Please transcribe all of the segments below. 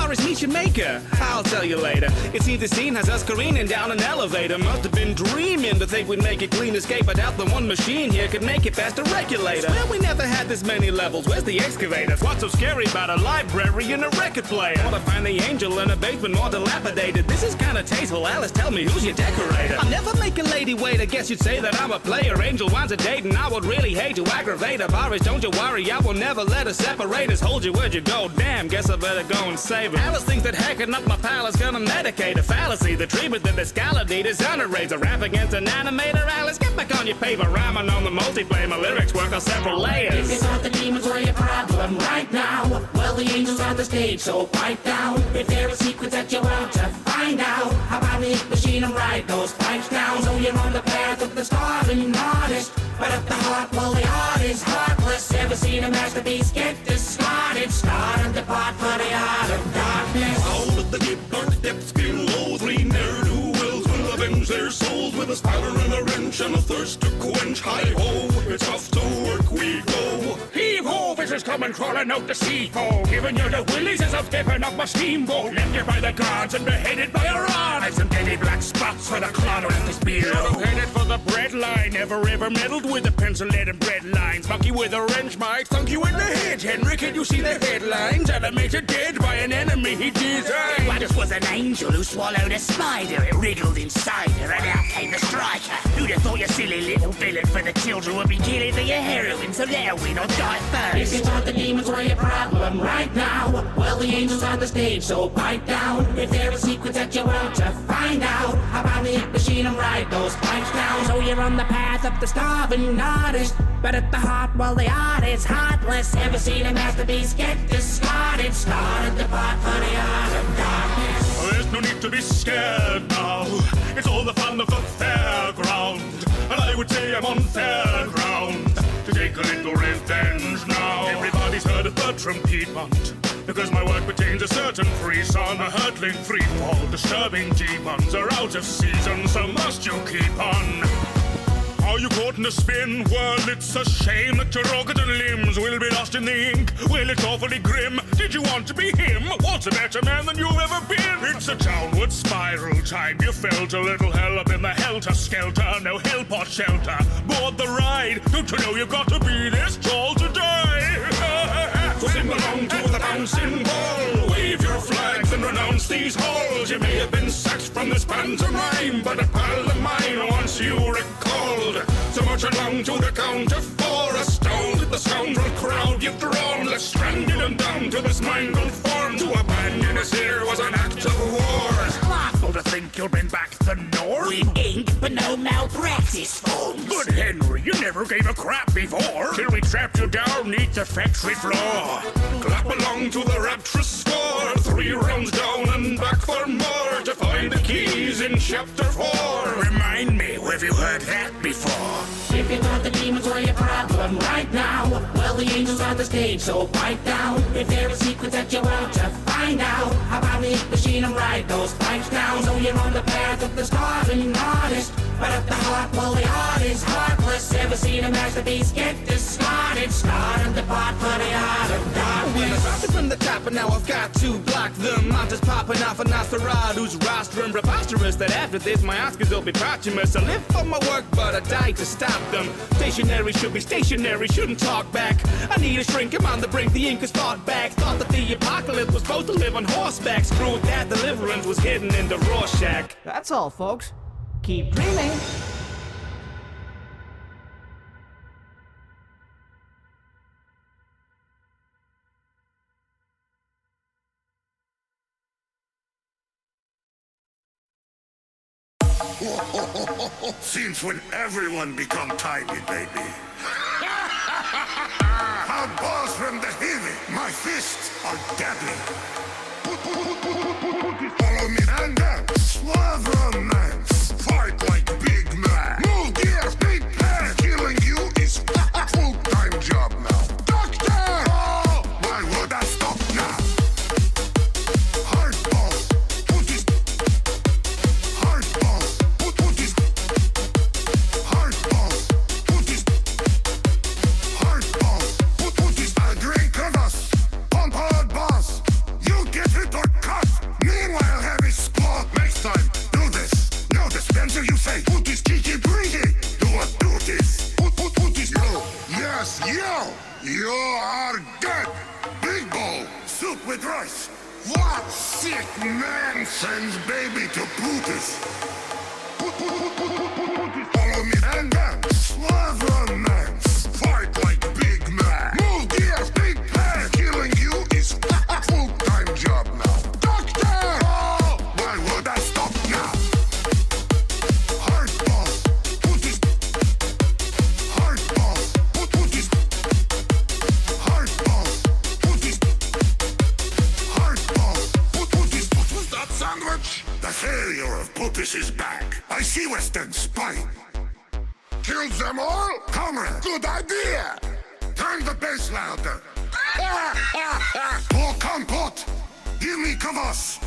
Boris Misha Maker? I'll tell you later. It seems the scene has us careening down an elevator. Must have been dreaming to think we'd make a clean escape. I doubt the one machine here could make it past a regulator. Well, we never had this many levels. Where's the excavator? What's so scary about a library and a record player? Wanna find the angel in a basement more dilapidated. This is kinda tasteful. Alice, tell me, who's your decorator? I'll never make a lady wait. I guess you'd say that I'm a player. Angel wants a date and I would really hate to aggravate her. Boris, don't you worry, I will never let her separate us. Hold you, where'd you go? Damn, guess I better go and save her. Alice thinks that hacking up my pal is gonna medicate a fallacy. The treatment that the Scalade is underrates. A rap against an animator. Alice, get back on your paper. Rhyming on the multiplay. My lyrics work on several layers. If you thought the demons were your problem right now, well, the angels on the stage, so pipe down. If there are secrets that you want to find out, how about the hit machine and write those pipes down? So you're on the path of the starving artist, but at the heart, well, the art is heartless. Ever seen a masterpiece get discarded? Started the pot for the art of darkness. Out of the deep dark depths below, three ne'er-do-wells will avenge their souls with a spider and a wrench and a thirst to quench. Hi-ho, it's off to work we go. Heave-ho, fishes coming crawling out the sea hole. Giving you the willies as I'm stepping up my steamboat. Left here by the guards and beheaded by a rod. And some deadly black spots for the clodder at this beer. Should've headed for the bread line. Never ever meddled with the pencil lead and bread lines. Monkey with a wrench might thunk you in the head. Henry, can you see the headlines? Animated dead by an enemy he designed. What was an angel who swallowed a spider? It wriggled inside her and out came the striker. Who'd have thought your silly little villain for the children would be killing for your heroin, so they'll win or die first. If you thought the demons were your problem right now, well, the angels on the stage, so pipe down. If there are secrets that you want to find out, how about the hit machine and write those pipes down? So you're on the path of the starving artist, but at the heart, well, the art is heartless. Ever seen a masterpiece get discarded? Started the pot for the art of darkness. There's no need to be scared now. It's all the fun of the fairground. And I would say I'm on fair ground to take a little revenge now. Everybody's heard of Bertram Piedmont, because my work pertains a certain frisson. A hurtling free fall, disturbing demons are out of season, so must you keep on. Are you caught in a spin? Well, it's a shame that your organ limbs will be lost in the ink. Well, it's awfully grim. Did you want to be him? What's a better man than you've ever been? It's a downward spiral time. You felt a little hell up in the helter-skelter. No help or shelter. Board the ride. Don't you know you've got to be this tall to die? So sing along to the bouncing ball. Wave your flags and renounce these halls. You may have been sacked from this pantomime, but a pal of mine wants you recalled. So march along to the count of four. Astounded the scoundrel crowd you've drawn. Left stranded and down to this mangled form. To abandon us here was an act of war. It's laughable to think you'll bring back the North. With ink, but no malpractice forms. Good Henry, you never gave a crap before, till we trapped you down neath the factory floor. Clap along to the rapturous score. 3 rounds down and back for more to find the keys in chapter 4. Remind me, have you heard that before? If you thought the demons were your problem right now, well, the angels on the stage, so pipe down. If there are secrets that you want to find out, how about the hit machine and write those pipes down? So you're on the path of the starving artist, but at the heart, well, the art is heartless. Ever seen a masterpiece get discarded? Started the pot for the art of darkness. When I started from the top and now I've got to block them. I'm just popping off a Nosferatu's rostrum. Preposterous that after this my Oscars will be posthumous. I live for my work but I die to stop them. Stationary should be stationary, shouldn't talk back. I need a shrink, I'm on the brink, the ink is fought back. Thought that the apocalypse was supposed to live on horseback. Screw that, deliverance was hidden in the Rorschach. That's all, folks. Keep dreaming. Since when everyone become tiny, baby. Our balls from the heavy, my fists are deadly. Follow me and dance, love romance, fight like big man. Move gears, big pen. Killing you is a full-time job now. Doctor! Oh, why would I stop now? Hard balls, put this. Hard balls, put this. Hard balls, put this. Hard balls, put this. A drink of us, pump hard balls. You get it or Yo! You are dead! Big bowl! Soup with rice! What sick man sends baby to Brutus? Follow me and dance! Slava man! Fight like big man! Move gears, big pan! Killing you is a full-time job now! Doctor! Oh! Why would I stop now? Hardball! Put this... Hardball! Put this... Hardball! Put this... Hardball! Put this... What was that sandwich? The failure of Putis is back. I see Western spine. Killed them all? Comrade, good idea! Turn the bass louder. Pour compote! Give me kvass!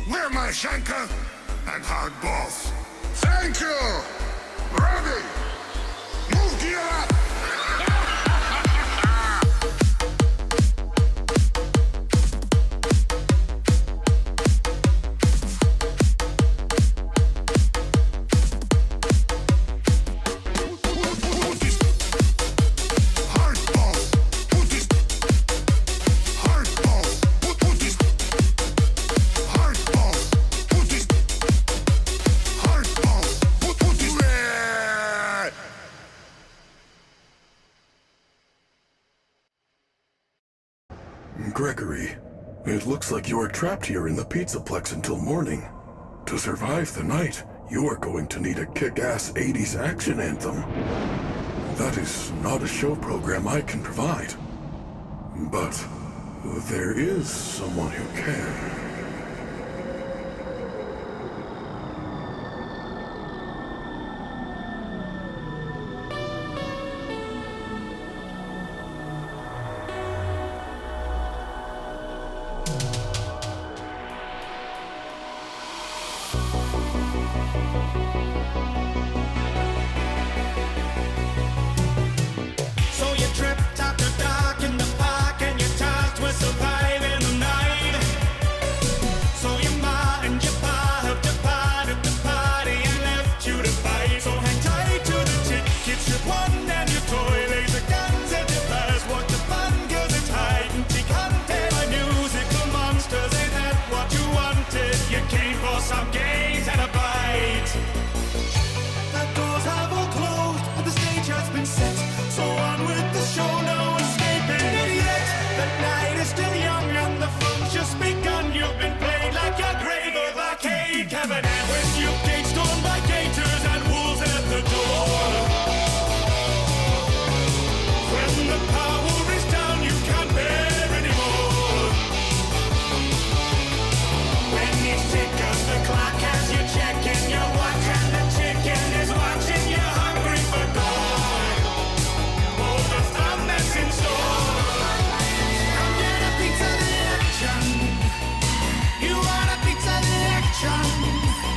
Where my shanker and hard balls? Thank you! Ready! Move gear up! Gregory, it looks like you are trapped here in the Pizzaplex until morning. To survive the night, you are going to need a kick-ass 80s action anthem. That is not a show program I can provide. But there is someone who can. You want a pizza in action?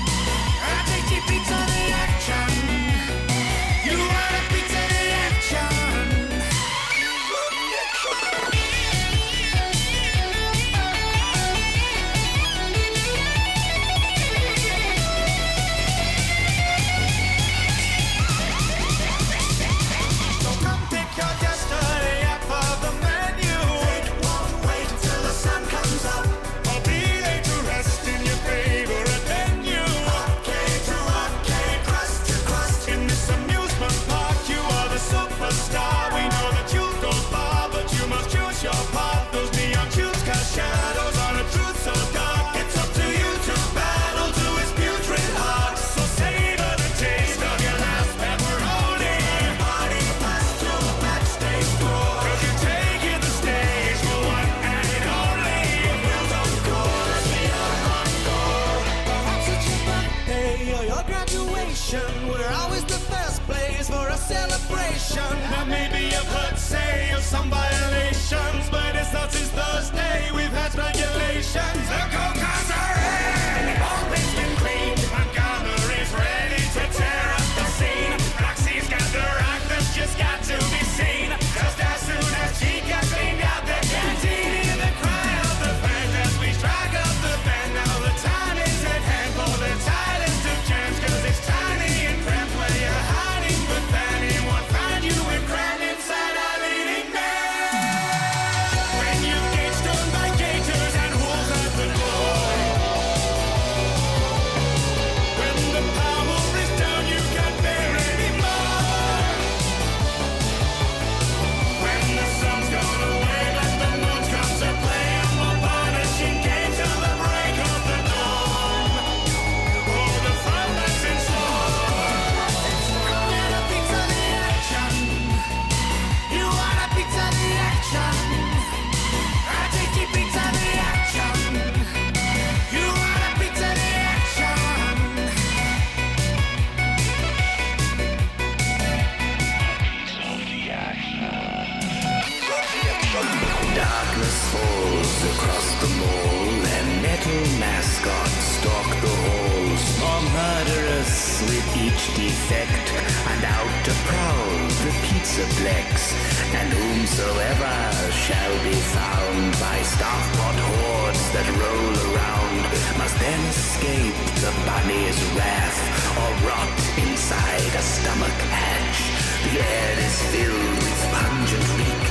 pizzaplex, and whomsoever shall be found by staff-pot hordes that roll around must then escape the bunny's wrath or rot inside a stomach hatch. The air is filled with pungent reek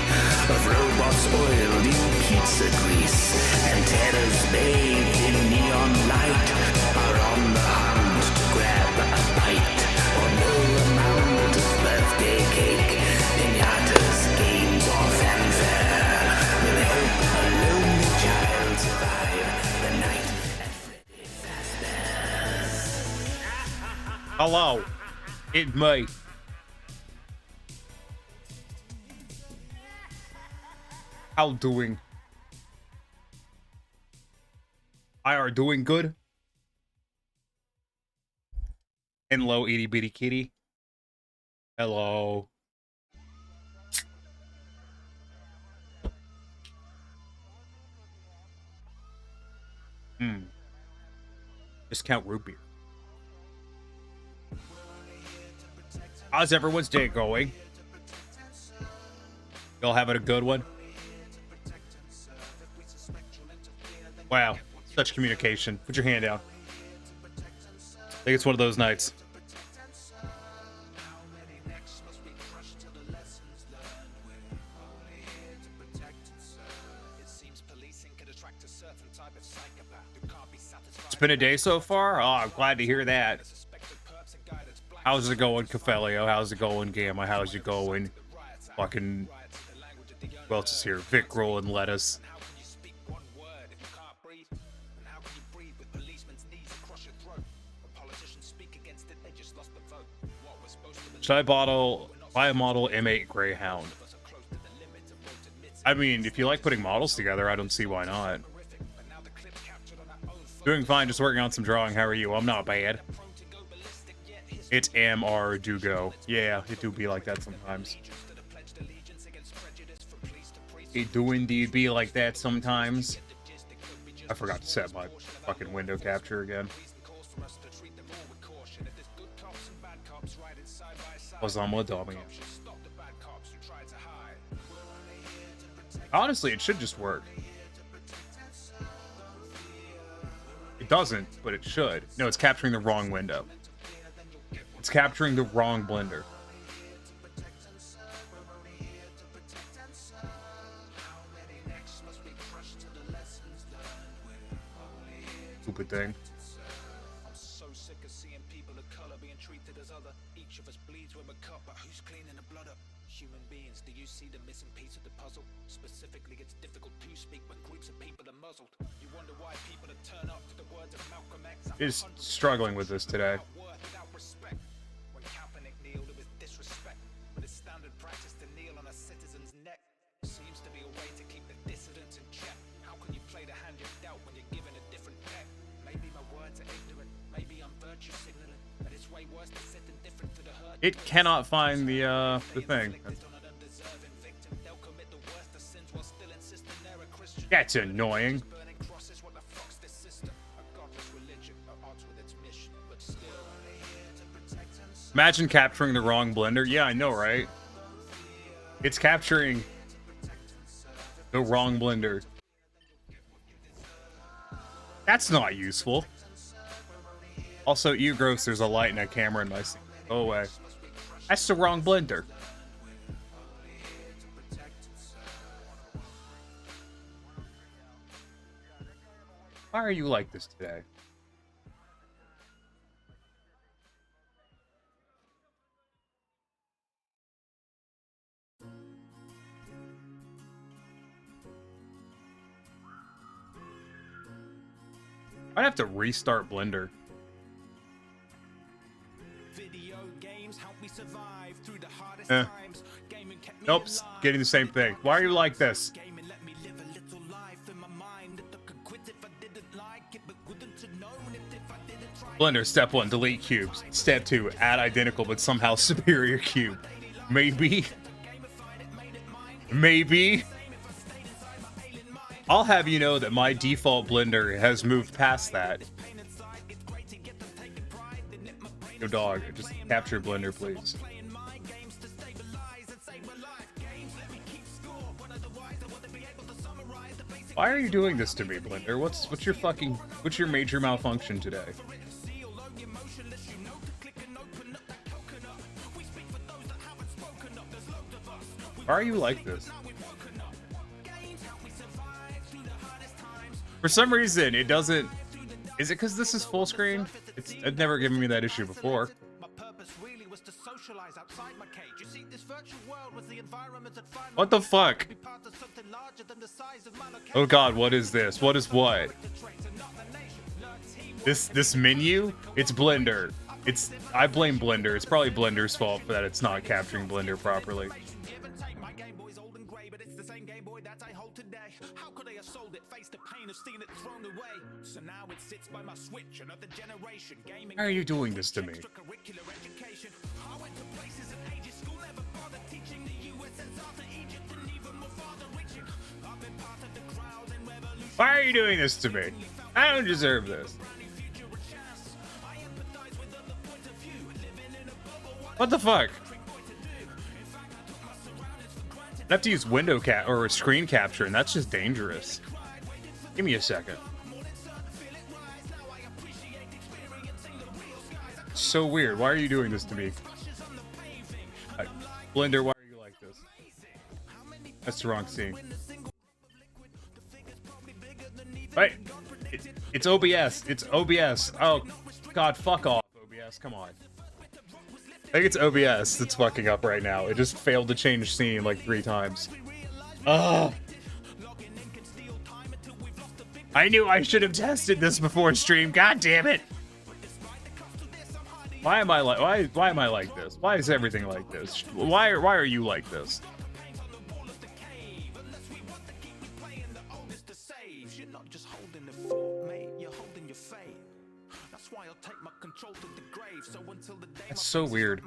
of robots oiled in pizza grease, and terrors bathed in neon light are on the hunt to grab a bite. For no amount of birthday cake, pinatas, games, or fanfare will help a lonely child survive the night at Freddy Fazbear's. Hello, it's me. How doing? I are doing good. Hello, itty bitty kitty. Hello. Discount root beer. How's everyone's day going? Y'all having a good one? Wow, such communication. Put your hand down. I think it's one of those nights. It's been a day so far? Oh, I'm glad to hear that. How's it going, Cafelio? How's it going, Gamma? How's it going? Fucking... Who else is here? Vic rolling lettuce. Should I buy a model M8 Greyhound? I mean, if you like putting models together, I don't see why not. Doing fine, just working on some drawing. How are you? I'm not bad. It's MR do go. Yeah, it do be like that sometimes. It do indeed be like that sometimes. I forgot to set my fucking window capture again. Was on my dummy. Honestly, it should just work. It doesn't, but it should. No, it's capturing the wrong window. It's capturing the wrong blender. Stupid thing. I'm so sick of seeing people of color being treated as other. Each of us bleeds when we're cut, but who's cleaning the blood up? Human beings, do you see the missing piece of the puzzle? Specifically, it's difficult to speak when groups of people are muzzled. You wonder why people that turn up to the words of Malcolm X Is struggling with this today. without respect. When Kaepernick kneeled, it was disrespect, but it's standard practice to kneel on a citizen's neck. Seems to be a way to keep the dissidents in check. How can you play the hand you're dealt when you're given a different deck? Maybe my words are ignorant, maybe I'm virtue signaling, but it's way worse to sit indifferent to the hurt. It cannot find the thing. That's annoying. Imagine capturing the wrong blender. Yeah, I know, right? It's capturing the wrong blender. That's not useful. Also, you gross, there's a light and a camera in my scene. Go away. That's the wrong blender. Why are you like this today? I'd have to restart Blender. Video games help me survive through the hardest Eh. times. Gaming kept me Nope, alive. getting the same thing. Why are you like this? Gaming let me live a little life in my mind. That could quit if I didn't like it, but wouldn't have known it if I didn't try. Blender, step 1, delete cubes. Step 2, add identical but somehow superior cube. Maybe. Maybe. I'll have you know that my default Blender has moved past that. Yo, dog, just capture Blender, please. Why are you doing this to me, Blender? What's your major malfunction today? Why are you like this? For some reason, it doesn't... Is it because this is full screen? It's never given me that issue before. What the fuck? Oh god, what is this? What is what? This menu? It's Blender. I blame Blender. It's probably Blender's fault for that it's not capturing Blender properly. Why are you doing this to me? Why are you doing this to me? I don't deserve this. What the fuck? I have to use window cap or screen capture, and that's just dangerous. Give me a second. So weird. Why are you doing this to me? Blender, why are you like this? That's the wrong scene. Right. It's OBS. It's OBS. Oh, God, fuck off, OBS. Come on. I think it's OBS that's fucking up right now. It just failed to change scene like 3 times. Ugh. I knew I should have tested this before stream. God damn it. Why am I like this? Why is everything like this? Why are you like this? That's so weird.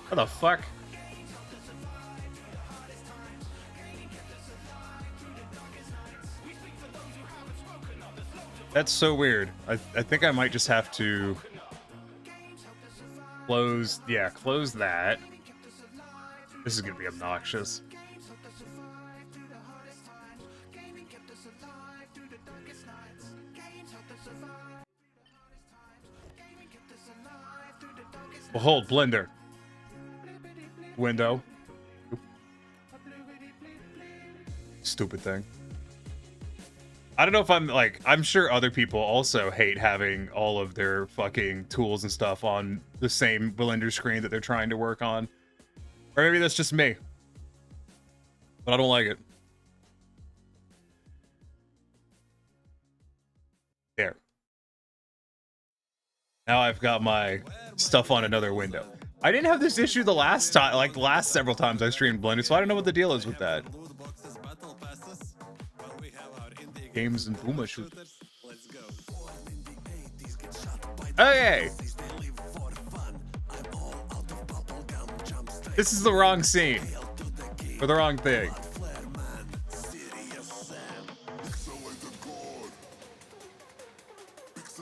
What the fuck? That's so weird. I think I might just have to close that. This is gonna be obnoxious. Behold, Blender. Window. Stupid thing. I don't know if I'm sure other people also hate having all of their fucking tools and stuff on the same Blender screen that they're trying to work on. Or maybe that's just me. But I don't like it. There. Now I've got my stuff on another window. I didn't have this issue the last time, like the last several times I streamed Blender, so I don't know what the deal is with that. Games and Puma shoot. Okay. This is the wrong scene. Or the wrong thing.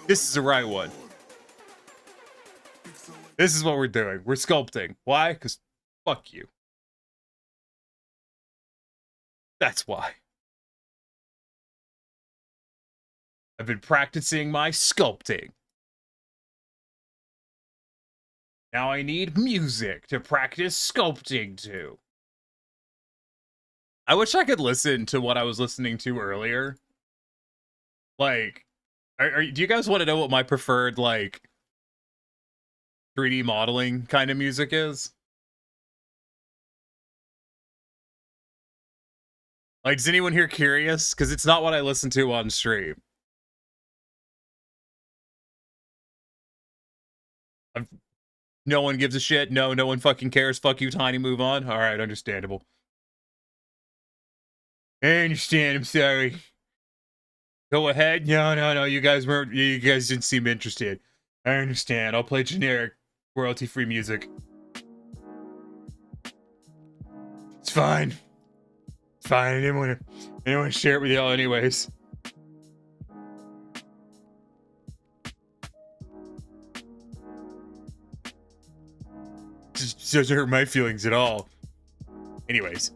This is the right one. This is what we're doing. We're sculpting. Why? Because fuck you. That's why. I've been practicing my sculpting. Now I need music to practice sculpting to. I wish I could listen to what I was listening to earlier. Like, do you guys want to know what my preferred, like, 3D modeling kind of music is? Like, is anyone here curious? Because it's not what I listen to on stream. No one gives a shit. No one fucking cares. Fuck you, Tiny. Move on. All right, understandable. I understand. I'm sorry. Go ahead. No. You guys didn't seem interested. I understand. I'll play generic royalty-free music. It's fine. It's fine. I didn't want to share it with y'all anyways. doesn't hurt my feelings at all. Anyways.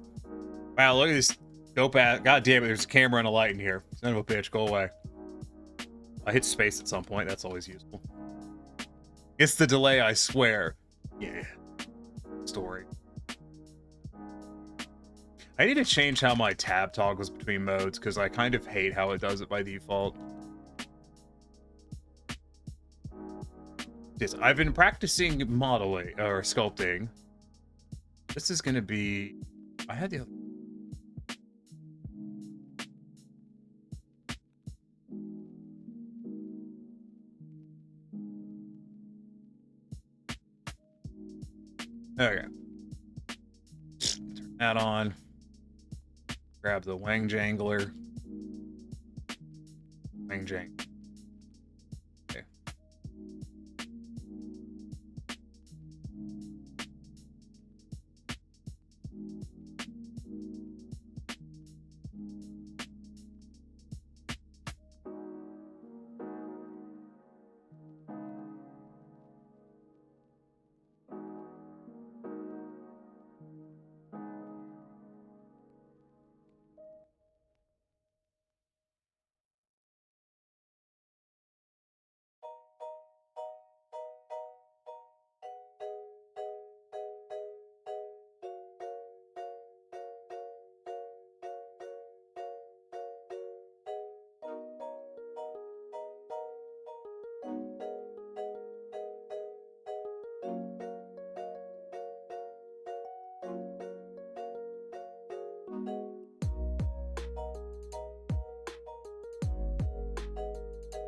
Wow, look at this dope ass. God damn it, there's a camera and a light in here. Son of a bitch, go away. I hit space at some point, that's always useful. It's the delay, I swear. Yeah. Story. I need to change how my tab toggles between modes, because I kind of hate how it does it by default. Yes, I've been practicing modeling, or sculpting. This is going to be... I had the other... Okay. Turn that on. Grab the Wang Jangler. Wang Jang. Okay.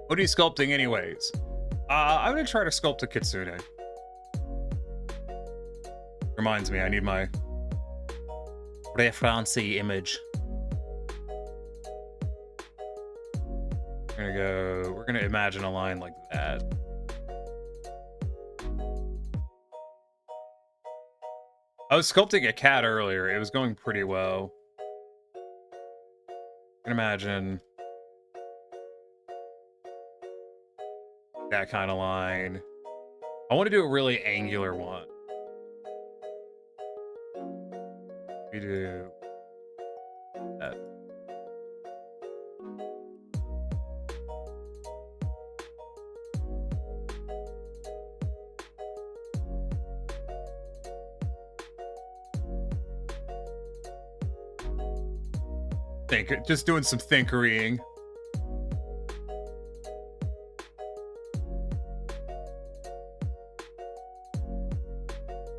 What are you sculpting anyways? I'm gonna try to sculpt a kitsune. Reminds me, I need my reference image. We're gonna imagine a line like that. I was sculpting a cat earlier. It was going pretty well. I can imagine that kind of line. I want to do a really angular one. We do that. Just doing some thinkering.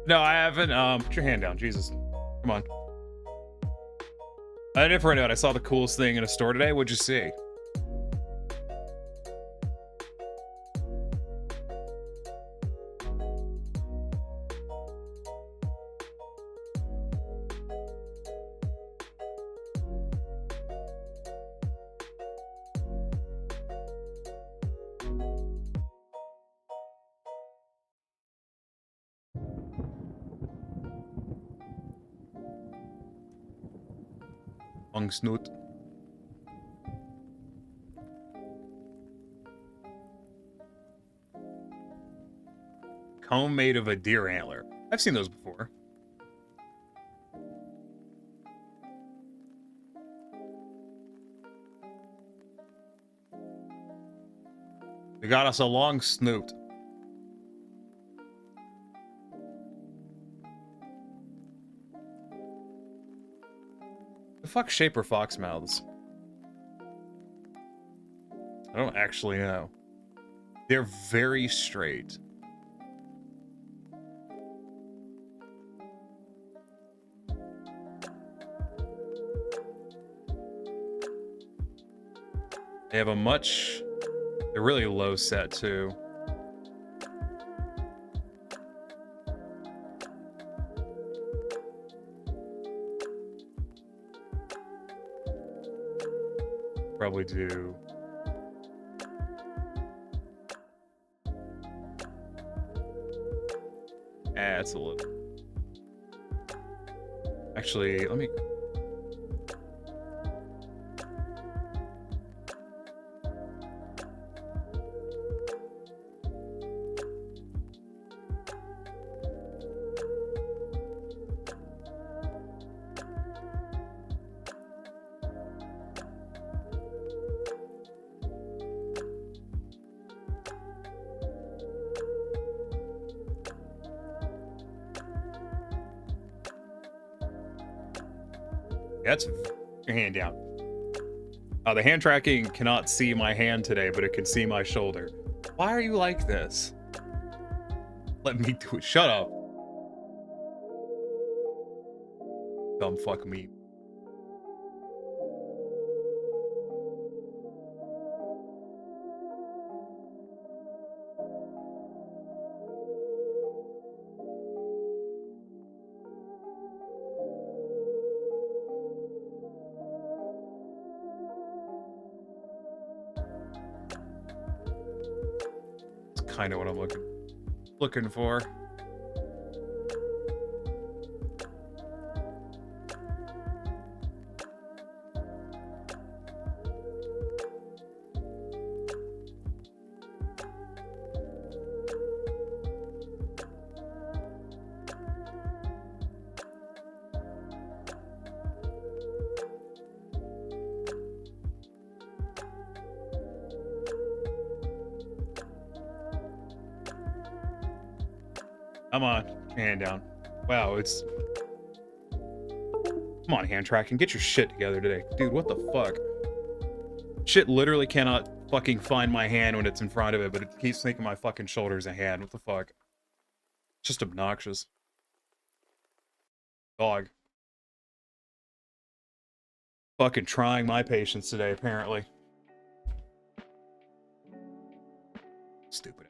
No, I haven't. Put your hand down, Jesus. Come on. I didn't find out. I saw the coolest thing in a store today. What'd you see? Long snoot. Comb made of a deer antler. I've seen those before. We got us a long snoot. The fuck shape are fox mouths? I don't actually know. They're very straight. They have a much... They're really low set too. Probably do. It's a little. Actually, let me. That's your hand down. The hand tracking cannot see my hand today, but it can see my shoulder. Why are you like this? Let me do it. Shut up. Dumb fuck me. Kind of what I'm looking for. Come on, hand down. Wow, it's... Come on, hand tracking. Get your shit together today. Dude, what the fuck? Shit literally cannot fucking find my hand when it's in front of it, but it keeps thinking my fucking shoulder's a hand. What the fuck? It's just obnoxious. Dog. Fucking trying my patience today, apparently. Stupid.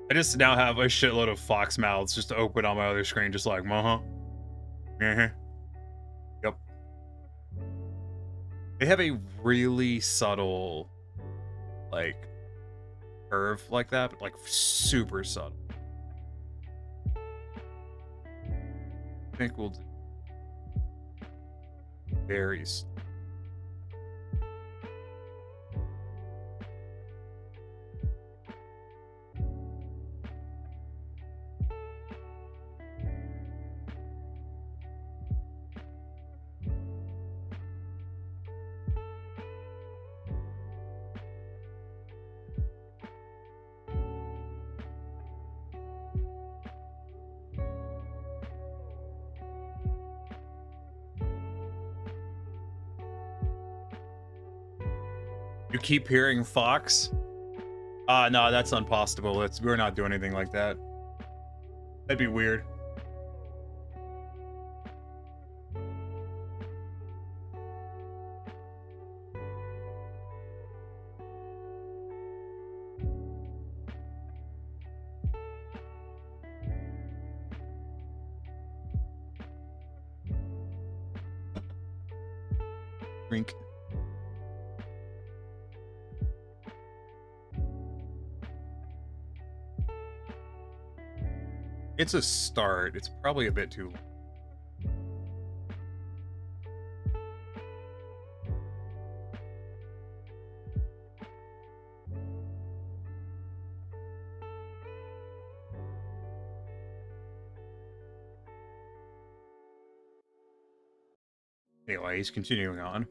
I just now have a shitload of fox mouths just open on my other screen, just like, uh-huh. Uh-huh. Yep. They have a really subtle, like, curve like that, but, like, super subtle. I think we'll do very slow. You keep hearing Fox? No, that's impossible. We're not doing anything like that. That'd be weird. Drink. It's a start. It's probably a bit too long. Anyway, he's continuing on.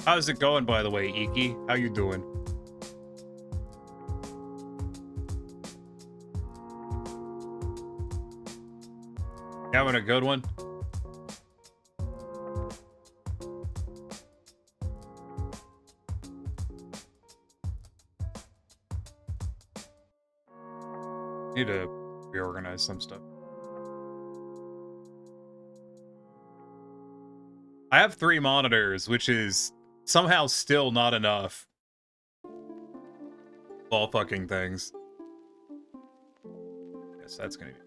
How's it going, by the way, Iki? How you doing? You having a good one? Need to reorganize some stuff. I have 3 monitors, which is somehow still not enough. All fucking things. Yes, that's gonna be.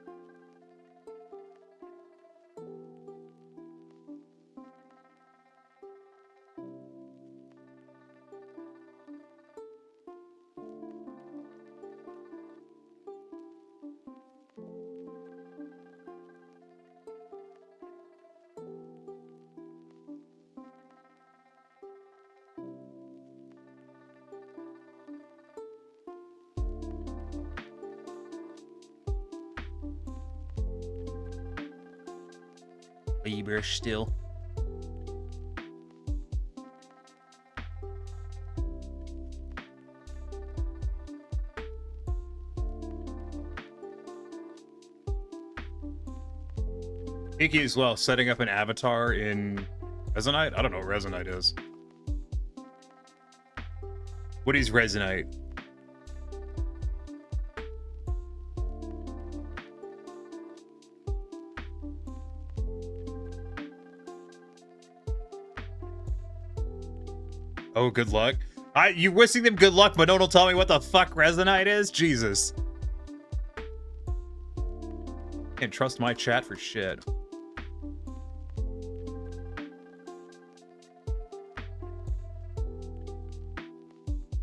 Libra still. Iki as well, setting up an avatar in Resonite? I don't know what Resonite is. What is Resonite? Oh, good luck. You wishing them good luck, but don't tell me what the fuck Resonite is? Jesus. Can't trust my chat for shit.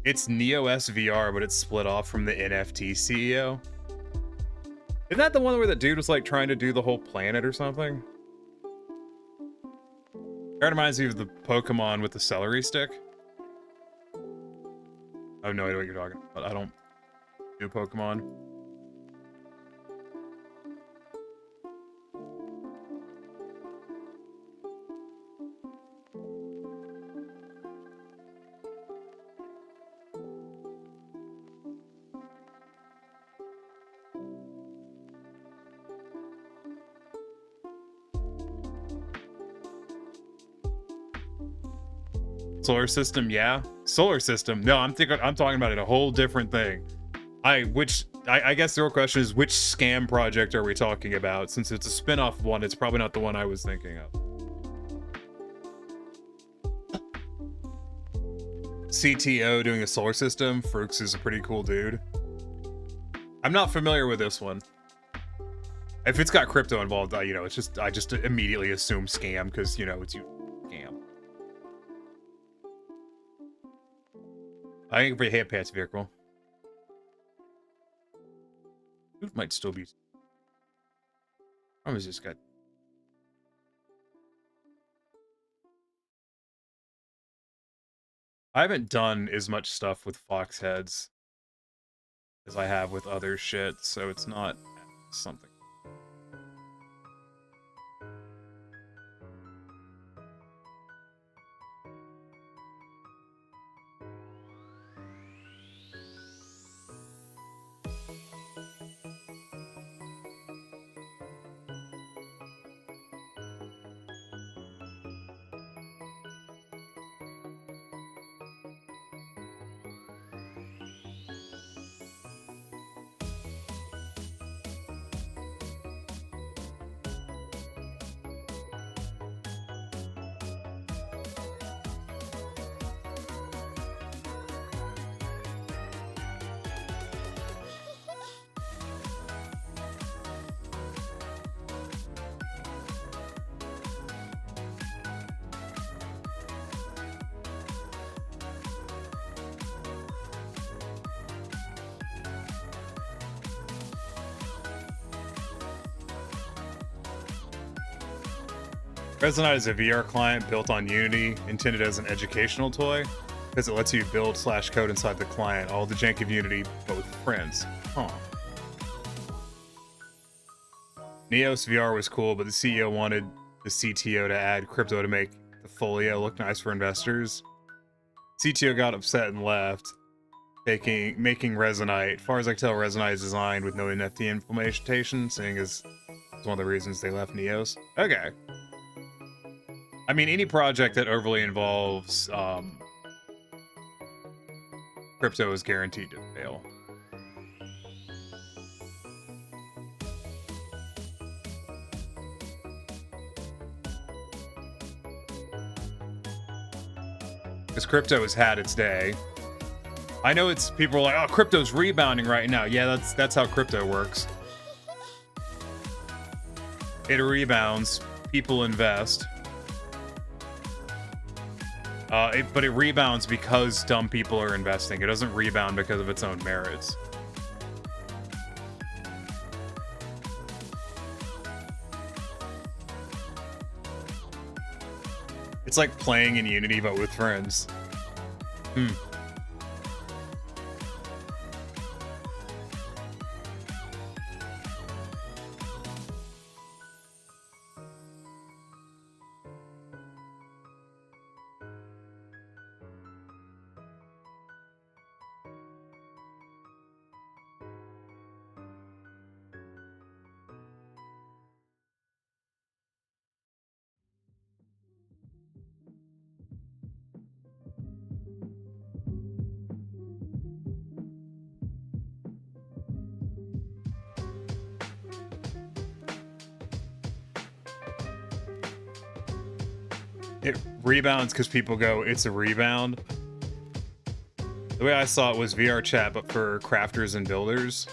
It's Neo SVR, but it's split off from the NFT CEO. Isn't that the one where the dude was like trying to do the whole planet or something? That reminds me of the Pokemon with the celery stick. I have no idea what you're talking about. I don't do Pokemon. Solar system, yeah. Solar system. No, I'm talking about it, a whole different thing. I guess the real question is, which scam project are we talking about? Since it's a spin-off one, it's probably not the one I was thinking of. CTO doing a solar system. Frooks is a pretty cool dude. I'm not familiar with this one. If it's got crypto involved, you know, I just immediately assume scam because, you know, it's scam. I think for a head pass vehicle. It might still be. How is this guy? I haven't done as much stuff with fox heads as I have with other shit, so it's not something. Resonite is a VR client built on Unity, intended as an educational toy, because it lets you build /code inside the client, all the jank of Unity, but with friends. Huh. Neos VR was cool, but the CEO wanted the CTO to add crypto to make the folio look nice for investors. CTO got upset and left, making Resonite. As far as I can tell, Resonite is designed with no NFT implementation, seeing as it's one of the reasons they left Neos. Okay. I mean, any project that overly involves crypto is guaranteed to fail. Because crypto has had its day. I know it's people are like, oh, crypto's rebounding right now. Yeah, that's how crypto works. It rebounds, people invest. But it rebounds because dumb people are investing. It doesn't rebound because of its own merits. It's like playing in Unity but with friends. It rebounds because people go, it's a rebound. The way I saw it was VR chat, but for crafters and builders.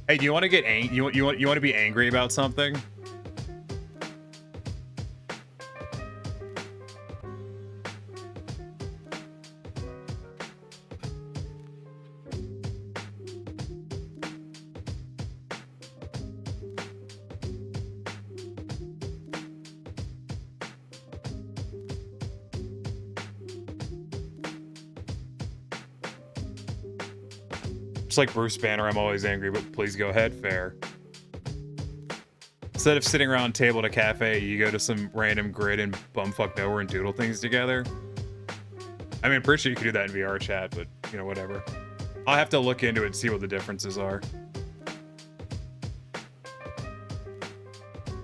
Hey, do you want to get you want to be angry about something? Just like Bruce Banner, I'm always angry, but please go ahead. Fair. Instead of sitting around a table at a cafe, you go to some random grid and bumfuck nowhere and doodle things together. I mean, I'm pretty sure you could do that in VR chat, but, you know, whatever. I'll have to look into it and see what the differences are.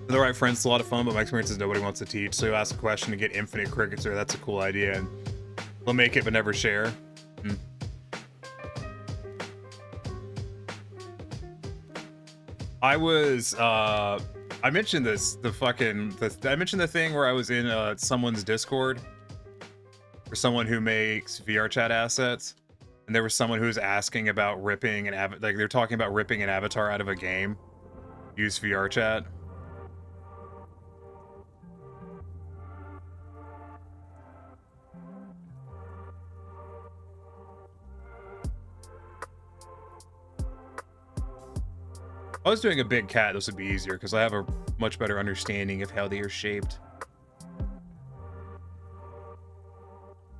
For the right friends, it's a lot of fun, but my experience is nobody wants to teach, so you ask a question to get infinite crickets, or that's a cool idea, and they'll make it but never share. I was, I mentioned this, I mentioned the thing where I was in someone's Discord for someone who makes VR chat assets, and there was someone who was asking about ripping an like they're talking about ripping an avatar out of a game, use VR chat. If I was doing a big cat, this would be easier because I have a much better understanding of how they are shaped.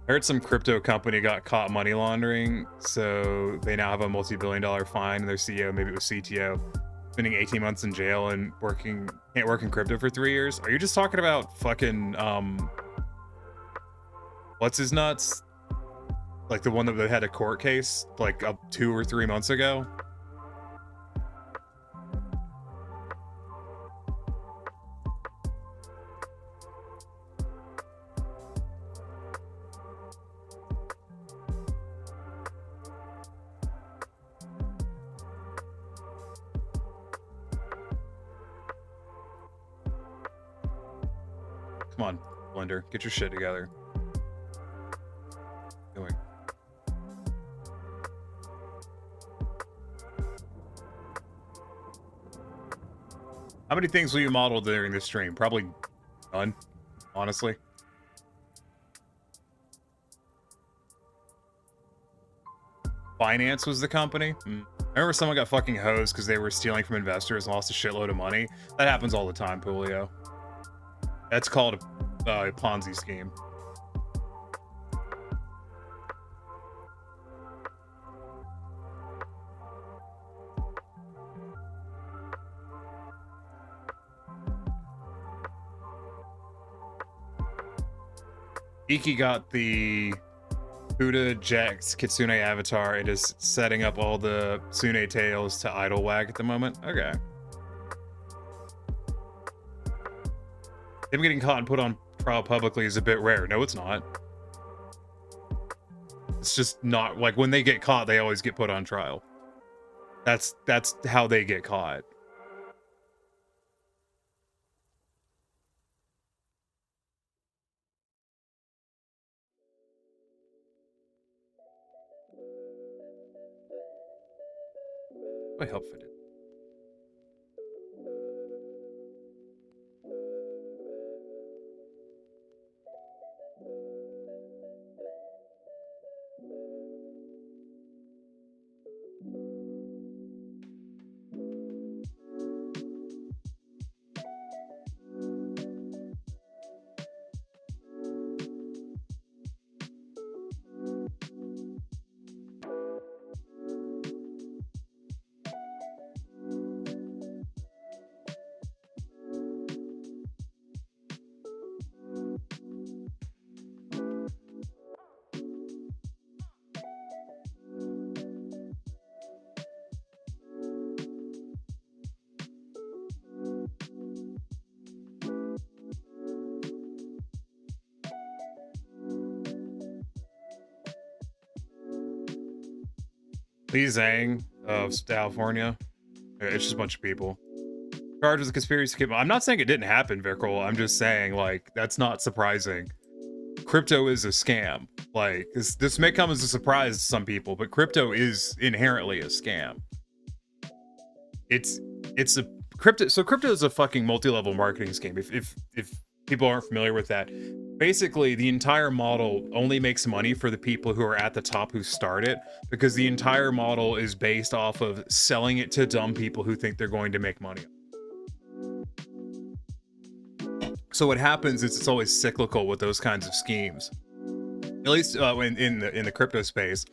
I heard some crypto company got caught money laundering, so they now have a multi-billion-dollar fine, and their CEO, maybe it was CTO, spending 18 months in jail and can't work in crypto for 3 years. Are you just talking about fucking what's his nuts? Like the one that had a court case like 2 or 3 months ago? Come on, Blender, get your shit together. Going. How many things will you model during this stream? Probably none, honestly. Finance was the company. I remember someone got fucking hosed because they were stealing from investors and lost a shitload of money. That happens all the time, Julio. That's called a Ponzi scheme. Iki got the Huda Jax Kitsune avatar and is setting up all the Tsune tails to idle wag at the moment. Okay. Him getting caught and put on trial publicly is a bit rare. No, it's not. It's just not like when they get caught, they always get put on trial. That's how they get caught. I help fit it. Lee Zhang of California. It's just a bunch of people. Charged with a conspiracy. I'm not saying it didn't happen, Vikral. I'm just saying, like, that's not surprising. Crypto is a scam. Like, this may come as a surprise to some people, but crypto is inherently a scam. It's a crypto. So crypto is a fucking multi-level marketing scheme. If people aren't familiar with that, basically the entire model only makes money for the people who are at the top who start it, because the entire model is based off of selling it to dumb people who think they're going to make money. So what happens is it's always cyclical with those kinds of schemes, at least in the crypto space,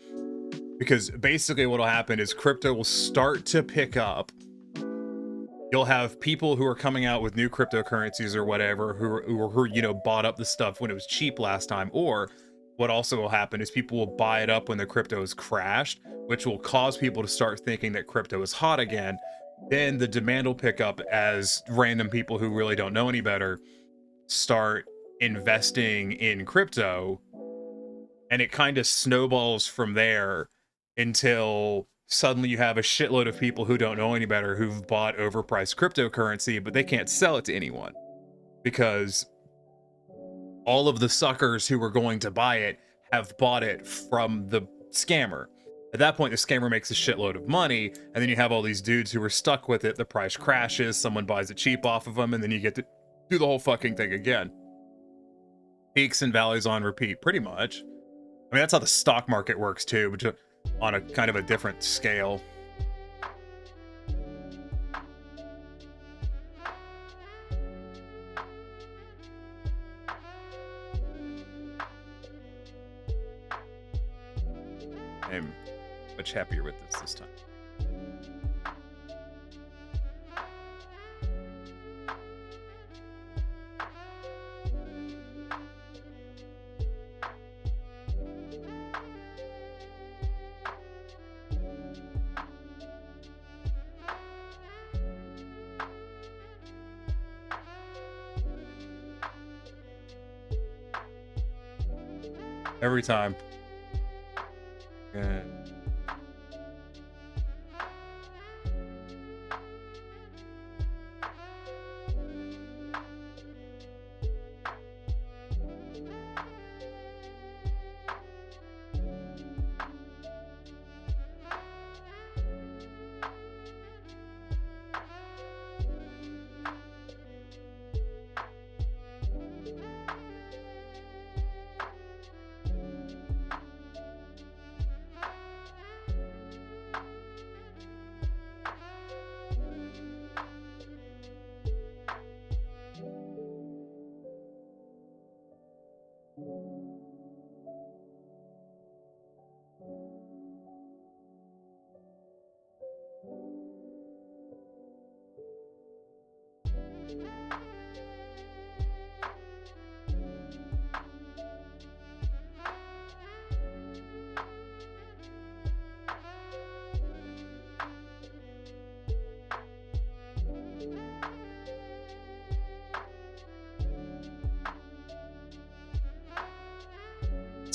because basically what will happen is crypto will start to pick up. You'll have people who are coming out with new cryptocurrencies or whatever who you know, bought up the stuff when it was cheap last time. Or what also will happen is people will buy it up when the crypto has crashed, which will cause people to start thinking that crypto is hot again. Then the demand will pick up as random people who really don't know any better start investing in crypto, and it kind of snowballs from there until suddenly you have a shitload of people who don't know any better who've bought overpriced cryptocurrency, but they can't sell it to anyone because all of the suckers who were going to buy it have bought it from the scammer. At that point, the scammer makes a shitload of money, and then you have all these dudes who are stuck with it. The price crashes, someone buys it cheap off of them, and then you get to do the whole fucking thing again. Peaks and valleys on repeat, pretty much. I mean, that's how the stock market works too, but on a kind of a different scale. I'm much happier with this time. Every time. Good.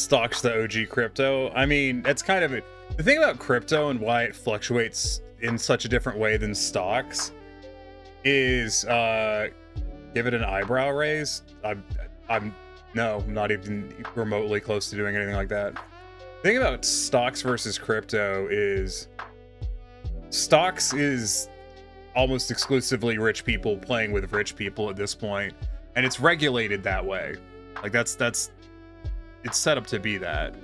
stocks the OG crypto. I mean, that's kind of it. The thing about crypto and why it fluctuates in such a different way than stocks is give it an eyebrow raise. I'm not even remotely close to doing anything like that. The thing about stocks versus crypto is stocks is almost exclusively rich people playing with rich people at this point, and it's regulated that way. Like that's it's set up to be that.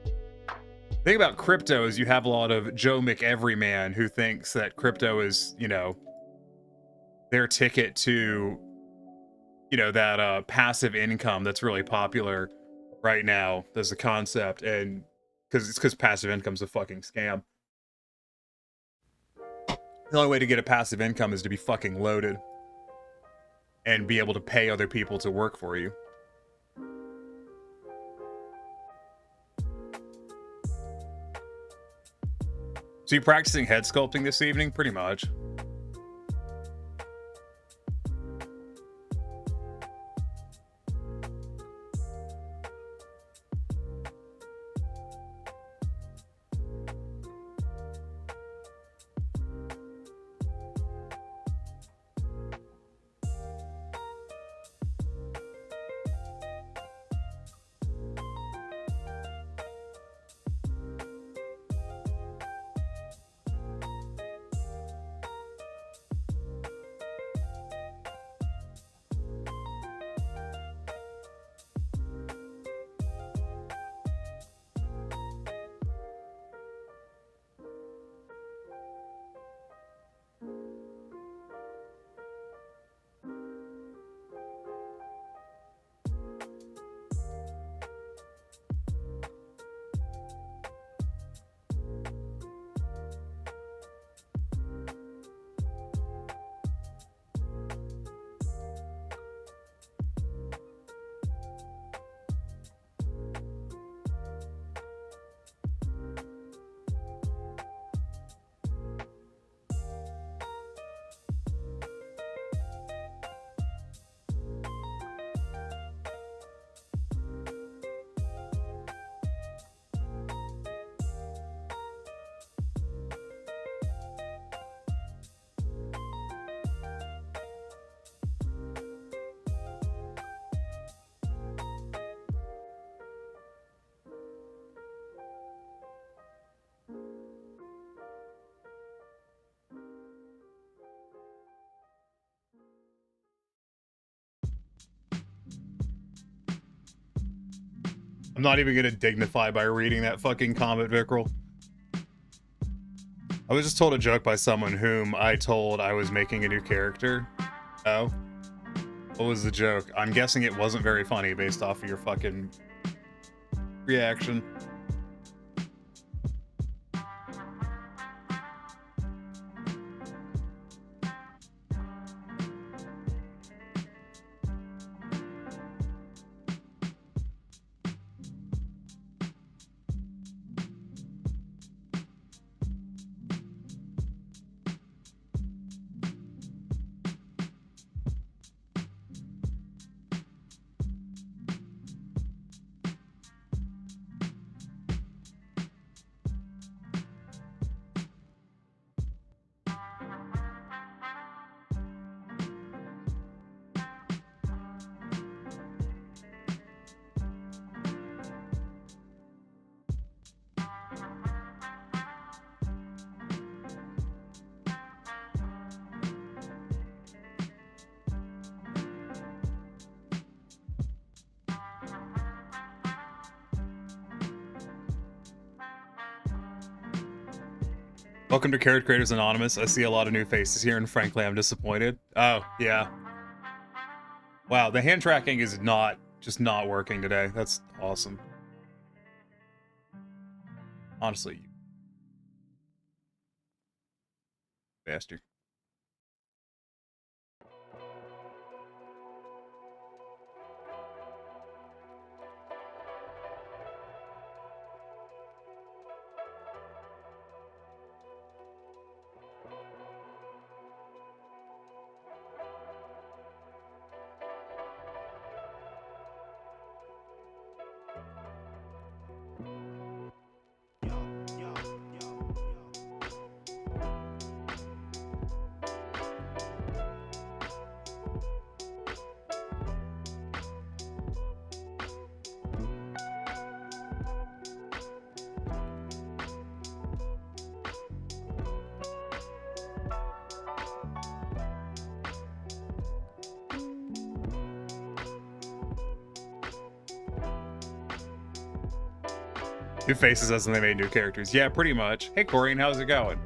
The thing about crypto is you have a lot of Joe McEveryman who thinks that crypto is, you know, their ticket to, you know, that passive income that's really popular right now as a concept, and because passive income's a fucking scam. The only way to get a passive income is to be fucking loaded and be able to pay other people to work for you. So you practicing head sculpting this evening? Pretty much. I'm not even gonna dignify by reading that fucking comment, Vickrell. I was just told a joke by someone whom I told I was making a new character. Oh? What was the joke? I'm guessing it wasn't very funny based off of your fucking reaction. Welcome to Carrot Creators Anonymous. I see a lot of new faces here, and frankly, I'm disappointed. Oh, yeah. Wow, the hand tracking is just not working today. That's awesome. Honestly, you bastard. New faces as they made new characters. Yeah, pretty much. Hey, Corian, how's it going?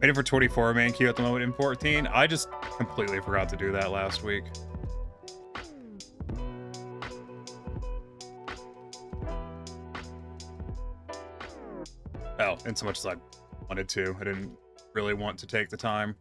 Waiting for 24-man queue at the moment in 14. I just completely forgot to do that last week. Oh, and so much as I wanted to. I didn't really want to take the time.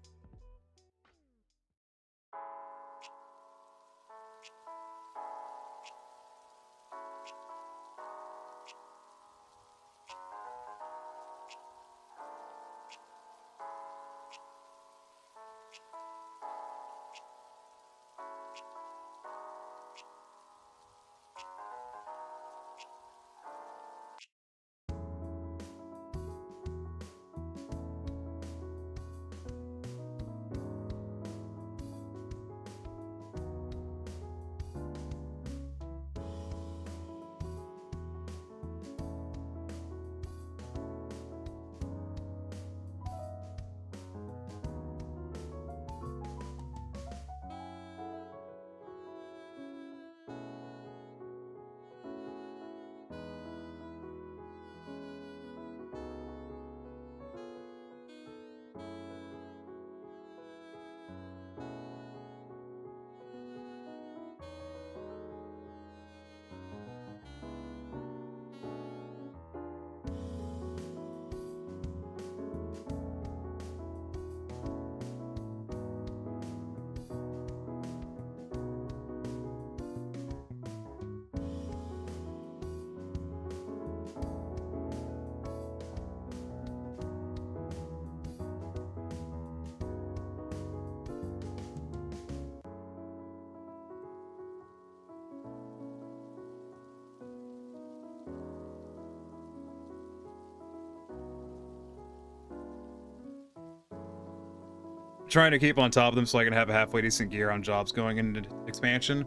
Trying to keep on top of them so I can have a halfway decent gear on jobs going into expansion.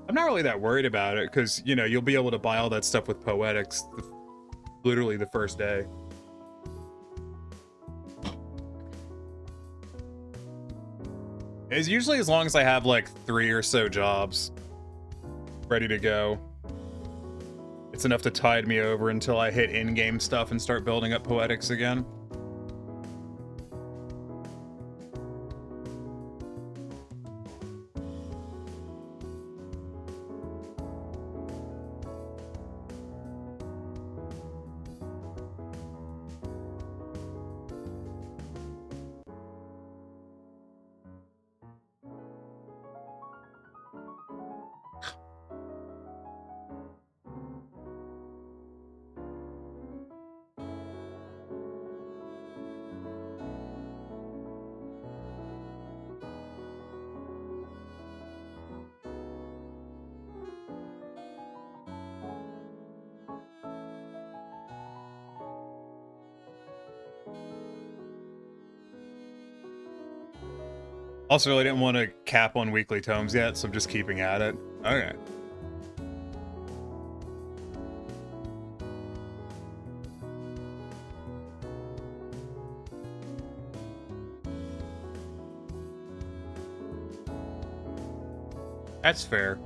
I'm not really that worried about it because, you know, you'll be able to buy all that stuff with Poetics literally the first day. It's usually as long as I have like 3 or so jobs ready to go. It's enough to tide me over until I hit in-game stuff and start building up Poetics again. Also, really didn't want to cap on weekly tomes yet, so I'm just keeping at it. Okay. That's fair.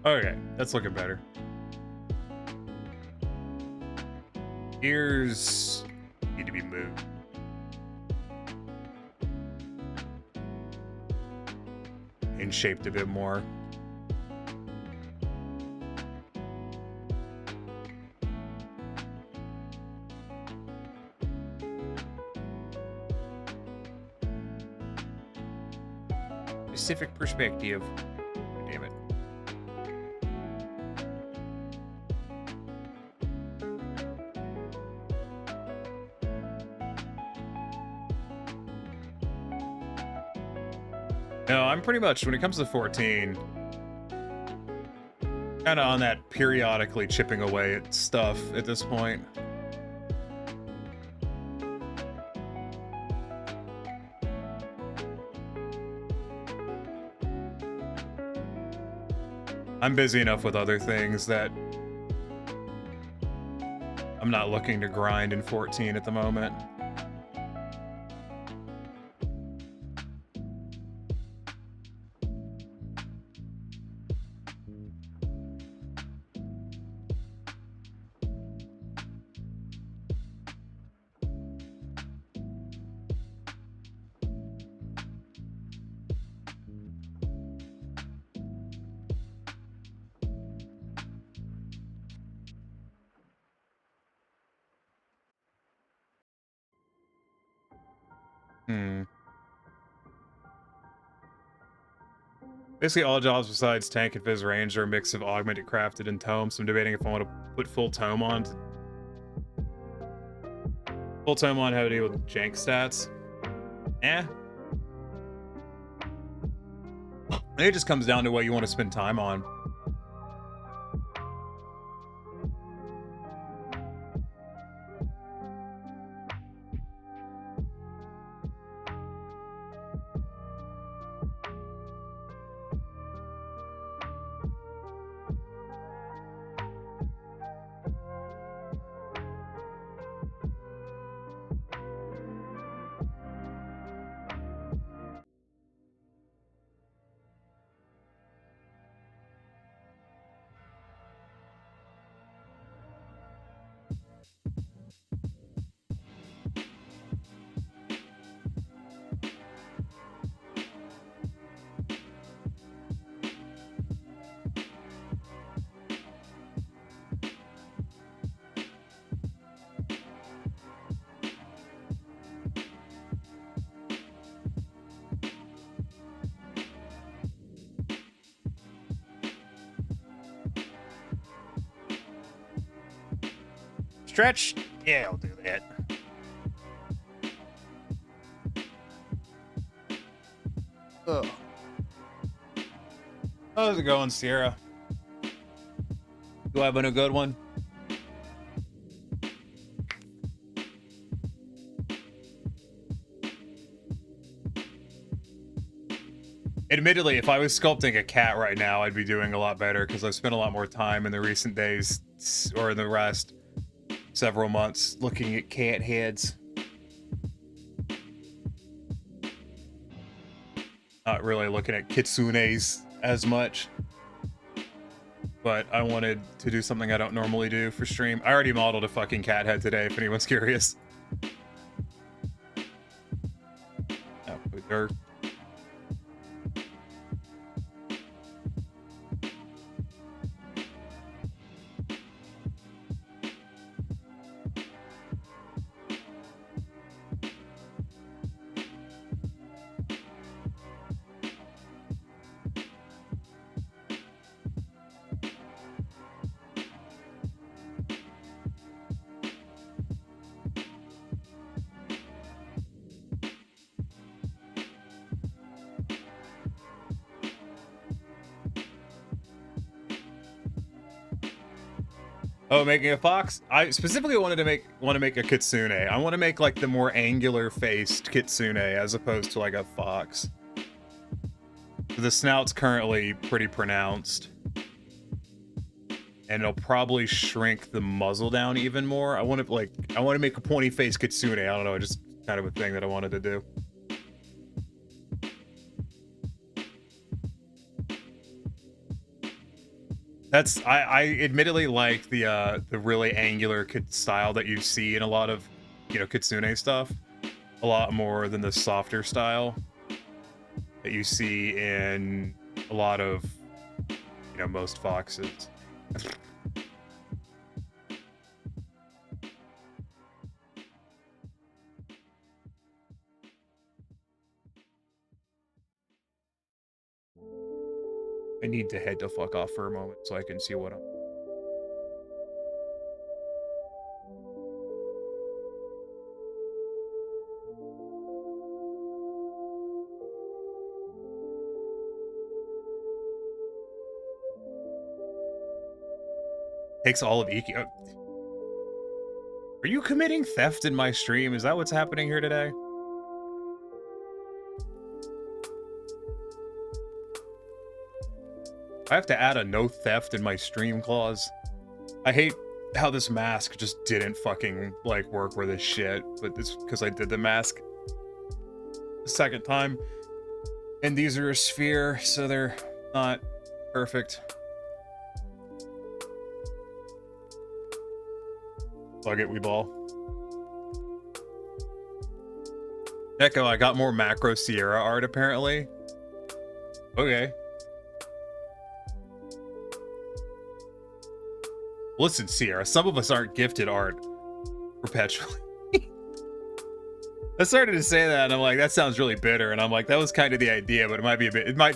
Okay, that's looking better. Ears need to be moved. And shaped a bit more. Specific perspective. Damn it. No, I'm pretty much, when it comes to 14, kind of on that periodically chipping away at stuff at this point. I'm busy enough with other things that I'm not looking to grind in 14 at the moment. Basically, all jobs besides tank and Fizz range are a mix of augmented, crafted, and tome. So I'm debating if I want to put full tome on. Full tome on, how to deal with jank stats. Eh. It just comes down to what you want to spend time on. Stretch? Yeah, I'll do that. Ugh. How's it going, Sierra? You having a good one? Admittedly, if I was sculpting a cat right now, I'd be doing a lot better because I've spent a lot more time in the recent days, or in the last several months, looking at cat heads. Not really looking at kitsunes as much. But I wanted to do something I don't normally do for stream. I already modeled a fucking cat head today, if anyone's curious. Oh, dirt. Oh, making a fox? I specifically want to make a kitsune. I want to make like the more angular faced kitsune as opposed to like a fox. The snout's currently pretty pronounced. And it'll probably shrink the muzzle down even more. I want to make a pointy faced kitsune. I don't know, just kind of a thing that I wanted to do. That's I admittedly like the really angular style that you see in a lot of, you know, kitsune stuff a lot more than the softer style that you see in a lot of, you know, most foxes. I need to head to fuck off for a moment so I can see what I'm. Takes all of Iki. Are you committing theft in my stream? Is that what's happening here today? I have to add a no theft in my stream clause. I hate how this mask just didn't fucking, like, work with this shit, but it's because I did the mask the second time. And these are a sphere, so they're not perfect. Fuck it, we ball. Echo, I got more macro Sierra art apparently. Okay. Listen, Sierra, some of us aren't gifted art perpetually. I started to say that and I'm like, that sounds really bitter, and I'm like, that was kind of the idea, but it might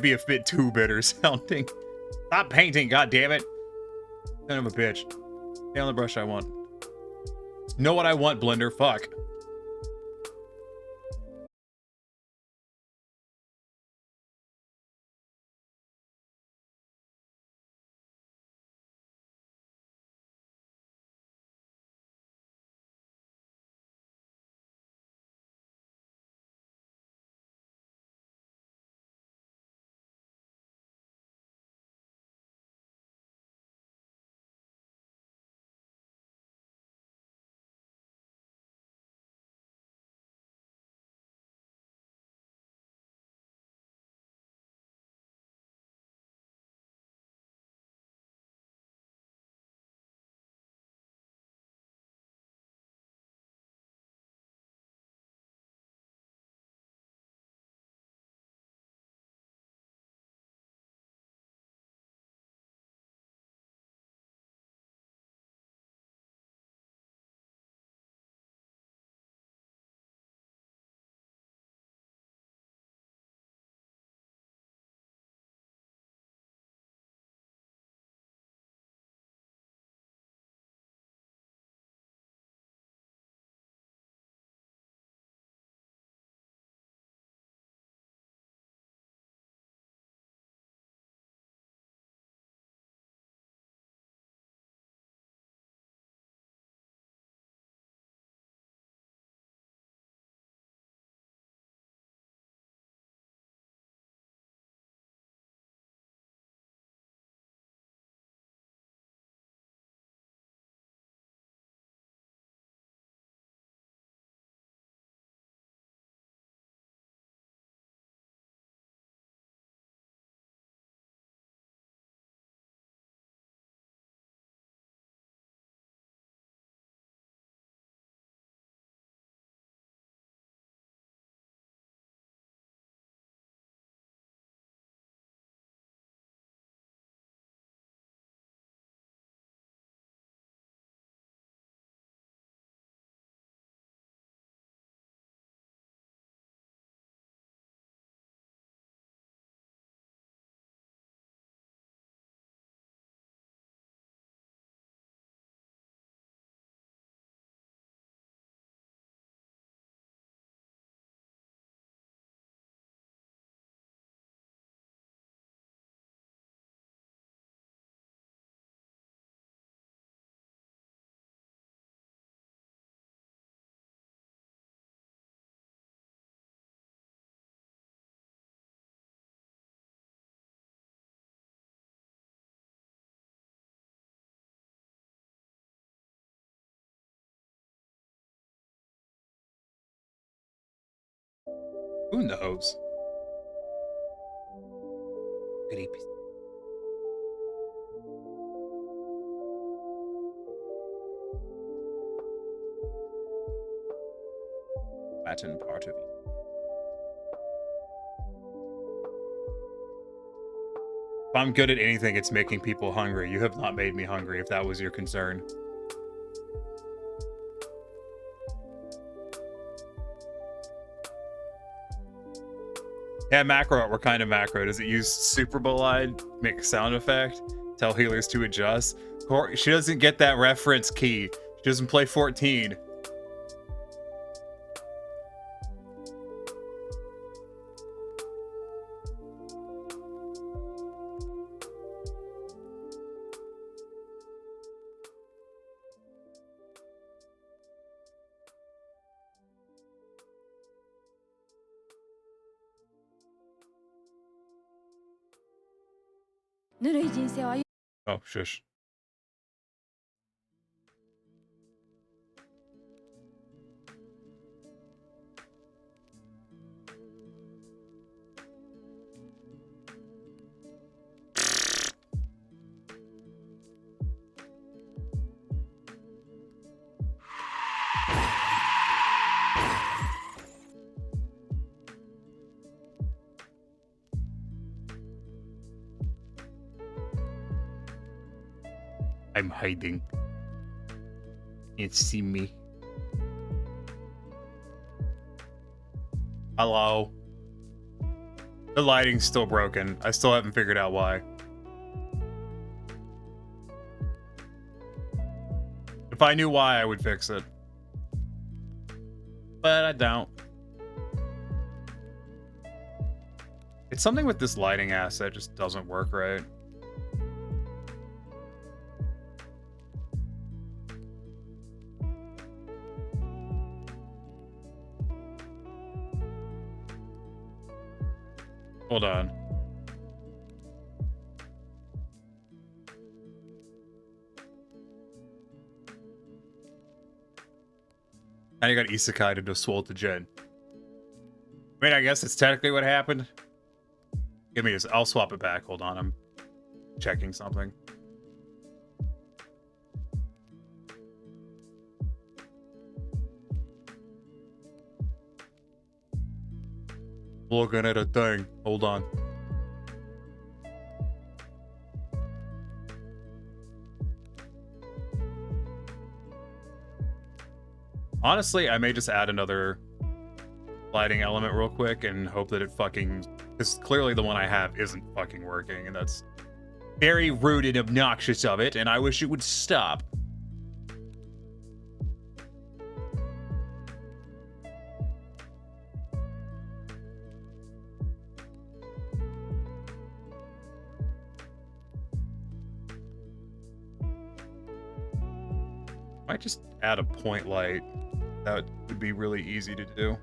be a bit too bitter sounding. Stop painting, god damn it. Son of a bitch. Stay on the brush I want. Know what I want, Blender, fuck. Who knows? Creepy. Latin part of it. If I'm good at anything, it's making people hungry. You have not made me hungry, if that was your concern. Yeah, macro. What kind of macro? Does it use Super Bolide? Make a sound effect? Tell healers to adjust? She doesn't get that reference key. She doesn't play 14. Oh, shush. I'm hiding. Can't see me. Hello. The lighting's still broken. I still haven't figured out why. If I knew why, I would fix it. But I don't. It's something with this lighting asset just doesn't work right. Hold on. Now you got Isekai to swole to Gen. I mean, I guess it's technically what happened. Give me this. I'll swap it back. Hold on. I'm checking something. Looking at a thing. Hold on. Honestly, I may just add another lighting element real quick and hope that it fucking... Because clearly the one I have isn't fucking working, and that's very rude and obnoxious of it, and I wish it would stop. Might just add a point light. That would be really easy to do.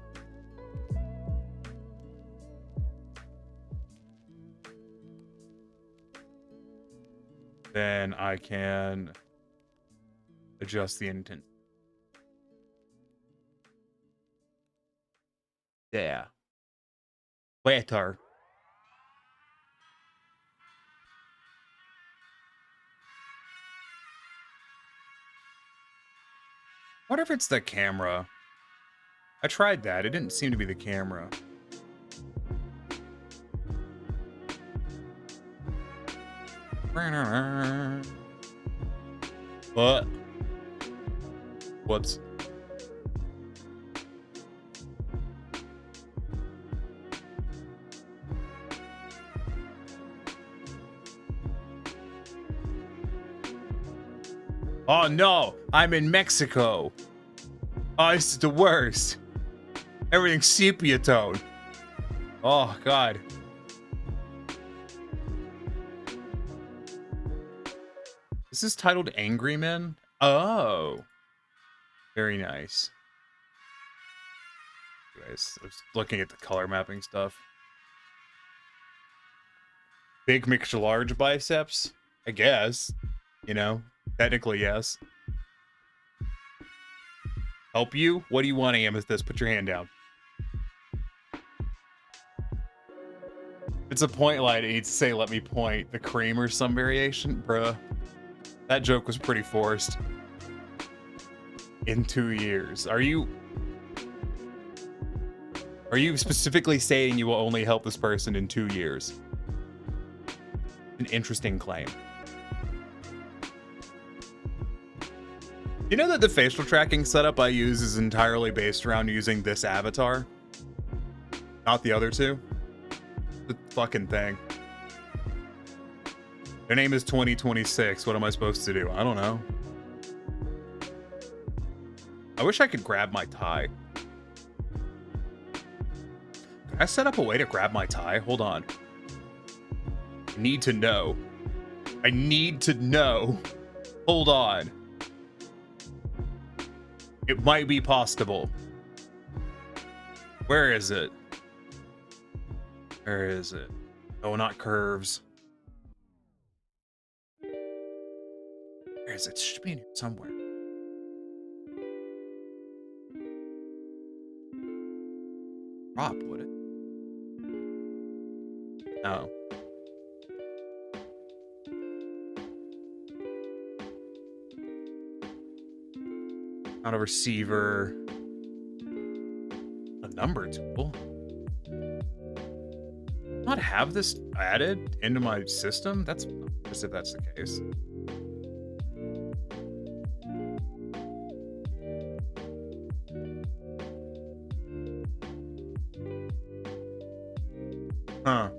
Then I can adjust the intent. Yeah. Better. I wonder if it's the camera. I tried that. It didn't seem to be the camera. What? Whoops. Oh no, I'm in Mexico. Oh, this is the worst. Everything's sepia tone. Oh god. This is titled Angry Men? Oh. Very nice. Anyways, I was looking at the color mapping stuff. Big mixed large biceps? I guess. You know, technically yes. Help you? What do you want, Amethyst? Put your hand down. It's a point light. It needs to say, let me point. The cream or some variation? Bruh. That joke was pretty forced. In 2 years. Are you... Are you specifically saying you will only help this person in 2 years? An interesting claim. You know that the facial tracking setup I use is entirely based around using this avatar? Not the other two? The fucking thing. Their name is 2026. What am I supposed to do? I don't know. I wish I could grab my tie. Can I set up a way to grab my tie? Hold on. I need to know. I need to know. Hold on. It might be possible. Where is it? Where is it? Oh, not curves. Where is it? It should be in here somewhere. Drop, would it? No. Not a receiver. A number tool. Not have this added into my system? That's just if that's the case. Huh.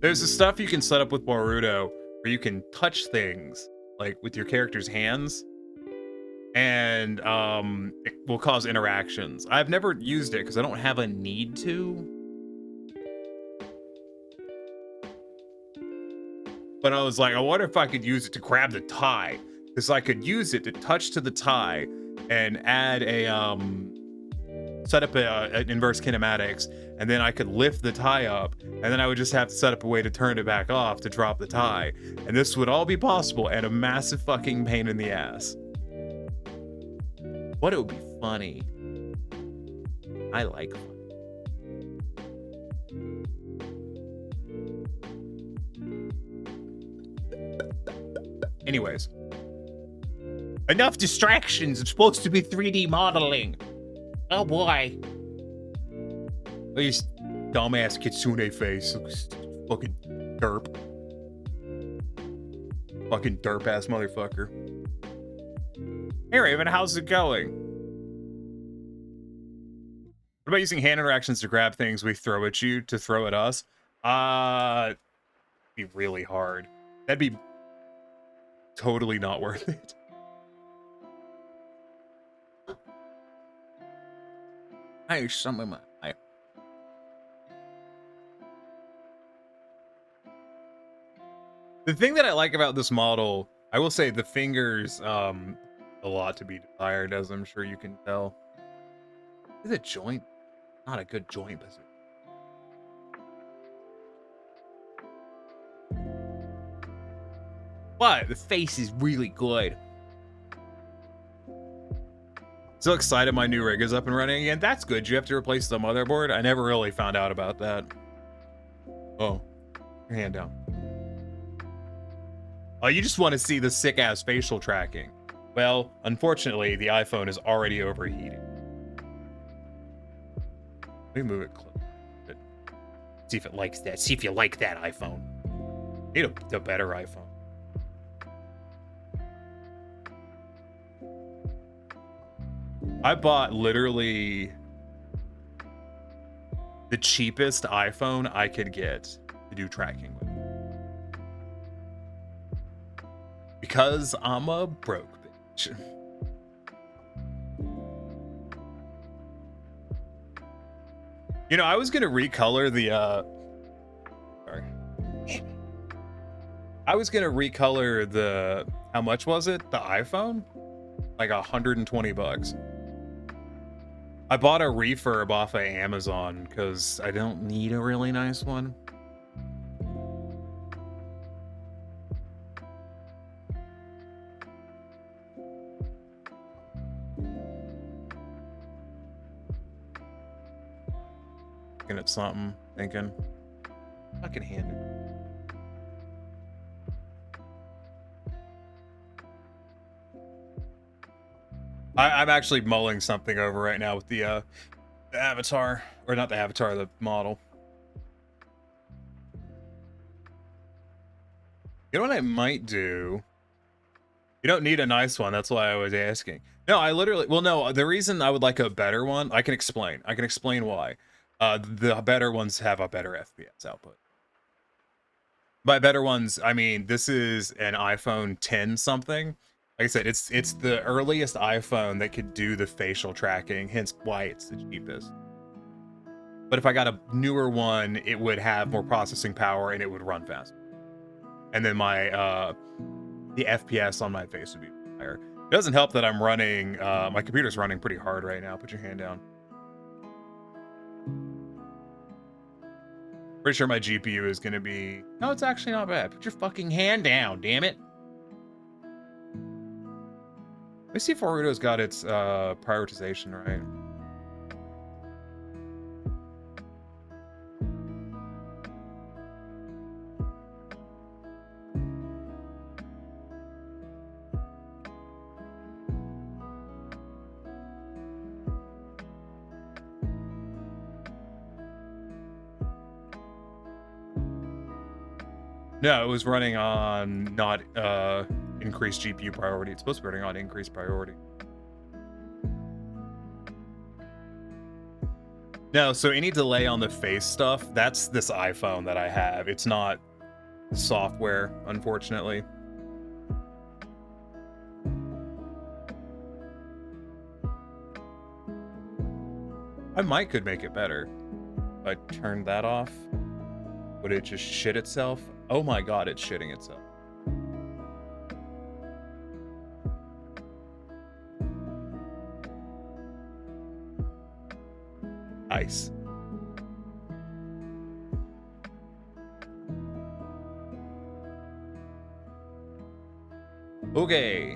There's the stuff you can set up with Boruto where you can touch things like with your character's hands and it will cause interactions. I've never used it because I don't have a need to. But I was like, I wonder if I could use it to grab the tie, because I could use it to touch to the tie and add a set up an inverse kinematics, and then I could lift the tie up, and then I would just have to set up a way to turn it back off to drop the tie. And this would all be possible and a massive fucking pain in the ass. But it would be funny. I like fun. Anyways. Enough distractions. It's supposed to be 3D modeling. Oh boy. Look at this dumbass kitsune face. Fucking derp. Fucking derp ass motherfucker. Hey Raven, how's it going? What about using hand interactions to grab things we throw at you to throw at us? Be really hard. That'd be totally not worth it. Hey, some of my. The thing that I like about this model, I will say the fingers, a lot to be desired, as I'm sure you can tell. Is it joint? Not a good joint position. But the face is really good. So excited my new rig is up and running again. That's good. You have to replace the motherboard. I never really found out about that. Oh, your hand down. Oh, you just want to see the sick ass facial tracking. Well, unfortunately, the iPhone is already overheating. Let me move it close. See if it likes that. See if you like that iPhone. Need a better iPhone. I bought literally the cheapest iPhone I could get to do tracking with. Because I'm a broke bitch. You know, I was gonna recolor the sorry. I was gonna recolor the, how much was it? The iPhone? Like $120. I bought a refurb off of Amazon because I don't need a really nice one. Looking at something, thinking, I can hand it. I'm actually mulling something over right now with the avatar, or not the avatar, the model. You know what I might do? You don't need a nice one. That's why I was asking. No, I literally, well, no, the reason I would like a better one, I can explain. I can explain why. The better ones have a better FPS output. By better ones, I mean, this is an iPhone 10 something. Like I said, it's the earliest iPhone that could do the facial tracking, hence why it's the cheapest. But if I got a newer one, it would have more processing power and it would run faster. And then my the FPS on my face would be higher. It doesn't help that I'm running, my computer's running pretty hard right now. Put your hand down. Pretty sure my GPU is going to be... No, it's actually not bad. Put your fucking hand down, damn it. Let me see if Naruto's got its prioritization right. No, it was running on not increased GPU priority. It's supposed to be running on increased priority. No, so any delay on the face stuff, that's this iPhone that I have. It's not software, unfortunately. I might could make it better. If I turned that off, would it just shit itself? Oh my god, it's shitting itself. Nice. Okay.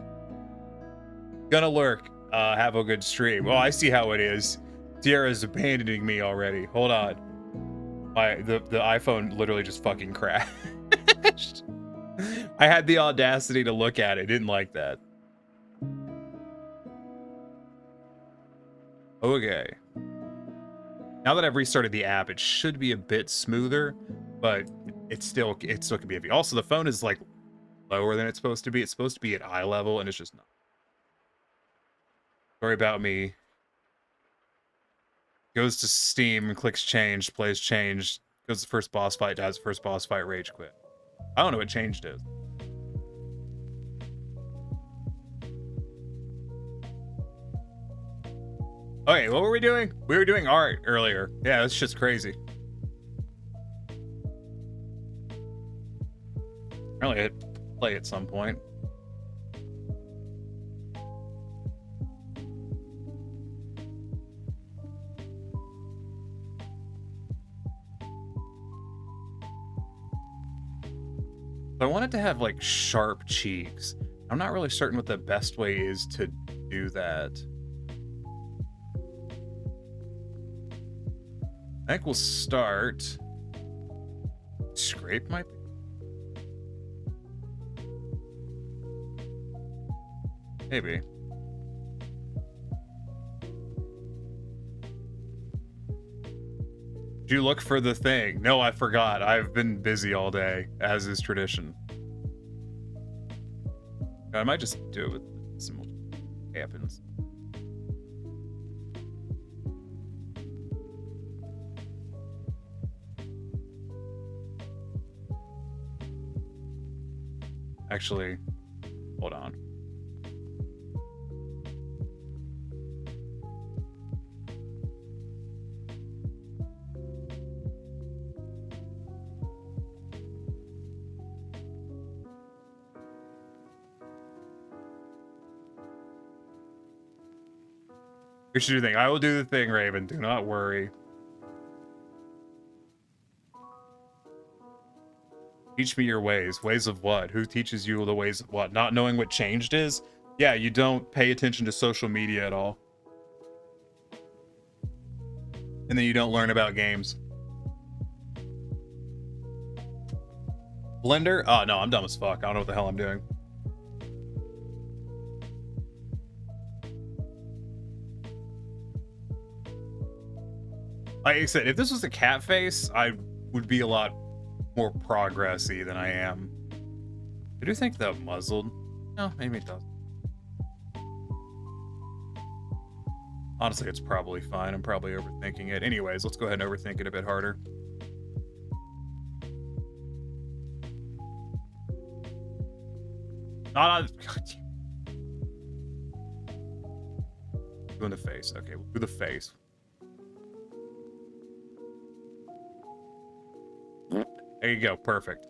Gonna lurk. Have a good stream. Well, I see how it is. Sierra's abandoning me already. Hold on. The iPhone literally just fucking crashed. I had the audacity to look at it. Didn't like that. Okay. Now that I've restarted the app, it should be a bit smoother, but it still can be iffy. Also, the phone is like lower than it's supposed to be. It's supposed to be at eye level, and it's just not. Sorry about me. Goes to Steam, clicks change, plays change, goes to first boss fight, dies first boss fight, rage quit. I don't know what changed is. Okay, what were we doing? We were doing art earlier. Yeah, that's just crazy. Apparently I'd play at some point. I wanted to have like sharp cheeks. I'm not really certain what the best way is to do that. I think we'll start. Scrape might be. Maybe. Did you look for the thing? No, I forgot. I've been busy all day, as is tradition. I might just do it with some happens. Actually, hold on. You should do the thing. I will do the thing, Raven. Do not worry. Teach me your ways. Ways of what? Who teaches you the ways of what? Not knowing what changed is? Yeah, you don't pay attention to social media at all. And then you don't learn about games. Blender? Oh, no, I'm dumb as fuck. I don't know what the hell I'm doing. Like I said, if this was a cat face, I would be a lot more progressy than I am. I do think that muzzled. No, maybe it doesn't. Honestly, it's probably fine. I'm probably overthinking it. Anyways, let's go ahead and overthink it a bit harder. Not on. Doing the face. Okay, we'll do the face. There you go. Perfect.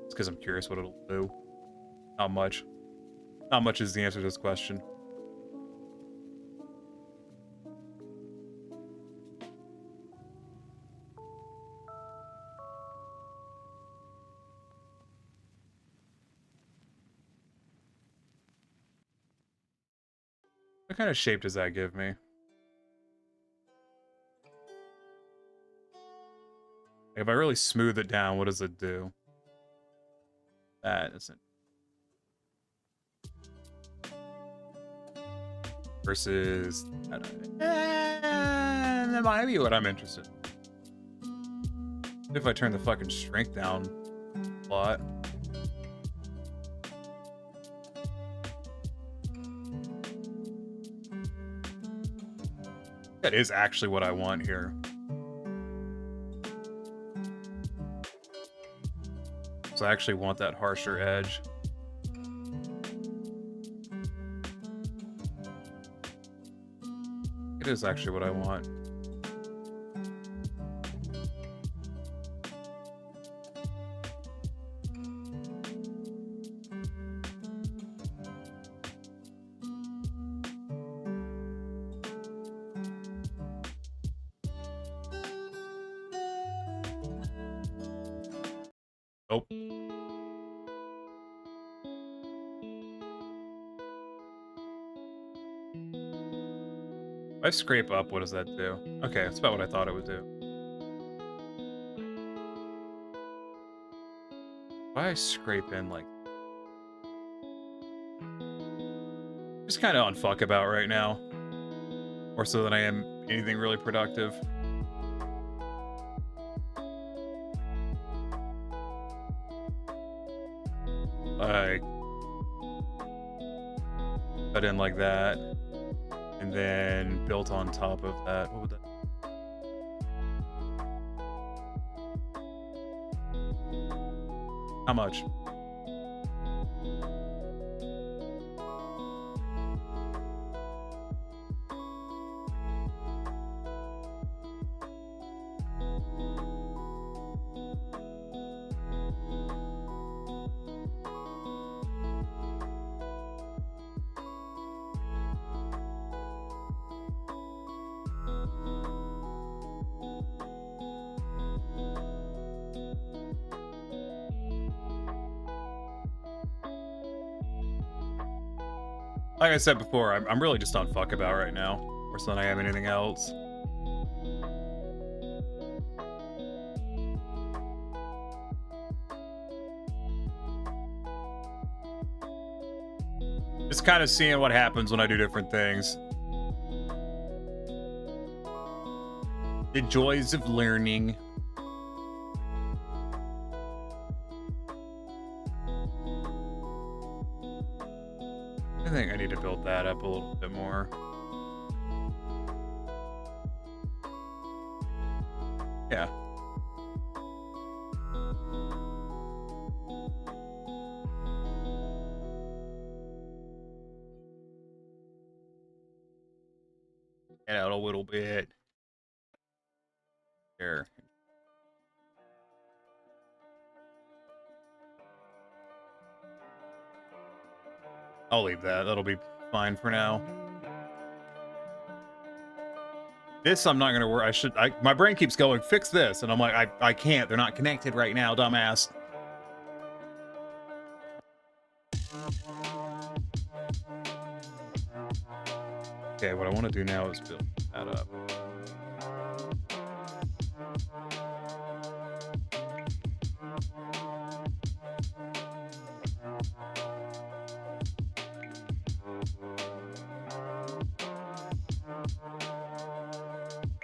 It's because I'm curious what it'll do. Not much. Not much is the answer to this question. What kind of shape does that give me? If I really smooth it down, what does it do? That isn't. Versus. That might be what I'm interested in. If I turn the fucking strength down a lot. That is actually what I want here. So I actually want that harsher edge. It is actually what I want. Nope. If I scrape up, what does that do? Okay, that's about what I thought it would do. If I scrape in like... Just kind of on fuck about right now. More so than I am anything really productive. Like... Put in like that. And then built on top of that. What would that? How much? Like I said before, I'm really just on fuck about right now, worse than I am anything else. Just kind of seeing what happens when I do different things. The joys of learning. I think I need to build that up a little bit more. Yeah. Get out a little bit. Here. I'll leave that. That'll be fine for now. This I'm not gonna worry. My brain keeps going, fix this, and I'm like, I can't. They're not connected right now, dumbass. Okay, what I want to do now is build that up.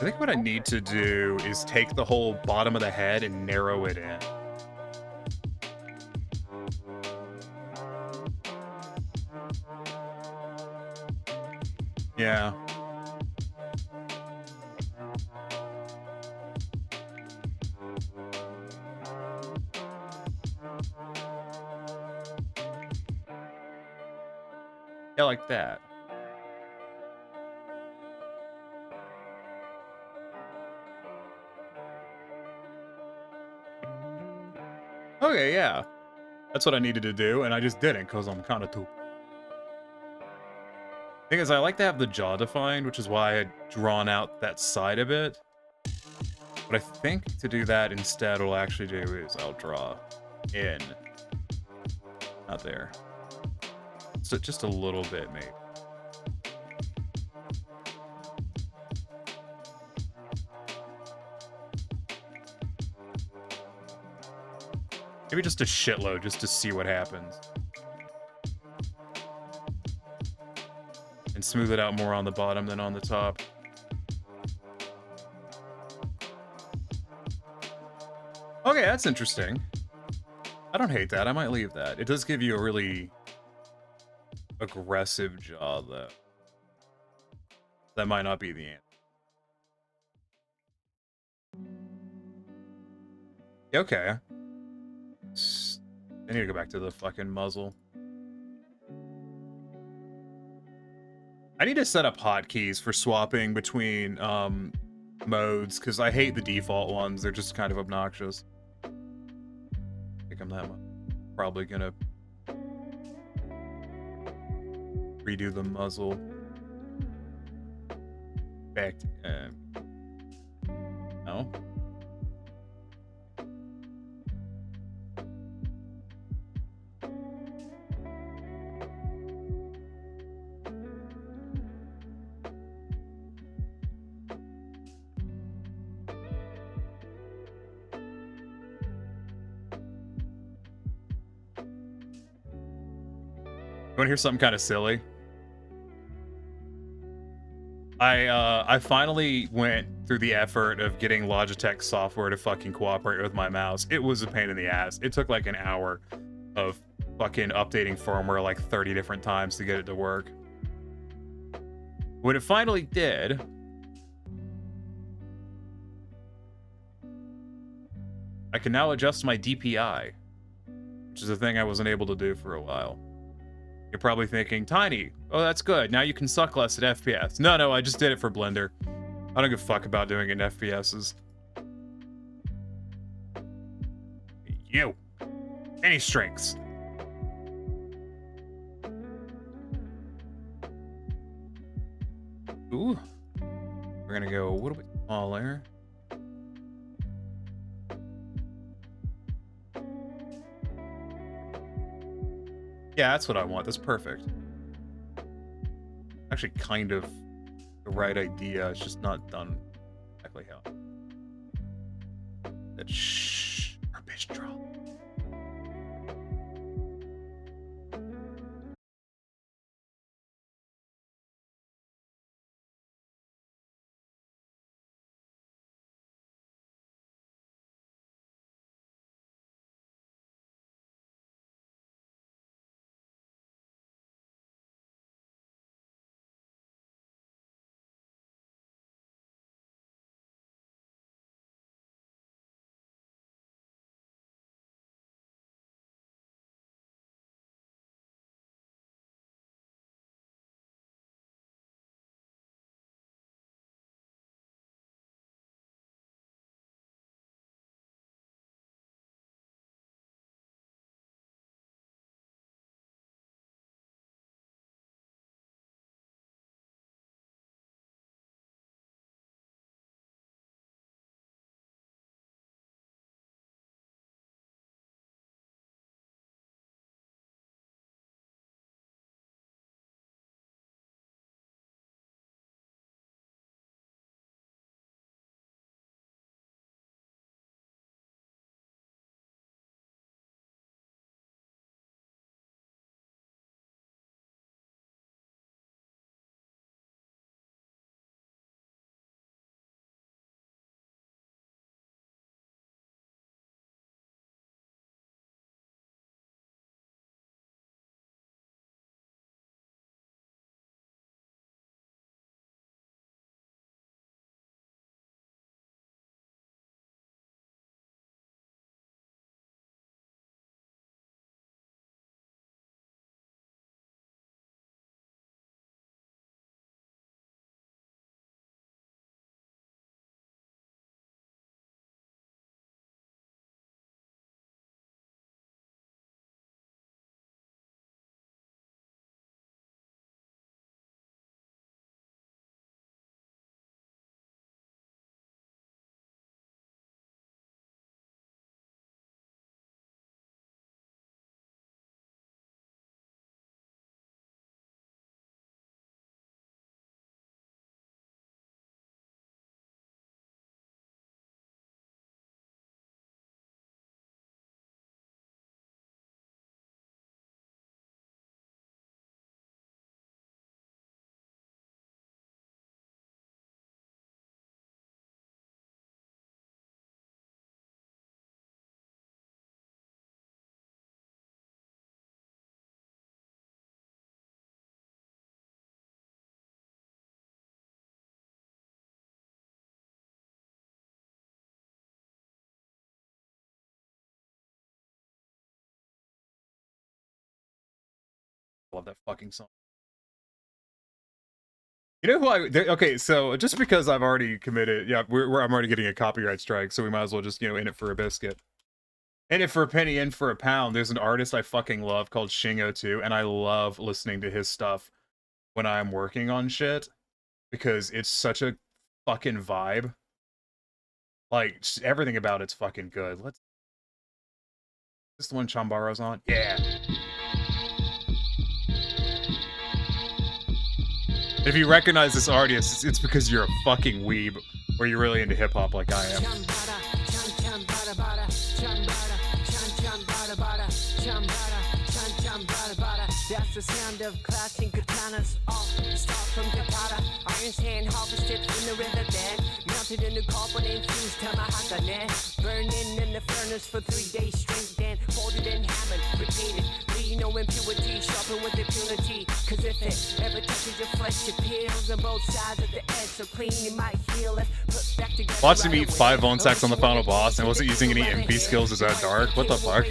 I think what I need to do is take the whole bottom of the head and narrow it in. Yeah. Yeah, like that. Okay, yeah. That's what I needed to do, and I just didn't because I'm kind of too. Thing is, I like to have the jaw defined, which is why I drawn out that side a bit. What I think to do that instead, what I'll actually do is I'll draw in. Not there. So just a little bit, maybe. Maybe just a shitload, just to see what happens. And smooth it out more on the bottom than on the top. Okay, that's interesting. I don't hate that. I might leave that. It does give you a really aggressive jaw, though. That might not be the answer. Okay. I need to go back to the fucking muzzle. I need to set up hotkeys for swapping between modes, because I hate the default ones. They're just kind of obnoxious. I think I'm that much. Probably gonna redo the muzzle. Back to, no. You want to hear something kind of silly? I finally went through the effort of getting Logitech software to fucking cooperate with my mouse. It was a pain in the ass. It took like an hour of fucking updating firmware like 30 different times to get it to work. When it finally did, I can now adjust my DPI, which is a thing I wasn't able to do for a while. You're probably thinking, Tiny, oh, that's good. Now you can suck less at FPS. No, I just did it for Blender. I don't give a fuck about doing it in FPSs. You. Any strengths. Ooh. We're gonna go a little bit smaller. Yeah, that's what I want. That's perfect. Actually, kind of the right idea. It's just not done exactly how. That bitch draw. I love that fucking song. You know who okay, so just because I've already committed, yeah, I'm already getting a copyright strike, so we might as well just, in it for a biscuit. In it for a penny, in for a pound. There's an artist I fucking love called Shingo2, and I love listening to his stuff when I'm working on shit, because it's such a fucking vibe. Like, just everything about it's fucking good. Is this the one Chambaro's on? Yeah. If you recognize this artist, it's because you're a fucking weeb, or you're really into hip-hop like I am. That's the sound of clashing katanas. All start from Jakarta. Iron sand harvested in the riverbed. Melted in the carbon infused Tamahaka. Burning in the furnace for 3 days straight. Then folded and hammered, repeated. No impurity, sharpen with impunity. Cause if it ever touches your flesh, it peels on both sides of the edge. So clean you might heal it. Put back together. Watched him eat 5 bone sacks on the final boss and wasn't using any MP skills. Is that dark? What the fuck?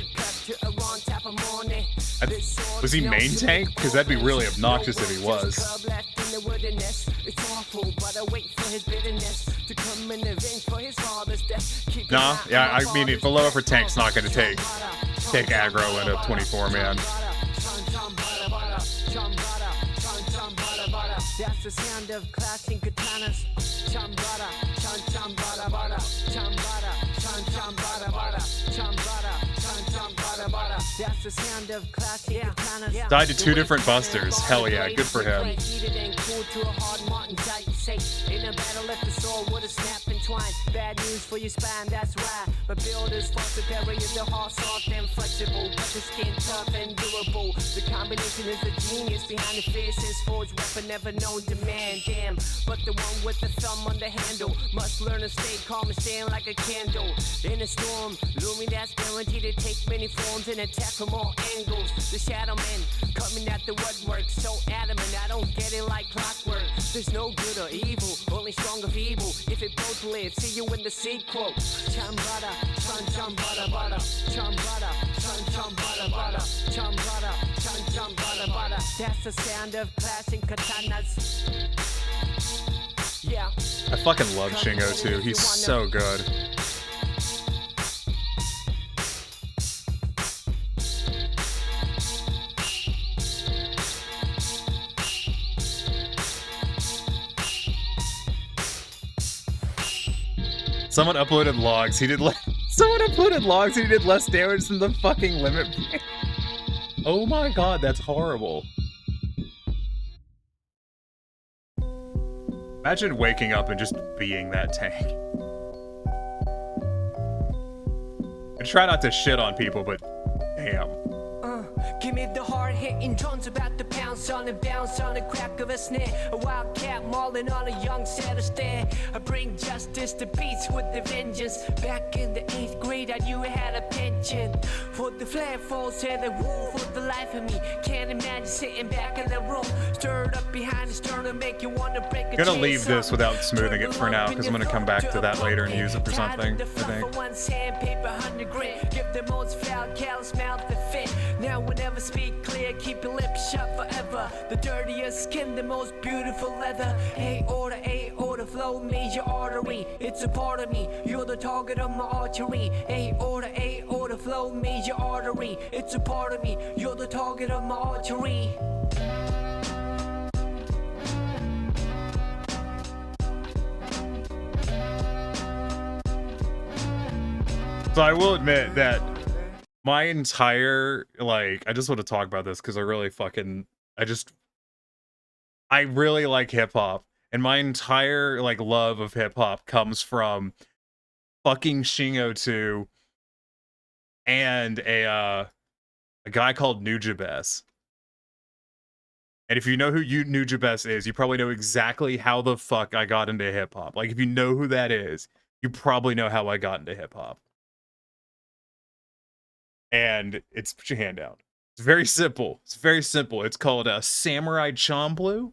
Was he main tank? Because that'd be really obnoxious if he was. Nah, yeah, I mean, if a low upper tank's not gonna take aggro in a 24 man. That's the sound of clashing katanas. Chambara, chambara, chambara, chambara, chambara, chambara. That's the sound of clashing katanas. Died to 2 different busters. Hell yeah, good for him. In a battle, let the sword would have snapped and twine. Bad news for your spine, that's why. But builders foster barriers, the heart soft and flexible, but the skin tough and durable. The combination is the genius behind the fiercest forged weapon never known to man. Damn, but the one with the thumb on the handle must learn to stay calm and stand like a candle in a storm. Looming that's guaranteed to take many forms and attack from all angles. The shadow men coming at the woodwork, so adamant I don't get it like clockwork. There's no good or evil, only strong of evil. If it both live, see you in the sequel. Chambada, chum chambada bada, chambada, chum chambada bada, chambada, chum chambada bada. That's the sound of clashing katanas. Yeah. I fucking love Shingo2. He's so good. Someone uploaded logs. Someone uploaded logs and he did less damage than the fucking limit break. Oh my god, that's horrible. Imagine waking up and just being that tank. I try not to shit on people, but damn. Give me the hard-hitting drums about to pounce on and bounce on the crack of a snare. A wildcat mauling on a young setter stare. I bring justice to beats with the vengeance. Back in the 8th grade, I knew I had a penchant for the flare falls and the woo for the life of me. Can't imagine sitting back in the room, stirred up behind the sternum, make you want to break a I'm gonna leave this without smoothing it for now, because I'm gonna come back to that later and use it for something, I think. Give the most foul, callous mouth to fit. Now whenever speak clear, keep your lips shut forever. The dirtiest skin, the most beautiful leather. A-order flow, major artery. It's a part of me, you're the target of my archery. A-order flow, major artery. It's a part of me, you're the target of my archery. So I will admit that my entire, like, I just want to talk about this because I really really like hip hop, and my entire, like, love of hip hop comes from fucking Shingo2 and a guy called Nujabes. And if you know who Nujabes is, you probably know exactly how the fuck I got into hip hop. Like, if you know who that is, you probably know how I got into hip hop. And it's, put your hand down. It's very simple. It's very simple. It's called Samurai Champloo.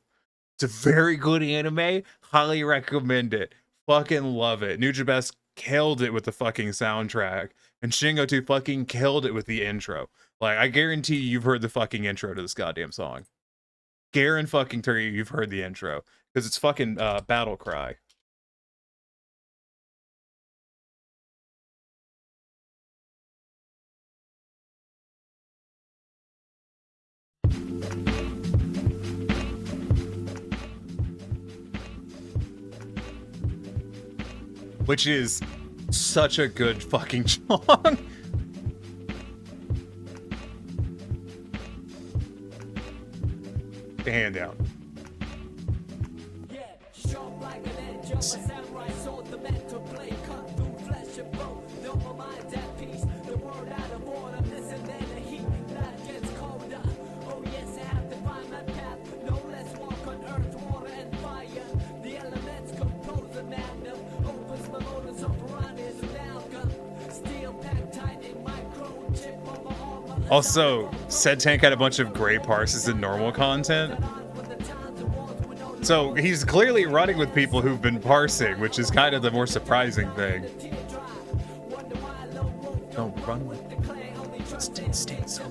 It's a very good anime. Highly recommend it. Fucking love it. Nujabes killed it with the fucking soundtrack. And Shingo2 fucking killed it with the intro. Like, I guarantee you've heard the fucking intro to this goddamn song. Guarantee you've heard the intro. Because it's fucking Battle Cry. Which is such a good fucking song. The hand down. Also, said Tank had a bunch of gray parses in normal content. So he's clearly running with people who've been parsing, which is kind of the more surprising thing. Don't run with the stay so.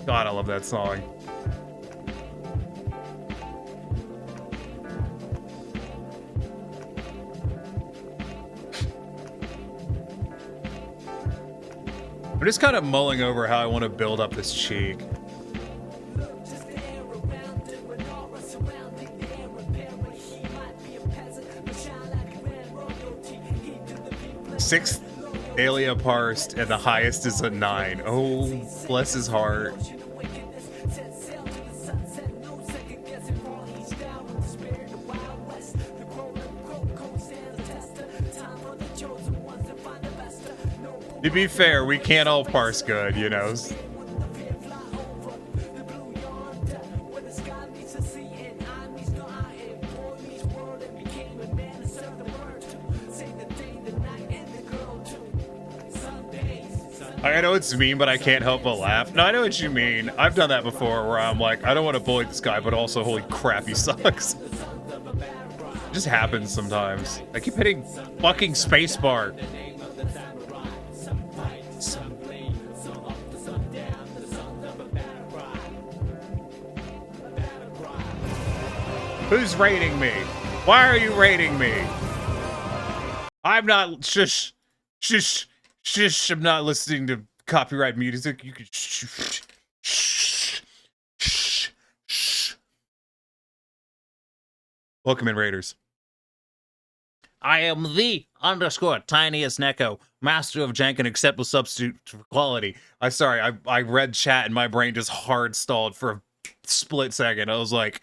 God, I love that song. I'm just kind of mulling over how I want to build up this cheek. Sixth Alia parsed, and the highest is a 9. Oh, bless his heart. To be fair, we can't all parse good, you know. I know it's mean, but I can't help but laugh. No, I know what you mean. I've done that before where I'm like, I don't want to bully this guy, but also, holy crap, he sucks. It just happens sometimes. I keep hitting fucking spacebar. Who's rating me? Why are you rating me? I'm not shush. I'm not listening to copyright music. You can shh. Welcome in, Raiders. I am the _tiniest Neko, master of jank and acceptable substitute for quality. I read chat and my brain just hard stalled for a split second. I was like,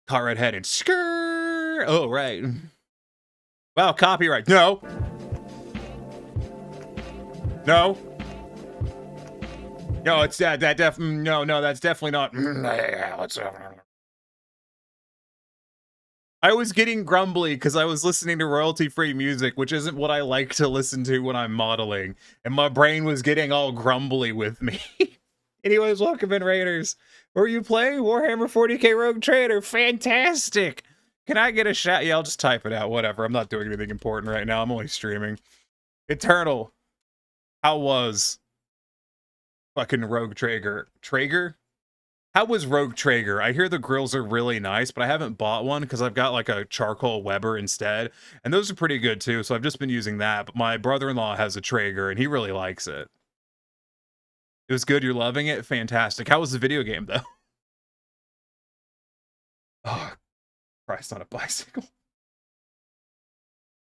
caught red-headed. Skrrr. Oh, right. Wow, copyright. No. No, it's no, that's definitely not. I was getting grumbly because I was listening to royalty-free music, which isn't what I like to listen to when I'm modeling, and my brain was getting all grumbly with me. Anyways, welcome in, Raiders. Were you playing Warhammer 40k Rogue Trader? Fantastic. Can I get a shot? Yeah, I'll just type it out. Whatever. I'm not doing anything important right now. I'm only streaming. Eternal. How was fucking Rogue Traeger? Traeger? How was Rogue Traeger? I hear the grills are really nice, but I haven't bought one because I've got like a charcoal Weber instead. And those are pretty good too, so I've just been using that. But my brother-in-law has a Traeger and he really likes it. It was good. You're loving it? Fantastic. How was the video game though? Oh, Christ on a bicycle.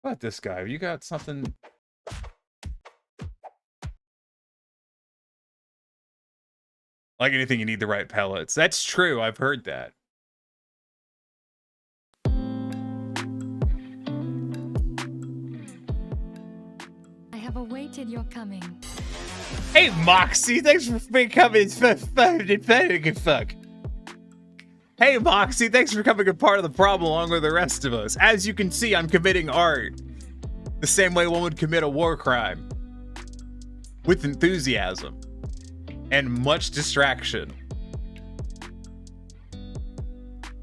How about this guy? You got something... Like anything, you need the right pellets. That's true. I've heard that. I have awaited your coming. Hey, Moxie, thanks for becoming fuck. Hey, Moxie, thanks for becoming a part of the problem along with the rest of us. As you can see, I'm committing art. The same way one would commit a war crime. With enthusiasm. And much distraction.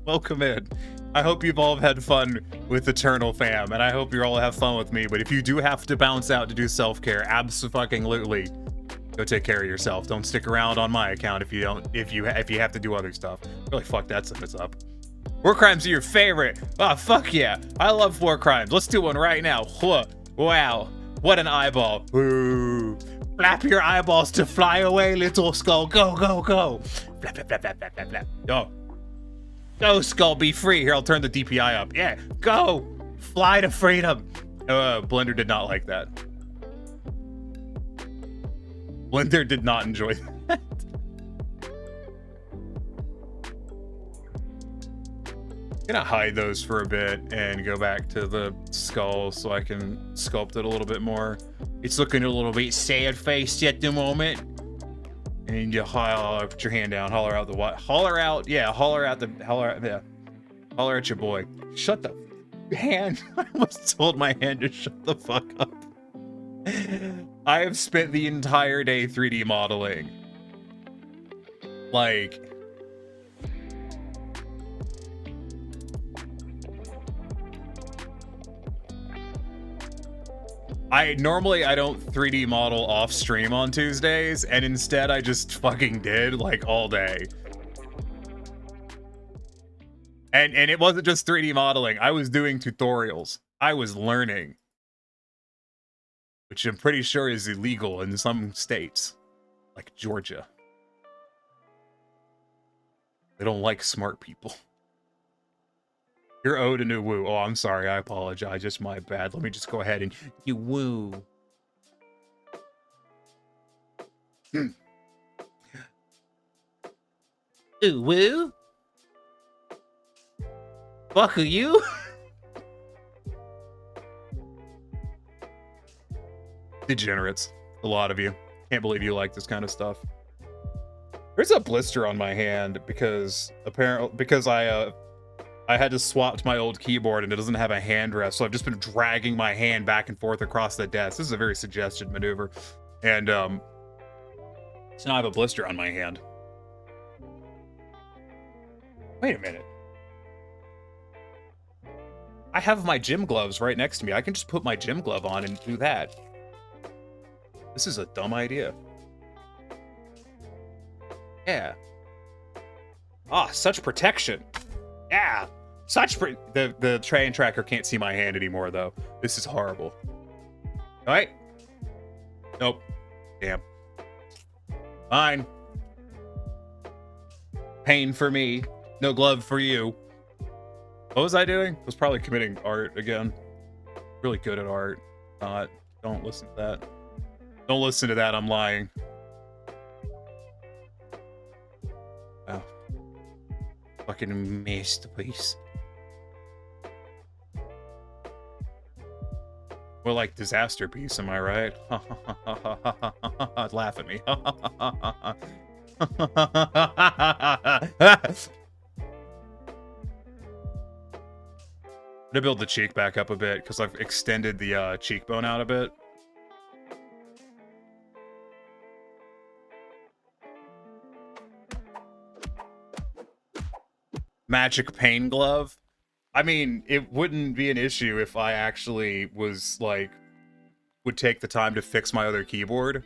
Welcome in. I hope you've all had fun with Eternal Fam, and I hope you all have fun with me, but if you do have to bounce out to do self-care, abso-fucking-lutely, go take care of yourself. Don't stick around on my account if you have to do other stuff. Really fuck that sentence up. War crimes are your favorite. Oh, fuck yeah. I love war crimes. Let's do one right now. Wow. What an eyeball. Ooh. Flap your eyeballs to fly away, little skull. Go, go, go. Flap, flap, flap, flap, flap, flap, flap. Go. Go, skull, be free. Here, I'll turn the DPI up. Yeah, go. Fly to freedom. Blender did not like that. Blender did not enjoy that. I'm gonna hide those for a bit and go back to the skull so I can sculpt it a little bit more. It's looking a little bit sad-faced at the moment. And you put your hand down, holler out the what? Holler out, yeah, holler at your boy. Shut the hand. I almost told my hand to shut the fuck up. I have spent the entire day 3D modeling. Like, I don't 3D model off stream on Tuesdays, and instead I just fucking did like all day. And it wasn't just 3D modeling. I was doing tutorials. I was learning. Which I'm pretty sure is illegal in some states, like Georgia. They don't like smart people. You're owed a new woo. Oh, I'm sorry. I apologize. Just my bad. Let me just go ahead and you woo. Ooh, woo? Fuck are you? Degenerates. A lot of you. Can't believe you like this kind of stuff. There's a blister on my hand because I had to swap to my old keyboard and it doesn't have a hand rest, so I've just been dragging my hand back and forth across the desk. This is a very suggested maneuver. And so now I have a blister on my hand. Wait a minute. I have my gym gloves right next to me. I can just put my gym glove on and do that. This is a dumb idea. Yeah. Ah, such protection. Yeah. The train tracker can't see my hand anymore, though. This is horrible. All right. Nope. Damn. Fine. Pain for me. No glove for you. What was I doing? I was probably committing art again. Really good at art. Not. Don't listen to that. Don't listen to that. I'm lying. Wow. Fucking masterpiece. More like disaster piece, am I right? Laugh at me. I'm gonna build the cheek back up a bit because I've extended the cheekbone out a bit. Magic pain glove. I mean, it wouldn't be an issue if I actually was like, would take the time to fix my other keyboard.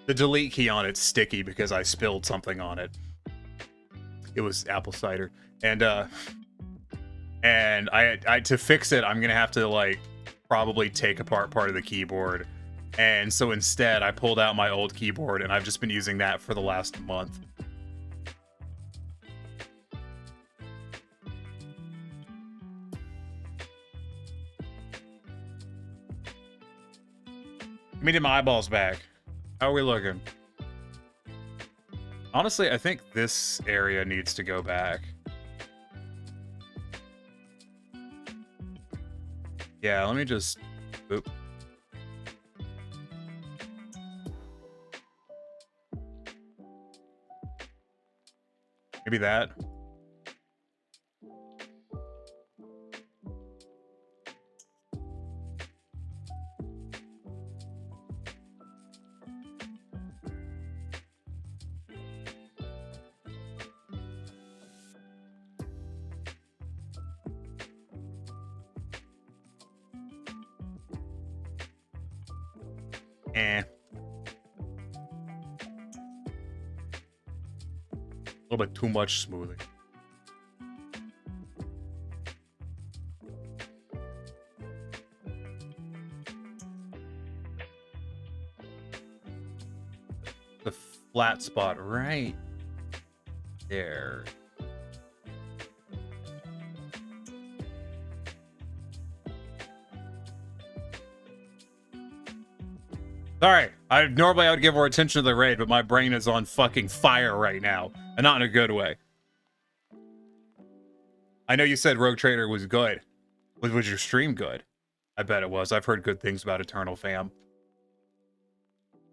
The delete key on it's sticky because I spilled something on it. It was apple cider. And I to fix it, I'm gonna have to like probably take apart part of the keyboard. And so instead I pulled out my old keyboard and I've just been using that for the last month. Let me get my eyeballs back. How are we looking? Honestly, I think this area needs to go back. Yeah, let me just... Oop. Maybe that. A little bit too much smoothing. The flat spot right there. Sorry, I would give more attention to the raid, but my brain is on fucking fire right now, and not in a good way. I know you said Rogue Trader was good. Was your stream good? I bet it was. I've heard good things about Eternal Fam.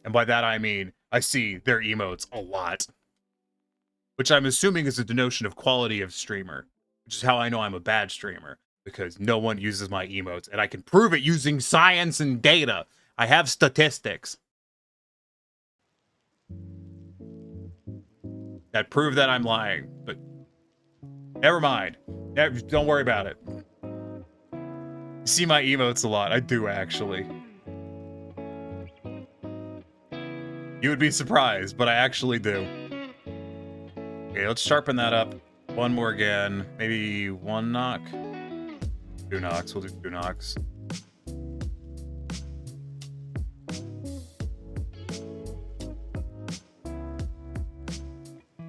And by that I mean, I see their emotes a lot. Which I'm assuming is a denotion of quality of streamer. Which is how I know I'm a bad streamer. Because no one uses my emotes. And I can prove it using science and data. I have statistics that prove that I'm lying. But never mind. Don't worry about it. You see my emotes a lot. I do, actually. You would be surprised, but I actually do. Okay, let's sharpen that up one more again. Maybe one knock? 2 knocks. We'll do 2 knocks.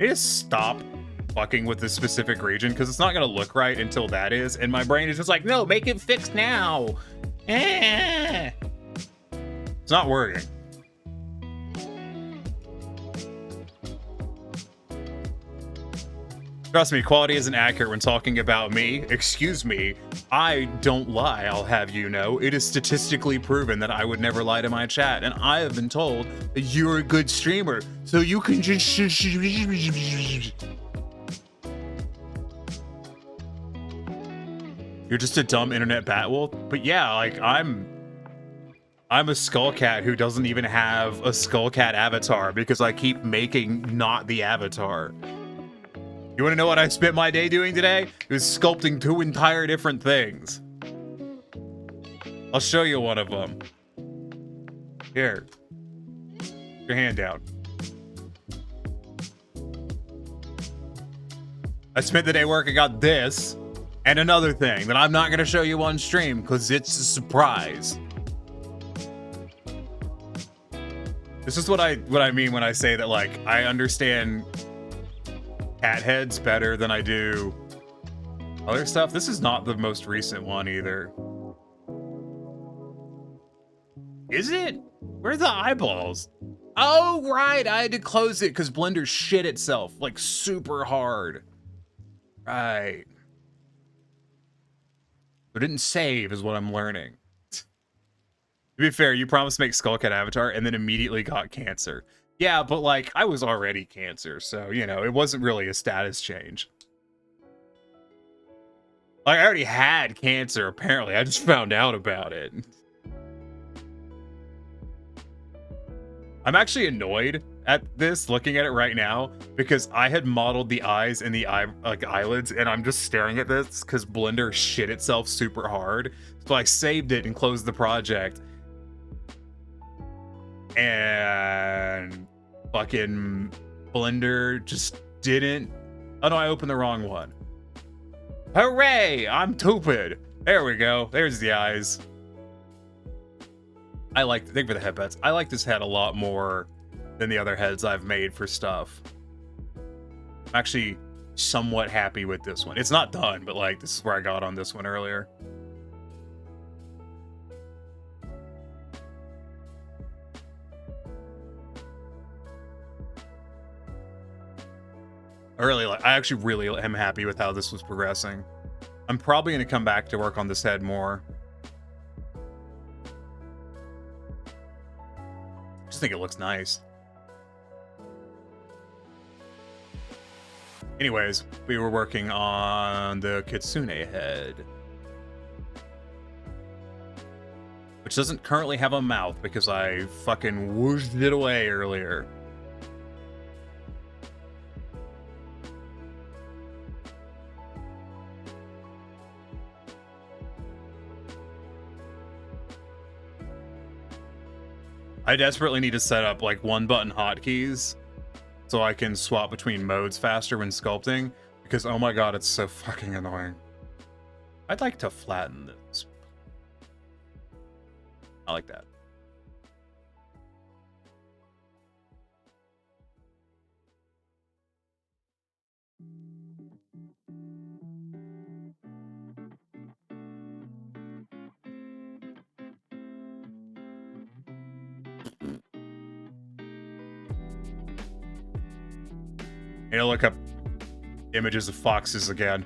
I just stop fucking with this specific region because it's not going to look right until that is. And my brain is just like, no, make it fixed now. It's not working. Trust me, quality isn't accurate when talking about me. Excuse me, I don't lie, I'll have you know. It is statistically proven that I would never lie to my chat, and I have been told that you're a good streamer, so you can just... You're just a dumb internet batwolf? But yeah, like, I'm a skullcat who doesn't even have a skullcat avatar because I keep making not the avatar. You want to know what I spent my day doing today? It was sculpting 2 entire different things. I'll show you one of them. Here. Your hand down. I spent the day working on this and another thing that I'm not going to show you on stream because it's a surprise. This is what I mean when I say that, like, I understand cat heads better than I do other stuff. This is not the most recent one either. Is it? Where are the eyeballs? Oh, right. I had to close it because Blender shit itself like super hard. Right. But it didn't save is what I'm learning. To be fair, you promised to make Skullcat Avatar and then immediately got cancer. Yeah, but like, I was already cancer, so, you know, it wasn't really a status change. Like, I already had cancer, apparently. I just found out about it. I'm actually annoyed at this, looking at it right now, because I had modeled the eyes and the eyelids, and I'm just staring at this because Blender shit itself super hard. So I saved it and closed the project. And fucking Blender just didn't. Oh no, I opened the wrong one. Hooray! I'm stupid. There we go. There's the eyes. Thank you for the headbutts. I like this head a lot more than the other heads I've made for stuff. I'm actually somewhat happy with this one. It's not done, but like, this is where I got on this one earlier. I actually really am happy with how this was progressing. I'm probably going to come back to work on this head more. I just think it looks nice. Anyways, we were working on the Kitsune head, which doesn't currently have a mouth because I fucking whooshed it away earlier. I desperately need to set up like one button hotkeys so I can swap between modes faster when sculpting, because oh my god, it's so fucking annoying. I'd like to flatten this. I like that. You know, look up images of foxes again.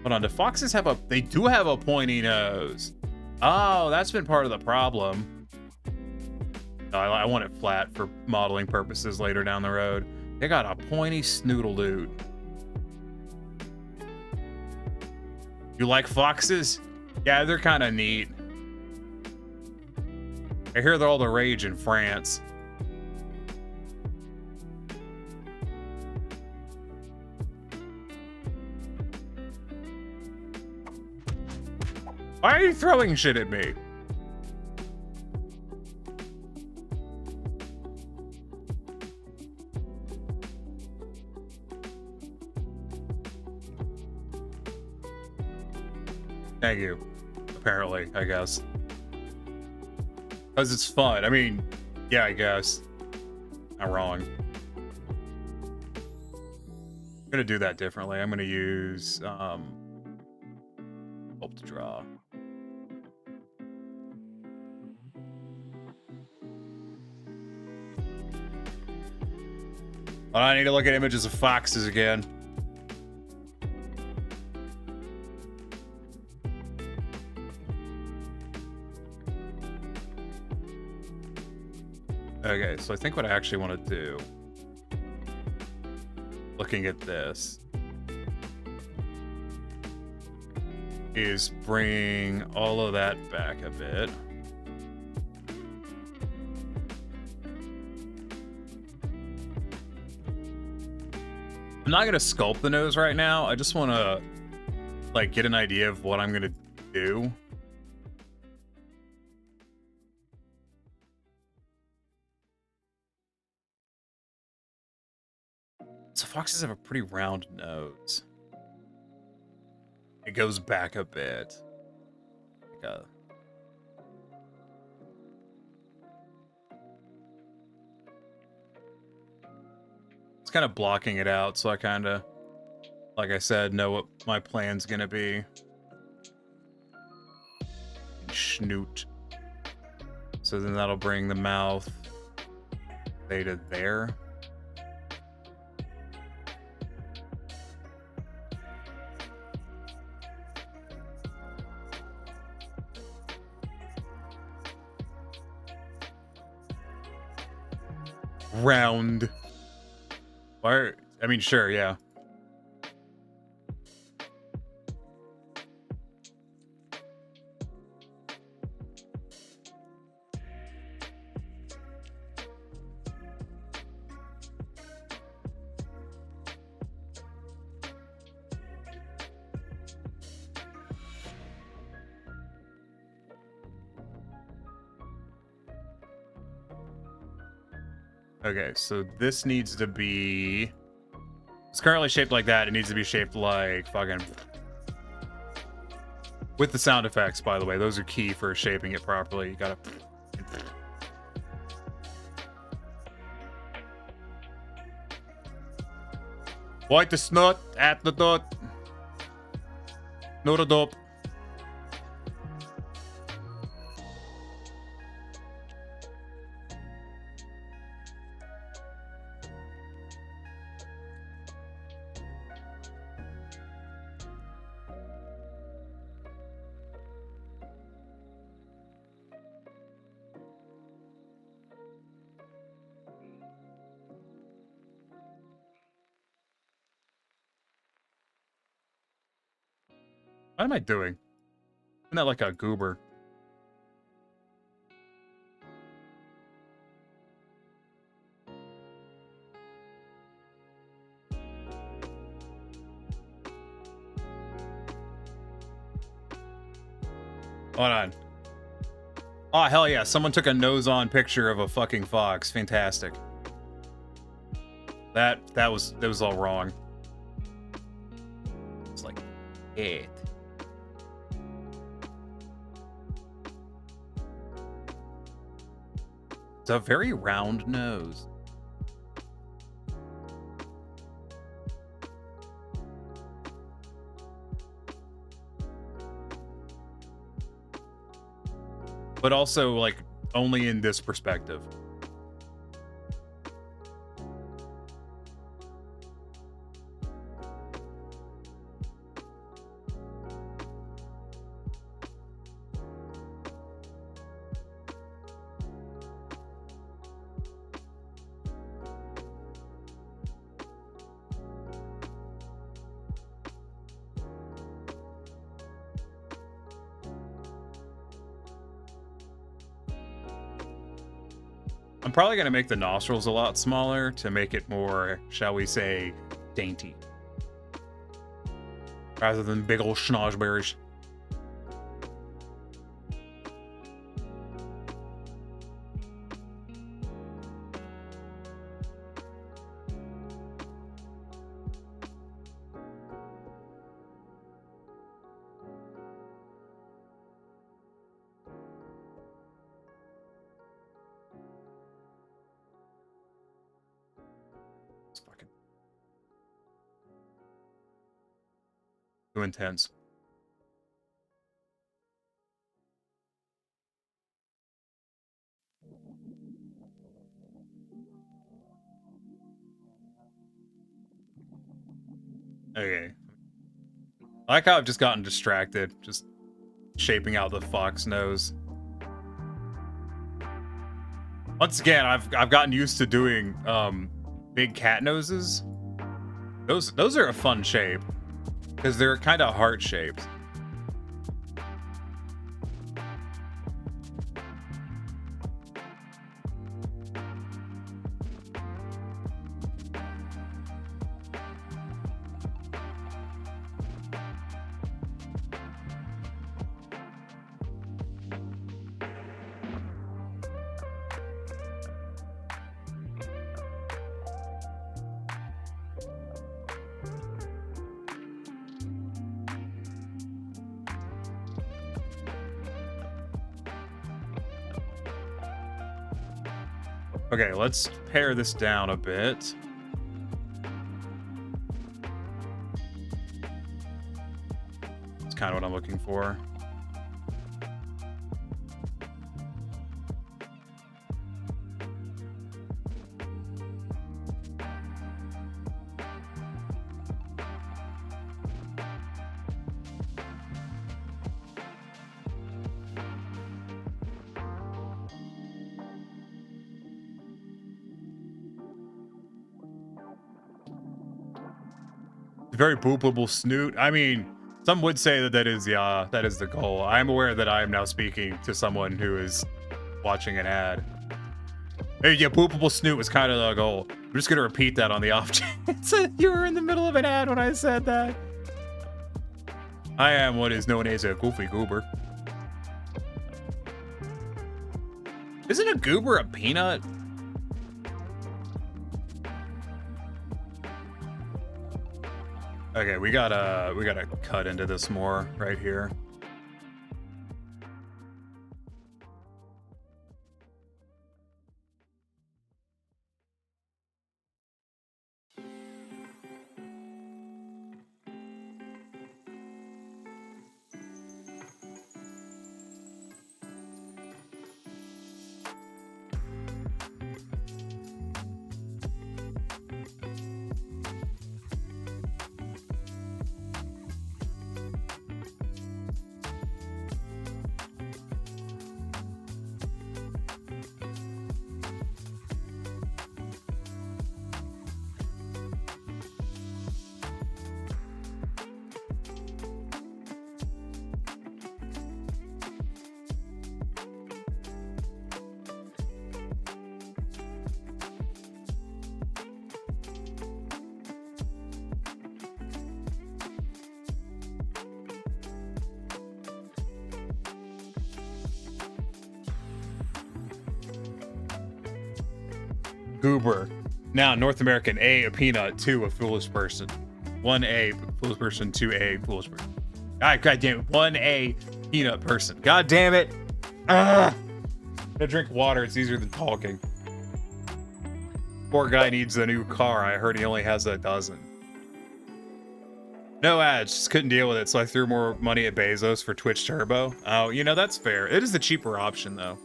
Hold on, do foxes have a... They do have a pointy nose. Oh, that's been part of the problem. No, I want it flat for modeling purposes later down the road. They got a pointy snoodle dude. You like foxes? Yeah, they're kind of neat. I hear they're all the rage in France. Why are you throwing shit at me? Thank you. Apparently, I guess. Because it's fun. I mean, yeah, I guess. Not wrong. I'm gonna do that differently. I'm gonna use sculpt to draw. Oh, I need to look at images of foxes again. Okay, so I think what I actually want to do, looking at this, is bring all of that back a bit. I'm not going to sculpt the nose right now. I just want to, like, get an idea of what I'm going to do. So foxes have a pretty round nose. It goes back a bit. Like a... It's kind of blocking it out, so I kind of, like I said, know what my plan's gonna be. Schnoot. So then that'll bring the mouth to there. Round. Why? I mean, sure, yeah. Okay, so this needs to be... It's currently shaped like that. It needs to be shaped like fucking... With the sound effects, by the way. Those are key for shaping it properly. You gotta... White the snot at the dot. Not a dop. What am I doing? Isn't that like a goober? Hold on. Oh, hell yeah. Someone took a nose-on picture of a fucking fox. Fantastic. That was all wrong. It's like it. It's a very round nose. But also, like, only in this perspective. I'm probably going to make the nostrils a lot smaller to make it more, shall we say, dainty. Rather than big old schnozberries. Too intense. Okay. I like how I've just gotten distracted, just shaping out the fox nose. Once again, I've gotten used to doing big cat noses. Those are a fun shape because they're kind of heart shaped. Okay, let's pare this down a bit. That's kind of what I'm looking for. Very boopable snoot. I mean, some would say that that is the goal. I'm aware that I am now speaking to someone who is watching an ad. Hey, yeah, boopable snoot was kind of the goal. I'm just gonna repeat that on the off chance you were in the middle of an ad when I said that. I am what is known as a goofy goober. Isn't a goober a peanut? Okay, we gotta cut into this more right here. Goober. Now, North American, A, a peanut, 2, a foolish person. 1A, foolish person, 2A, foolish person. God damn it. 1A, peanut person. God damn it. Ah! I drink water. It's easier than talking. Poor guy needs a new car. I heard he only has a dozen. No ads. Just couldn't deal with it, so I threw more money at Bezos for Twitch Turbo. Oh, you know, that's fair. It is the cheaper option, though.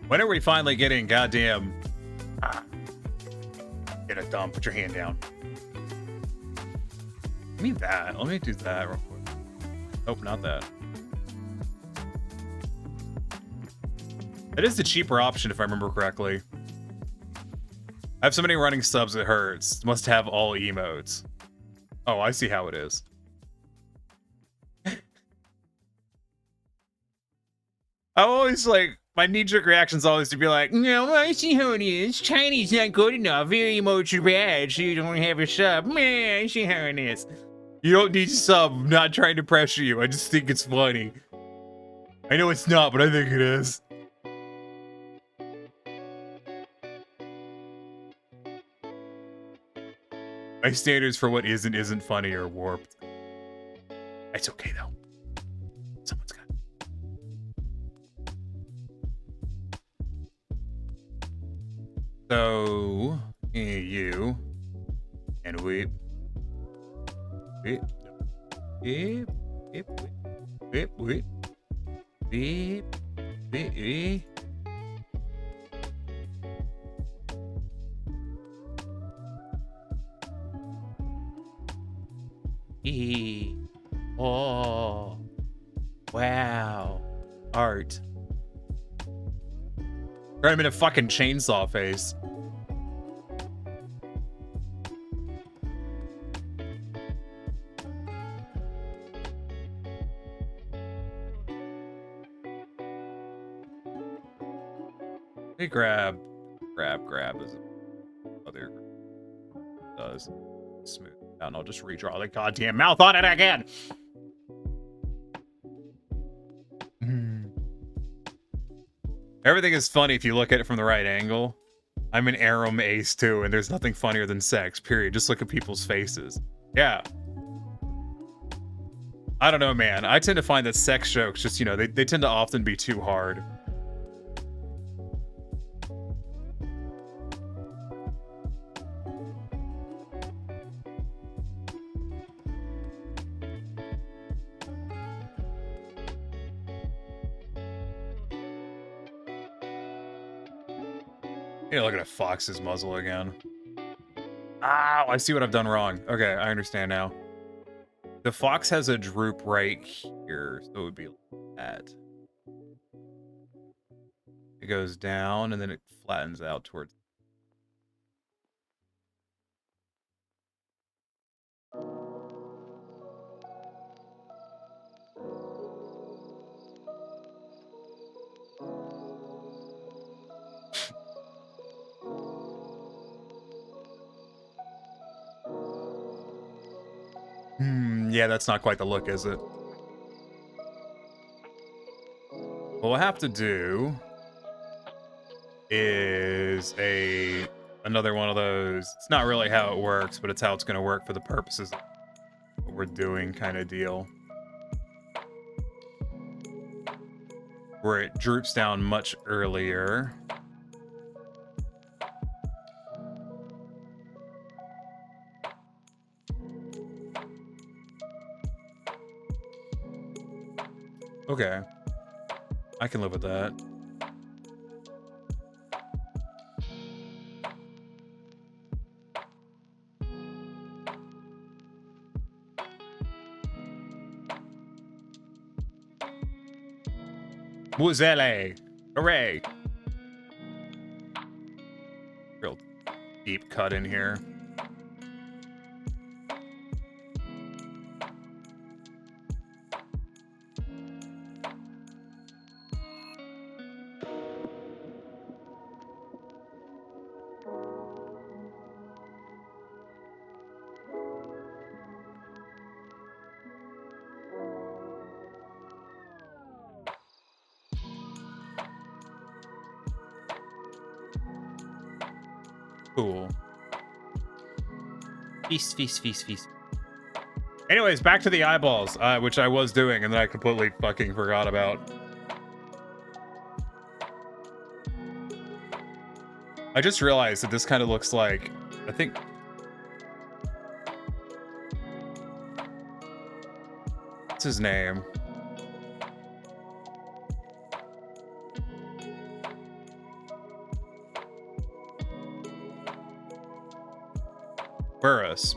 When are we finally getting goddamn... Get a dump. Put your hand down. Give me that. Let me do that real quick. Nope, not that. It is the cheaper option if I remember correctly. I have so many running subs it hurts. Must have all emotes. Oh, I see how it is. I always like... My knee-jerk reaction is always to be like, no, I see how it is. Chinese not good enough. Your emotes are bad, so you don't have a sub. Man, I see how it is. You don't need a sub. I'm not trying to pressure you. I just think it's funny. I know it's not, but I think it is. My standards for what isn't funny or warped. It's okay, though. Someone's got it. So, you and whip, whip, whip, whip, whip, whip, whip, whip. Oh, wow, art. Turn him into fucking chainsaw face. Hey, grab as other does. Smooth out, and I'll just redraw the goddamn mouth on it again. Everything is funny if you look at it from the right angle. I'm an Aram ace too, and there's nothing funnier than sex, period. Just look at people's faces. Yeah. I don't know, man. I tend to find that sex jokes just, you know, they tend to often be too hard. Yeah, look at Fox's muzzle again. Ow, I see what I've done wrong. Okay, I understand now. The fox has a droop right here, so it would be like that. It goes down, and then it flattens out towards... Yeah, that's not quite the look, is it? What we'll have to do is another one of those. It's not really how it works, but it's how it's going to work for the purposes of what we're doing kind of deal. Where it droops down much earlier. Okay. I can live with that. Wuzele! Hooray! Real deep cut in here. Cool. Feast, feast, feast, feast. Anyways, back to the eyeballs, which I was doing and then I completely fucking forgot about. I just realized that this kind of looks like, I think... What's his name?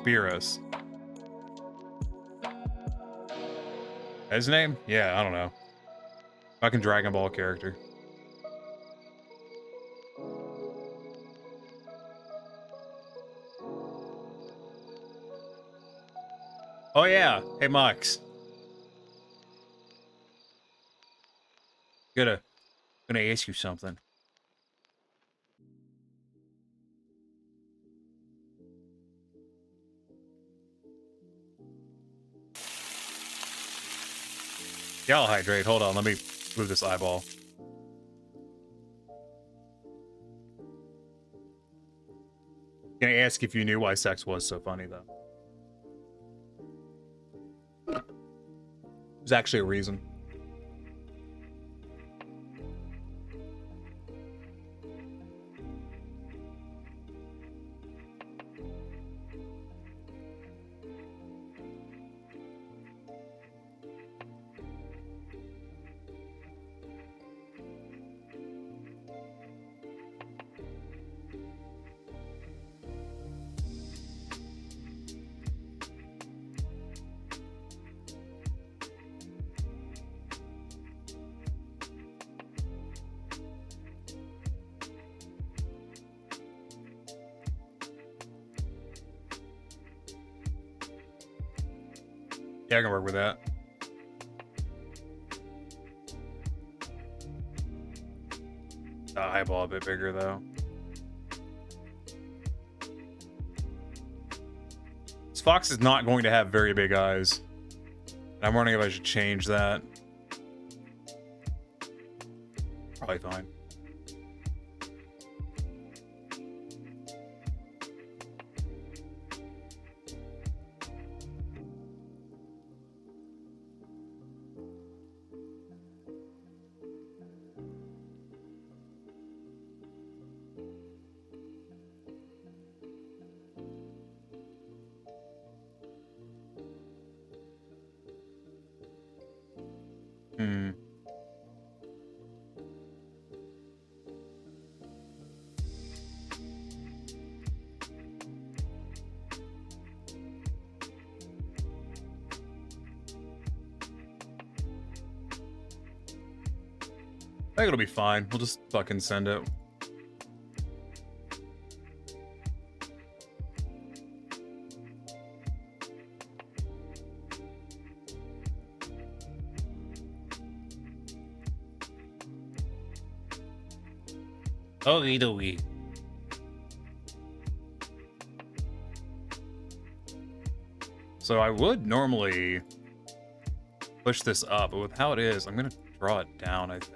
Beerus. His name? Yeah, I don't know. Fucking Dragon Ball character. Oh yeah. Hey Max. Gonna ask you something. Yeah, I'll hydrate. Hold on, let me move this eyeball. Gonna ask if you knew why sex was so funny, though. There's actually a reason. Yeah, I can work with that. The eyeball a bit bigger, though. This fox is not going to have very big eyes. I'm wondering if I should change that. Probably fine. I think it'll be fine. We'll just fucking send it. Oh, either way. So I would normally push this up, but with how it is, I'm gonna draw it down, I think.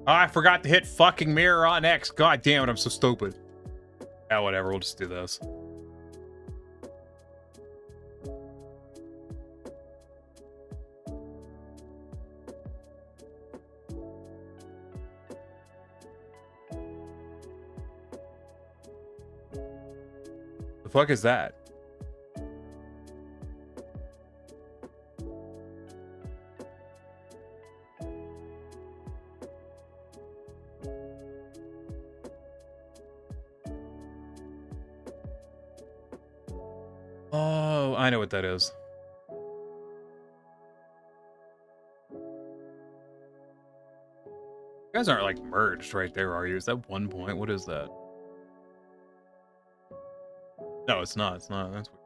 Oh, I forgot to hit fucking mirror on X. God damn it, I'm so stupid. Yeah, whatever, we'll just do this. The fuck is that? Oh, I know what that is. You guys aren't like merged right there, are you? Is that 1 point? What is that? No, it's not. It's not. That's weird.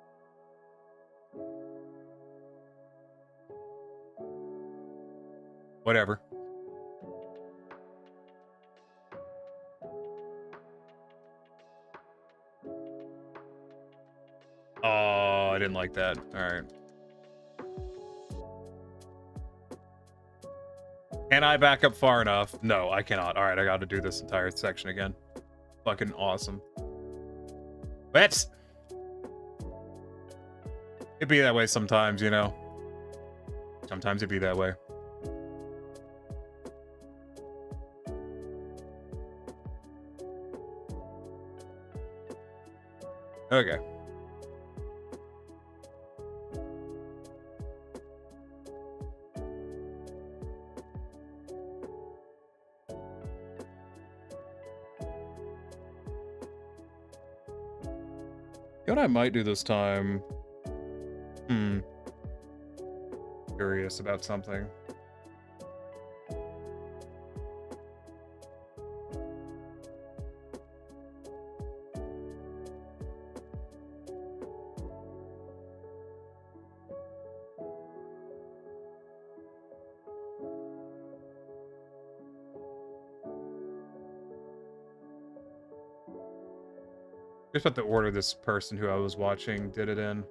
Whatever. Oh, I didn't like that. All right. Can I back up far enough? No, I cannot. All right, I got to do this entire section again. Fucking awesome. Whoops. It'd be that way sometimes, you know. Sometimes it'd be that way. Okay. You know what I might do this time? Curious about something. Just about the order this person who I was watching did it in.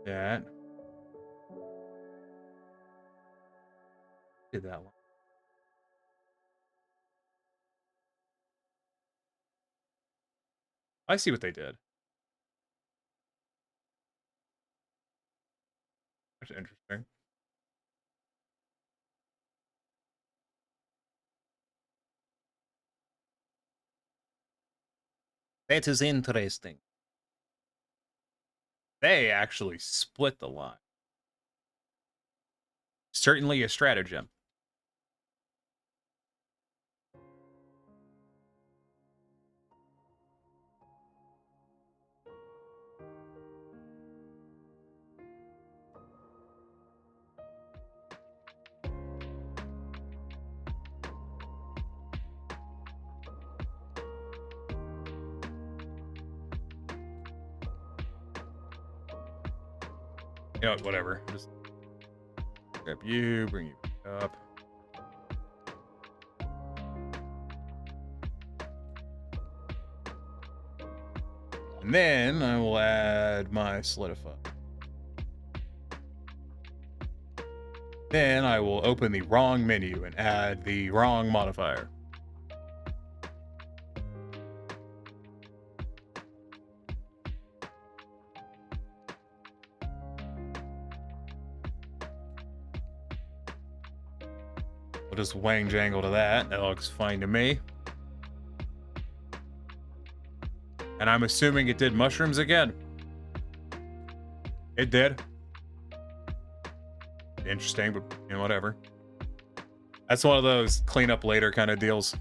That. Did that one. I see what they did. That's interesting. That is interesting. They actually split the line. Certainly a stratagem. You know what, whatever. Just grab you, bring you up. And then I will add my solidify. Then I will open the wrong menu and add the wrong modifier. We'll just wang jangle to that. That looks fine to me. And I'm assuming it did mushrooms again. It did. Interesting, but you know, whatever. That's one of those clean up later kind of deals.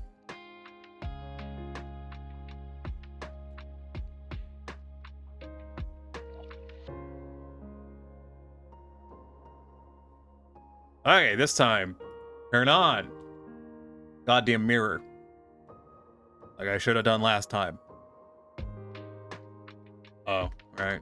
Okay, this time, turn on. Goddamn mirror. Like I should have done last time. Oh, right.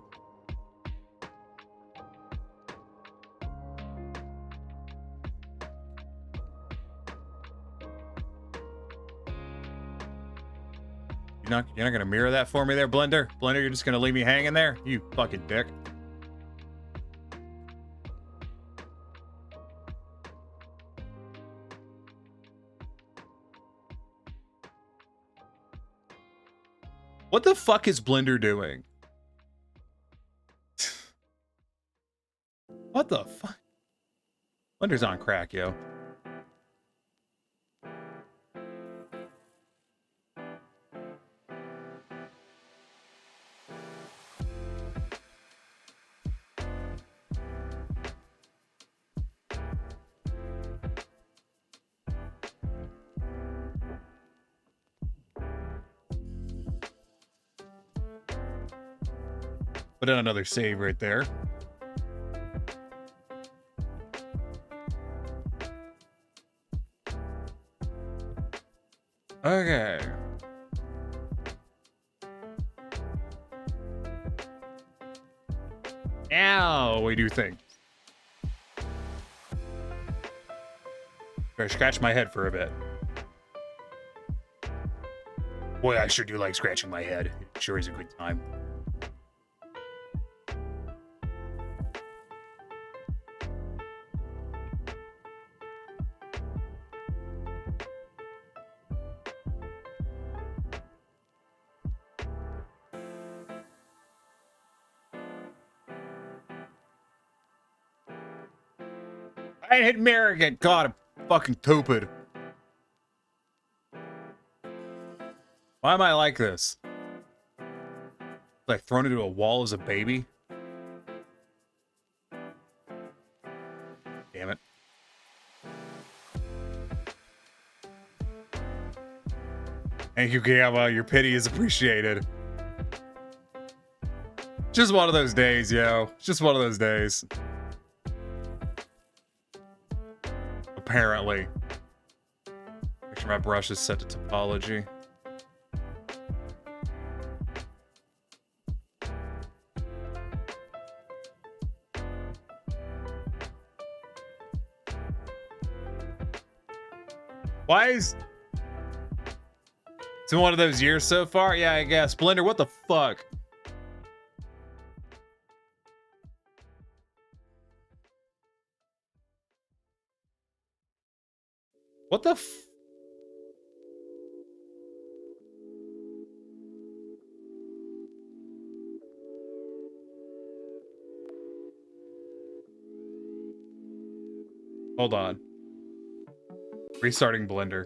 You're not gonna mirror that for me there, Blender? Blender, you're just gonna leave me hanging there? You fucking dick. What the fuck is Blender doing? What the fuck? Blender's on crack, yo. Put in another save right there. Okay. Now we do things. Better scratch my head for a bit. Boy, I sure do like scratching my head. It sure is a good time. I hit mirror again. God, I'm fucking stupid. Why am I like this? Like thrown into a wall as a baby? Damn it. Thank you, Gamma. Your pity is appreciated. Just one of those days, yo. Just one of those days. Apparently. Make sure my brush is set to topology. Why is... It's been one of those years so far? Yeah, I guess. Blender, what the fuck? What the f... Hold on. Restarting Blender.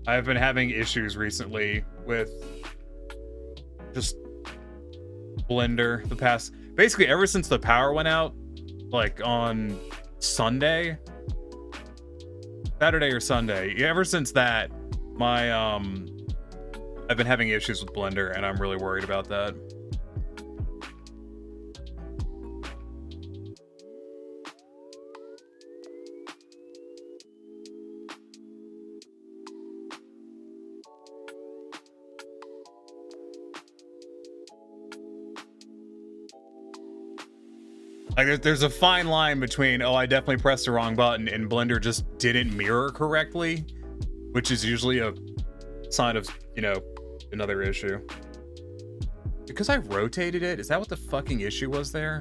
I've been having issues recently with just Blender the past, basically ever since the power went out, like on Sunday, Saturday or Sunday. Yeah, ever since that, my I've been having issues with Blender, and I'm really worried about that. Like, there's a fine line between, oh, I definitely pressed the wrong button, and Blender just didn't mirror correctly, which is usually a sign of, you know, another issue. Because I rotated it? Is that what the fucking issue was there?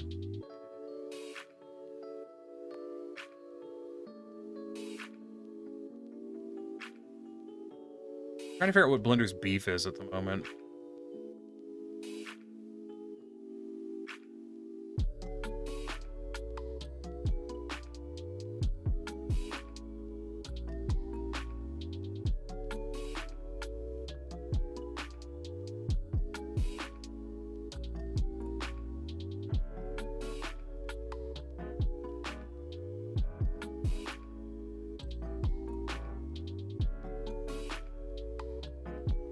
Trying to figure out what Blender's beef is at the moment.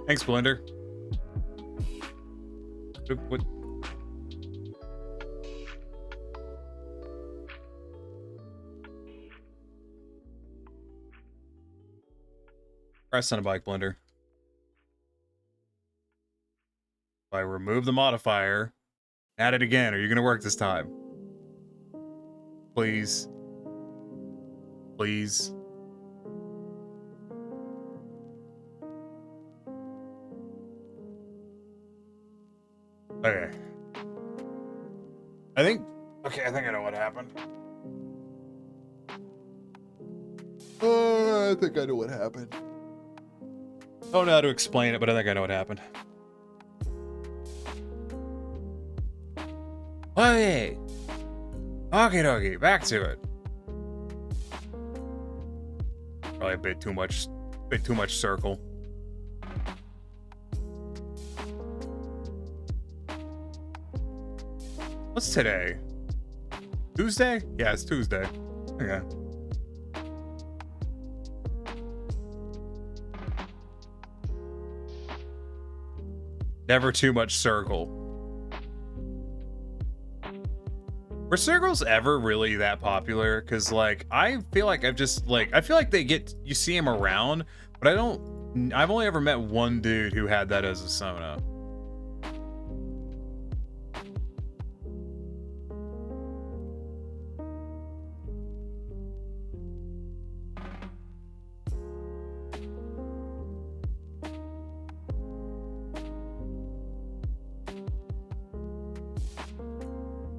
Thanks, Blender. What? Press on a bike, Blender. If I remove the modifier, add it again, are you gonna work this time? Please. Please. Okay. I think I know what happened. I think I know what happened. I don't know how to explain it, but I think I know what happened. Okay. Okay, back to it. Probably a bit too much circle. What's today? Tuesday? Yeah, it's Tuesday. Okay. Never too much circle. Were circles ever really that popular? Because, like, I feel like I've just, like, I feel like you see them around, but I've only ever met one dude who had that as a Sona.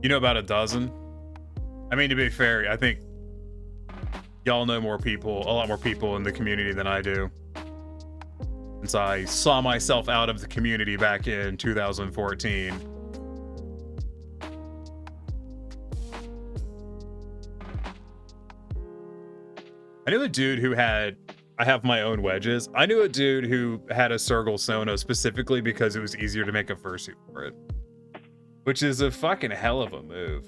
You know about a dozen? I mean, to be fair, I think y'all know a lot more people in the community than I do. Since I saw myself out of the community back in 2014. I knew a dude who I have my own wedges. I knew a dude who had a circle Sona specifically because it was easier to make a fursuit for it. Which is a fucking hell of a move.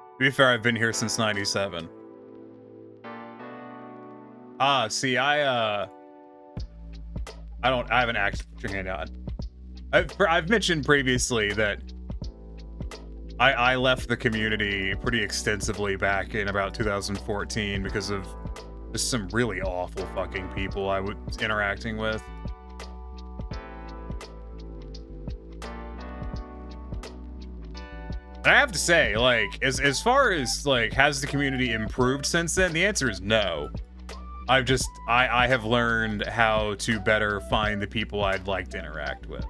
To be fair, I've been here since 97. See, I haven't actually put your hand out. I've mentioned previously that I left the community pretty extensively back in about 2014 because of just some really awful fucking people I was interacting with. And I have to say, like, as far as, like, has the community improved since then? The answer is no. I have learned how to better find the people I'd like to interact with.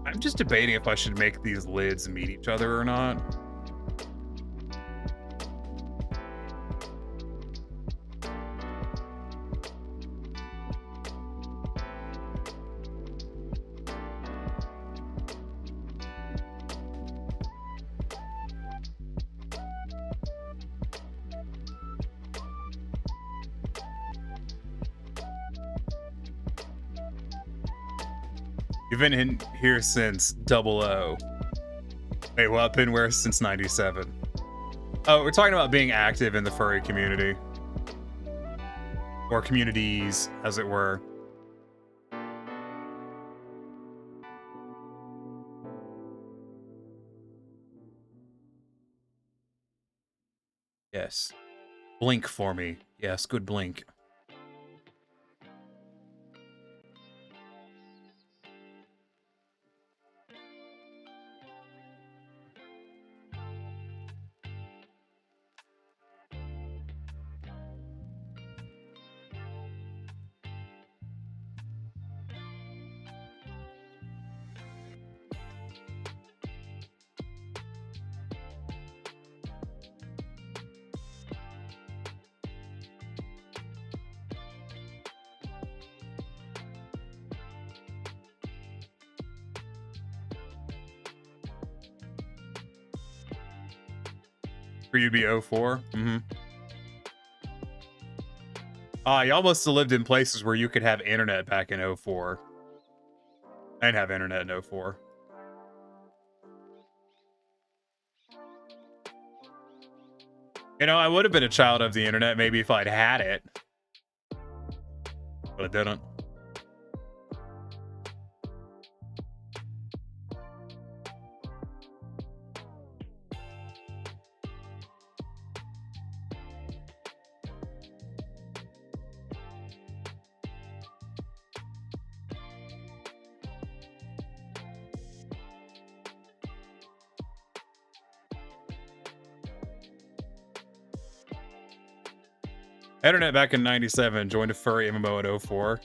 I'm just debating if I should make these lids meet each other or not. You've been in here since 00. Wait, well, I've been where since 97. Oh, we're talking about being active in the furry community. Or communities, as it were. Yes. Blink for me. Yes, good blink. For you to be 04? Mm-hmm. Y'all must have lived in places where you could have internet back in 04. I didn't have internet in 04. You know, I would have been a child of the internet maybe if I'd had it. But I didn't. Internet back in 97, joined a furry MMO in 04.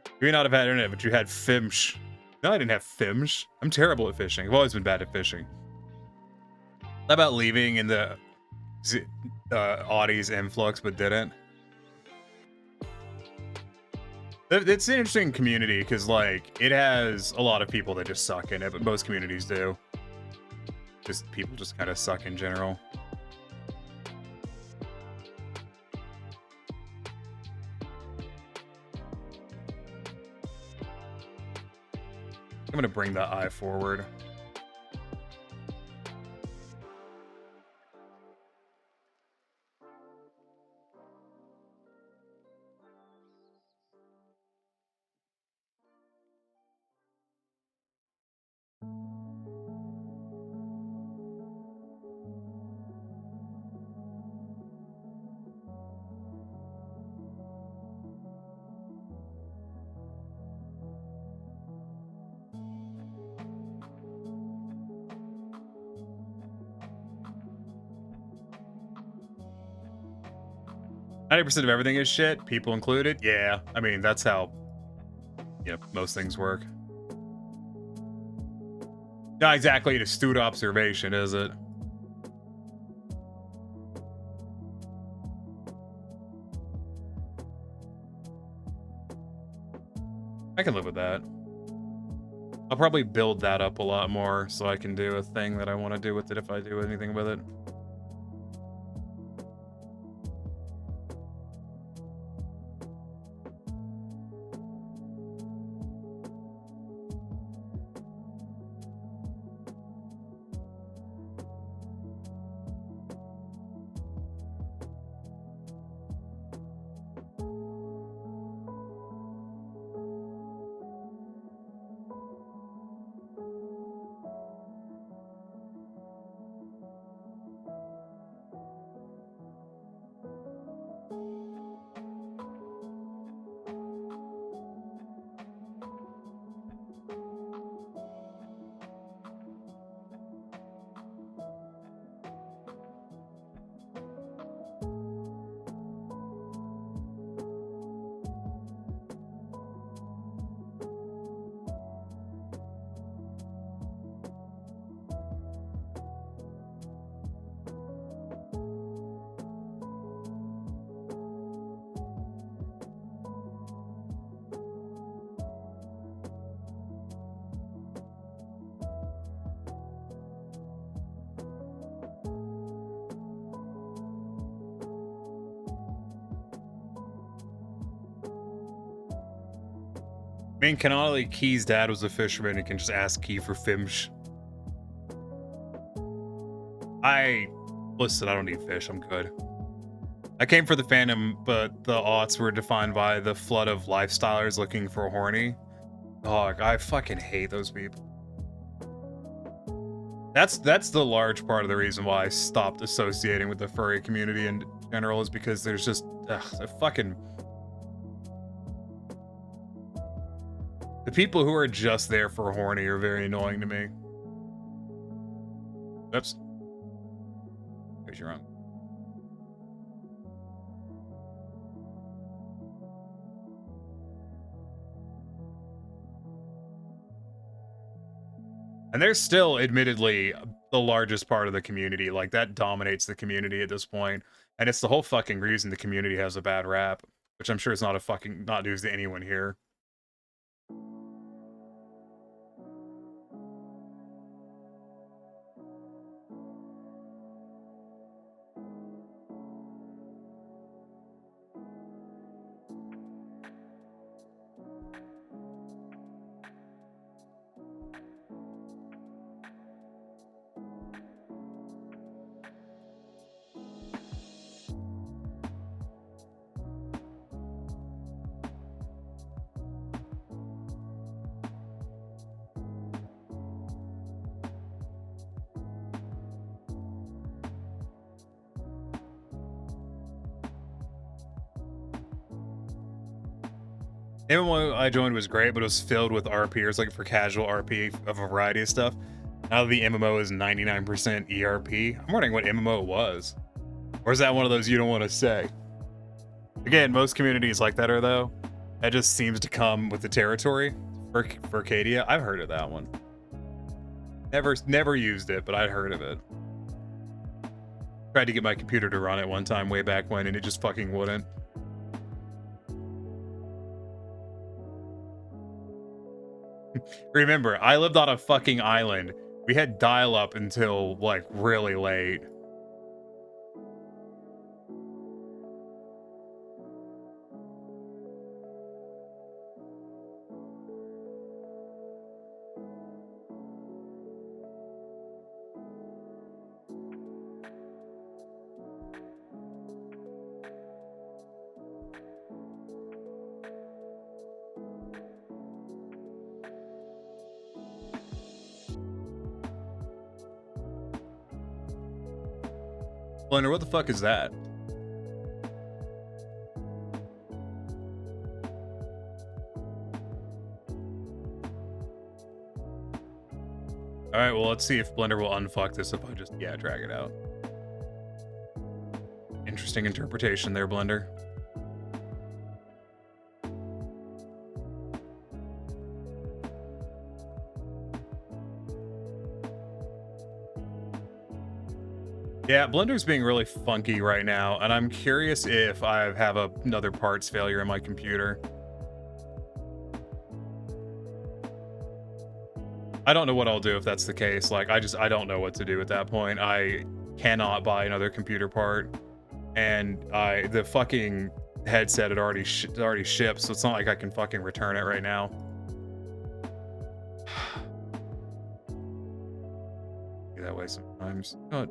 You may not have had internet, but you had Fimsh. No, I didn't have Fimsh. I'm terrible at fishing. I've always been bad at fishing. How about leaving in the Audie's influx, but didn't? It's an interesting community because, like, it has a lot of people that just suck in it, but most communities do. Just people just kind of suck in general. I'm gonna bring the eye forward. 90% of everything is shit, people included. Yeah, I mean, that's how, most things work. Not exactly an astute observation, is it? I can live with that. I'll probably build that up a lot more so I can do a thing that I want to do with it if I do anything with it. I mean, canonically, Key's dad was a fisherman and can just ask Key for Fimsh. Listen, I don't need fish, I'm good. I came for the fandom, but the aughts were defined by the flood of lifestylers looking for horny. Oh, I fucking hate those people. That's the large part of the reason why I stopped associating with the furry community in general, is because there's just, the people who are just there for horny are very annoying to me. Oops. Here's your own. And they're still, admittedly, the largest part of the community. Like, that dominates the community at this point. And it's the whole fucking reason the community has a bad rap. Which I'm sure is not news to anyone here. MMO I joined was great, but it was filled with RPers, like for casual RP of a variety of stuff. Now the MMO is 99% ERP. I'm wondering what MMO was. Or is that one of those you don't want to say? Again, most communities like that are though. That just seems to come with the territory. For Arcadia, I've heard of that one. Never used it, but I'd heard of it. Tried to get my computer to run it one time way back when, and it just fucking wouldn't. Remember, I lived on a fucking island. We had dial-up until, like, really late. Blender, what the fuck is that? Alright, well, let's see if Blender will unfuck this if I just, yeah, drag it out. Interesting interpretation there, Blender. Yeah, Blender's being really funky right now, and I'm curious if I have another parts failure in my computer. I don't know what I'll do if that's the case. Like, I don't know what to do at that point. I cannot buy another computer part, and the fucking headset had already shipped, so it's not like I can fucking return it right now. Be that way sometimes. God.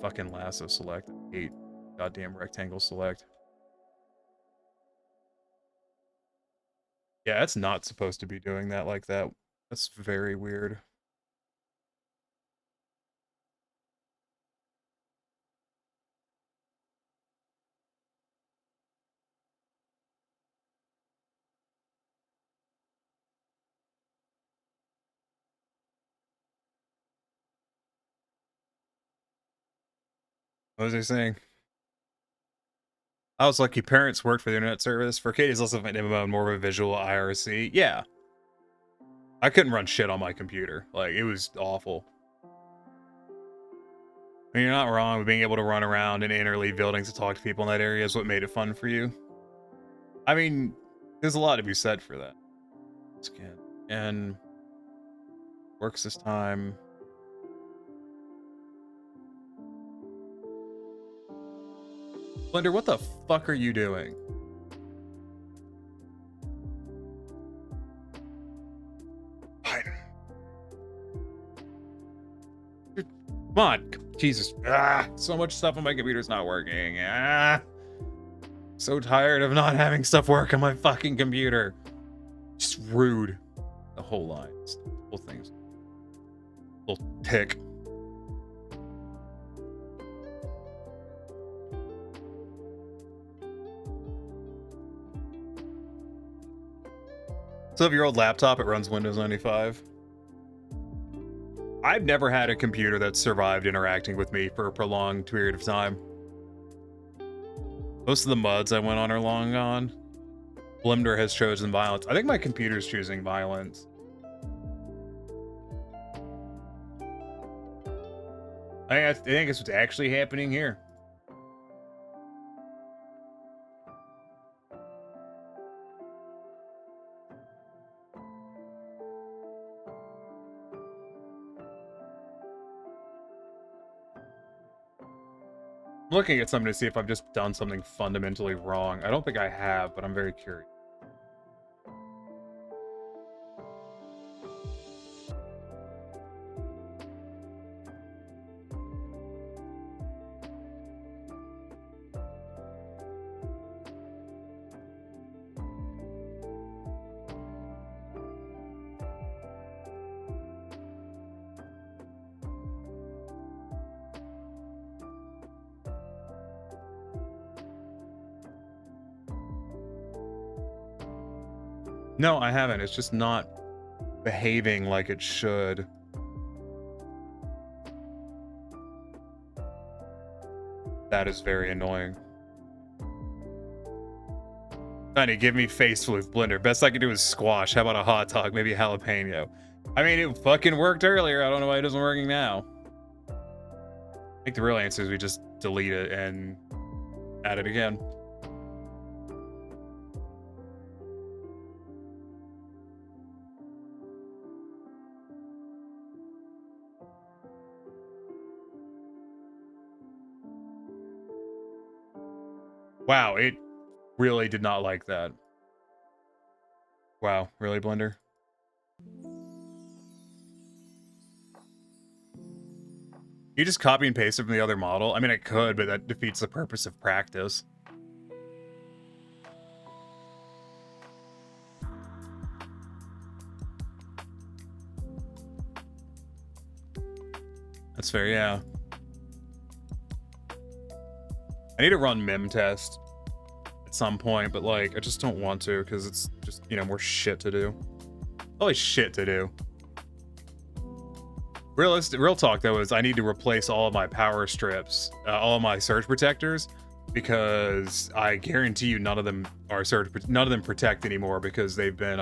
Fucking lasso select. I hate goddamn rectangle select. Yeah, it's not supposed to be doing that like that. That's very weird. What was I saying? I was lucky parents worked for the internet service. For Katie's less of an MMO and more of a visual IRC. Yeah. I couldn't run shit on my computer. Like, it was awful. I mean, you're not wrong with being able to run around and interleave buildings to talk to people in that area is what made it fun for you. I mean, there's a lot to be said for that. Scan. And works this time. Blender, what the fuck are you doing? Fine. Come on. Jesus. So much stuff on my computer's not working. So tired of not having stuff work on my fucking computer. Just rude. The whole line. The whole thing's a little tick. So if your old laptop, it runs Windows 95. I've never had a computer that survived interacting with me for a prolonged period of time. Most of the MUDs I went on are long gone. Blender has chosen violence. I think my computer's choosing violence. I think it's what's actually happening here. I'm looking at something to see if I've just done something fundamentally wrong. I don't think I have, but I'm very curious. No, I haven't. It's just not behaving like it should. That is very annoying. Honey, give me faced with blender. Best I can do is squash. How about a hot dog? Maybe a jalapeno. I mean, it fucking worked earlier. I don't know why it isn't working now. I think the real answer is we just delete it and add it again. Wow, it really did not like that. Wow, really, Blender? You just copy and paste it from the other model? I mean, I could, but that defeats the purpose of practice. That's fair, yeah. I need to run mim test at some point, but like, I just don't want to because it's just, you know, more shit to do. Always shit to do. Real talk though is I need to replace all of my power strips, all of my surge protectors, because I guarantee you none of them are none of them protect anymore because they've been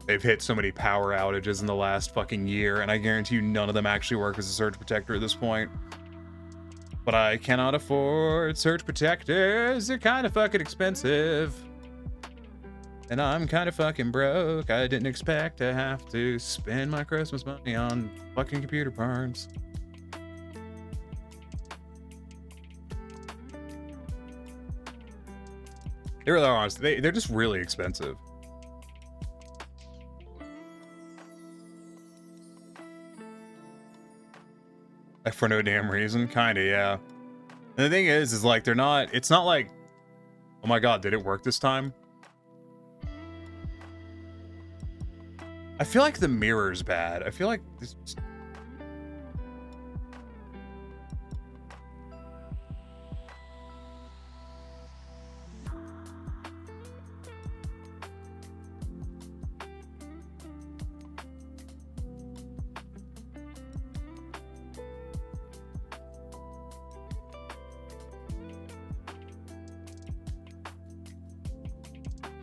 they've hit so many power outages in the last fucking year, and I guarantee you none of them actually work as a surge protector at this point. But I cannot afford surge protectors. They're kind of fucking expensive. And I'm kind of fucking broke. I didn't expect to have to spend my Christmas money on fucking computer parts. They really are, honestly. They're just really expensive. Like for no damn reason, kinda, yeah. And the thing is like they're not. It's not like, oh my god, did it work this time? I feel like the mirror's bad. I feel like this.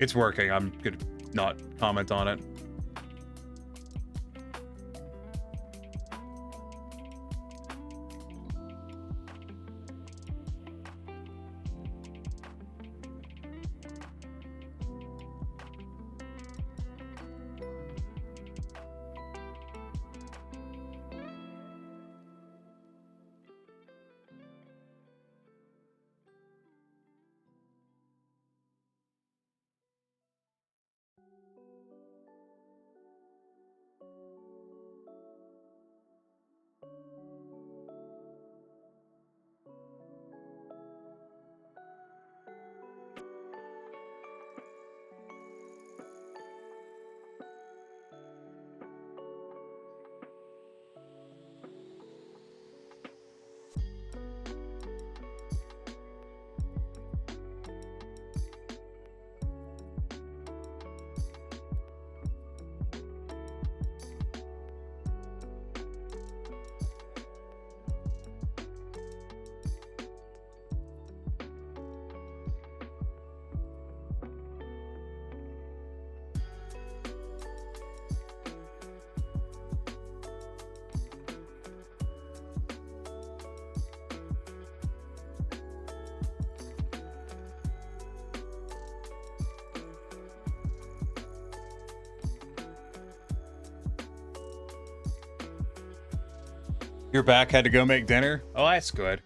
It's working. I'm gonna not comment on it. You're back, had to go make dinner? Oh, that's good.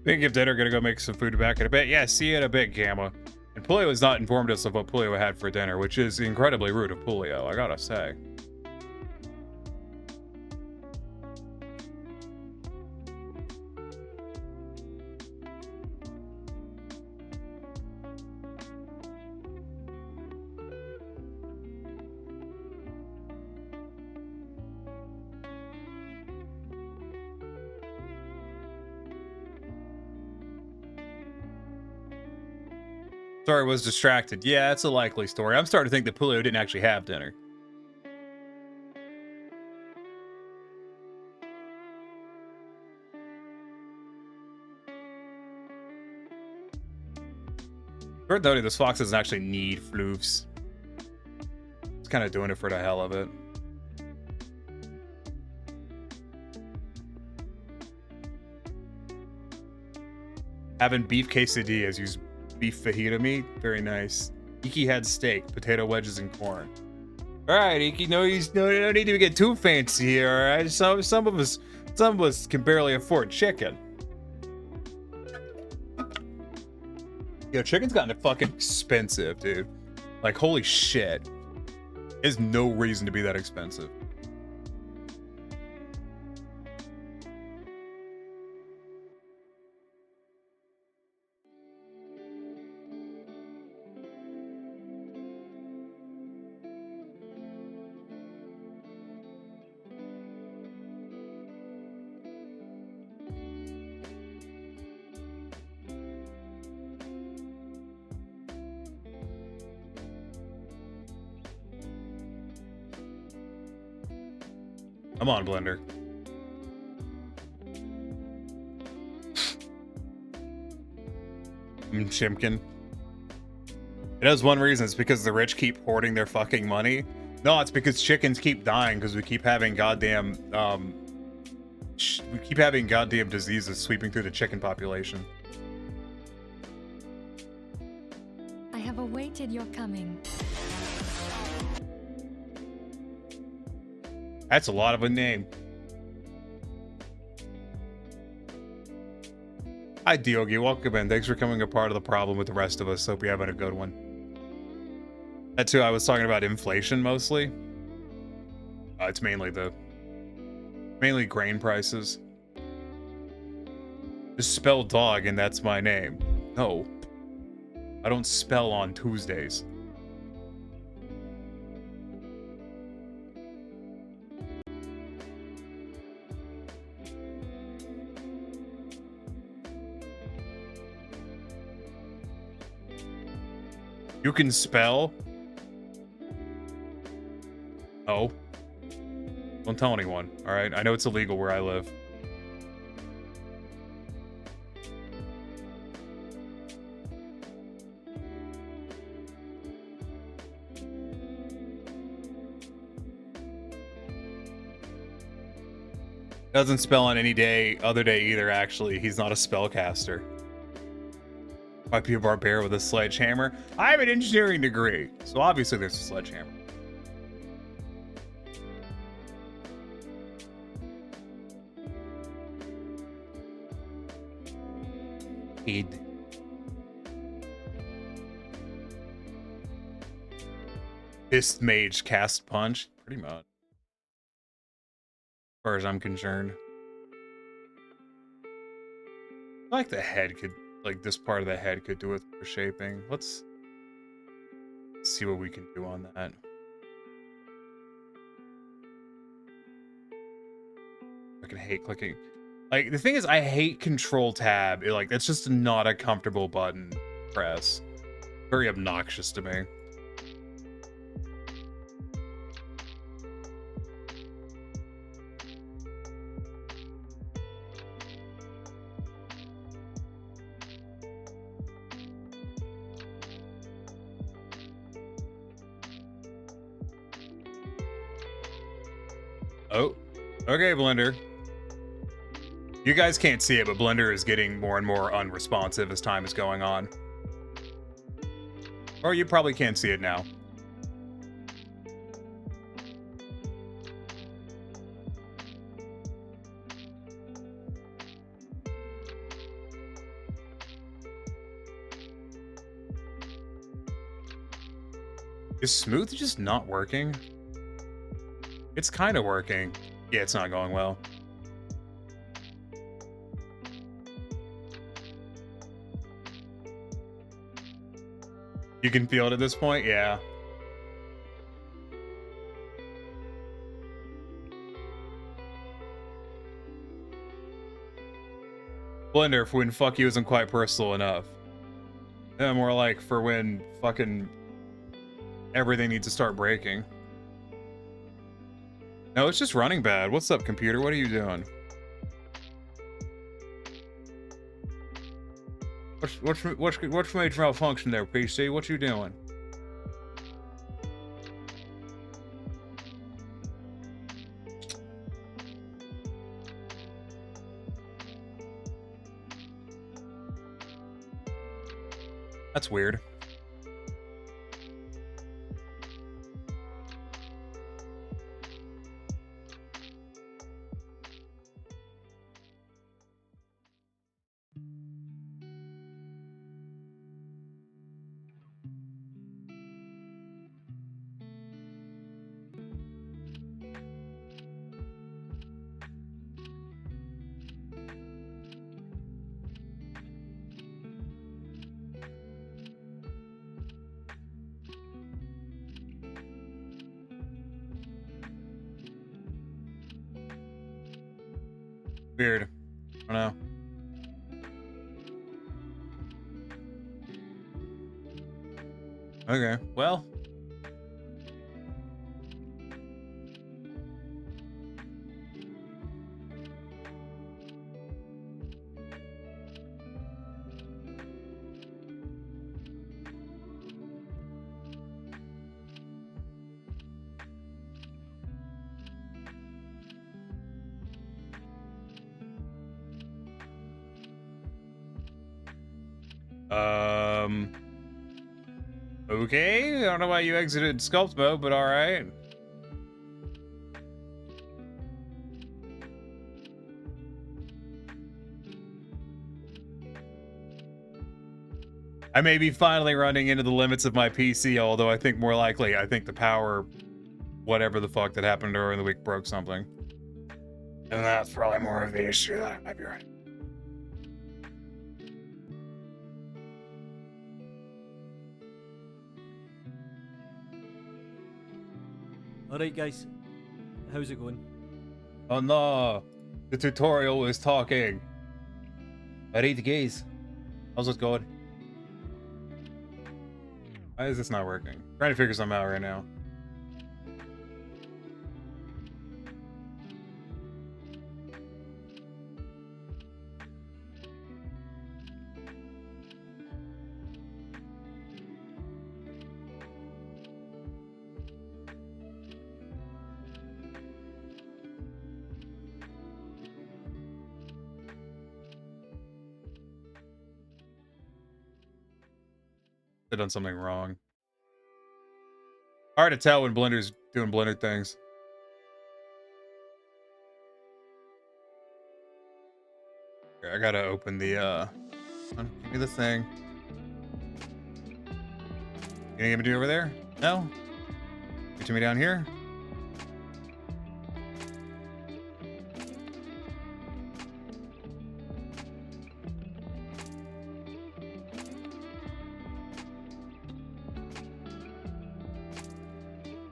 Think of dinner, gonna go make some food back in a bit. Yeah, see you in a bit, Gamma. And Pulio has not informed us of what Pulio had for dinner, which is incredibly rude of Pulio, I gotta say. Sorry, was distracted. Yeah, that's a likely story. I'm starting to think that Pulio didn't actually have dinner. Worth noting, this fox doesn't actually need floofs. It's kind of doing it for the hell of it. Having beef quesadillas, use beef fajita meat. Very nice. Iki had steak, potato wedges, and corn. All right, Iki. No need to get too fancy here. All right. Some of us can barely afford chicken. Yo, chicken's gotten fucking expensive, dude. Like, holy shit. There's no reason to be that expensive. Come on, Blender. Chimkin. It has one reason. It's because the rich keep hoarding their fucking money. No, it's because chickens keep dying because we keep having goddamn diseases sweeping through the chicken population. I have awaited your coming. That's a lot of a name. Hi, Diogi. Welcome in. Thanks for becoming a part of the problem with the rest of us. Hope you're having a good one. That too, I was talking about inflation mostly. It's mainly grain prices. Just spell dog and that's my name. No. I don't spell on Tuesdays. You can spell? Oh. Don't tell anyone, alright? I know it's illegal where I live. Doesn't spell on any other day either, actually. He's not a spellcaster. Might be a barbarian with a sledgehammer. I have an engineering degree, so obviously there's a sledgehammer. He'd. Fist mage cast punch, pretty much. As far as I'm concerned. I like the head could. Like, this part of the head could do with reshaping. Let's see what we can do on that. I fucking hate clicking. Like, the thing is, I hate Control Tab. Like, that's just not a comfortable button to press. Very obnoxious to me. Oh, okay, Blender. You guys can't see it, but Blender is getting more and more unresponsive as time is going on. Or you probably can't see it now. Is smooth just not working? It's kind of working. Yeah, it's not going well. You can feel it at this point? Yeah. Blender for when fuck you isn't quite personal enough. Yeah, more like for when fucking everything needs to start breaking. No, it's just running bad. What's up, computer? What are you doing? What's major malfunction there, PC? What you doing? That's weird. Weird. I don't know. Okay, well. Okay, I don't know why you exited sculpt mode, but alright. I may be finally running into the limits of my PC, although I think more likely, I think the power, whatever the fuck that happened during the week broke something. And that's probably more of the issue. That might be right. Alright guys, how's it going? Oh no, the tutorial is talking. Alright guys, how's it going? Why is this not working? I'm trying to figure something out right now. I've done something wrong. Hard to tell when Blender's doing Blender things. Here, I gotta open the, give me the thing. You gonna give me to over there? No? Get to me down here?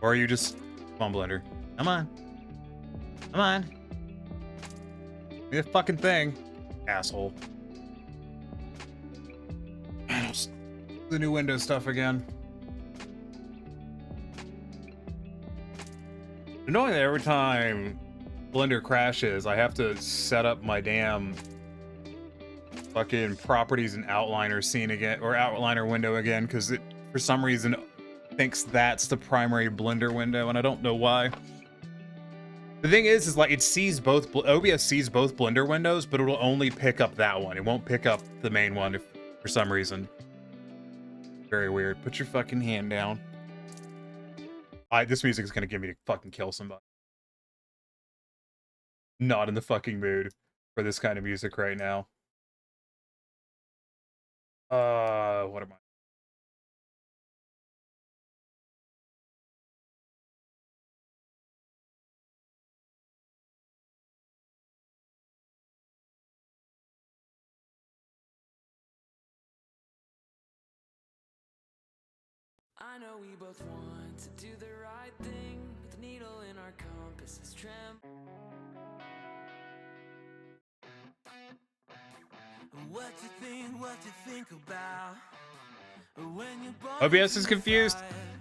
Or are you just... Come on, Blender. Come on. Come on. Give me the fucking thing. Asshole. The new Windows stuff again. Annoying that every time Blender crashes, I have to set up my damn fucking properties and outliner scene again, or outliner window again, because it, for some reason, thinks that's the primary Blender window, and I don't know why. The thing is like it sees both, OBS sees both Blender windows, but it will only pick up that one. It won't pick up the main one if, for some reason. Very weird. Put your fucking hand down. This music is gonna get me to fucking kill somebody. Not in the fucking mood for this kind of music right now. What am I? I know we both want to do the right thing, but the needle in our compass is trim. What you think about when you OBS is confused?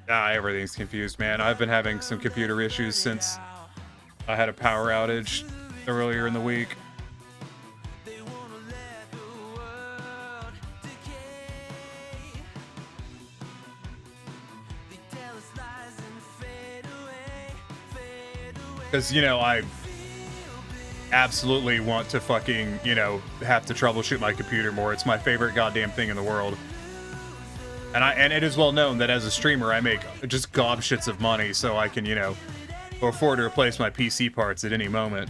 Everything's confused, man. I've been having some computer issues since I had a power outage earlier in the week. Because, you know, I absolutely want to fucking, you know, have to troubleshoot my computer more. It's my favorite goddamn thing in the world. And it is well known that as a streamer, I make just gobshits of money, so I can, you know, afford to replace my PC parts at any moment.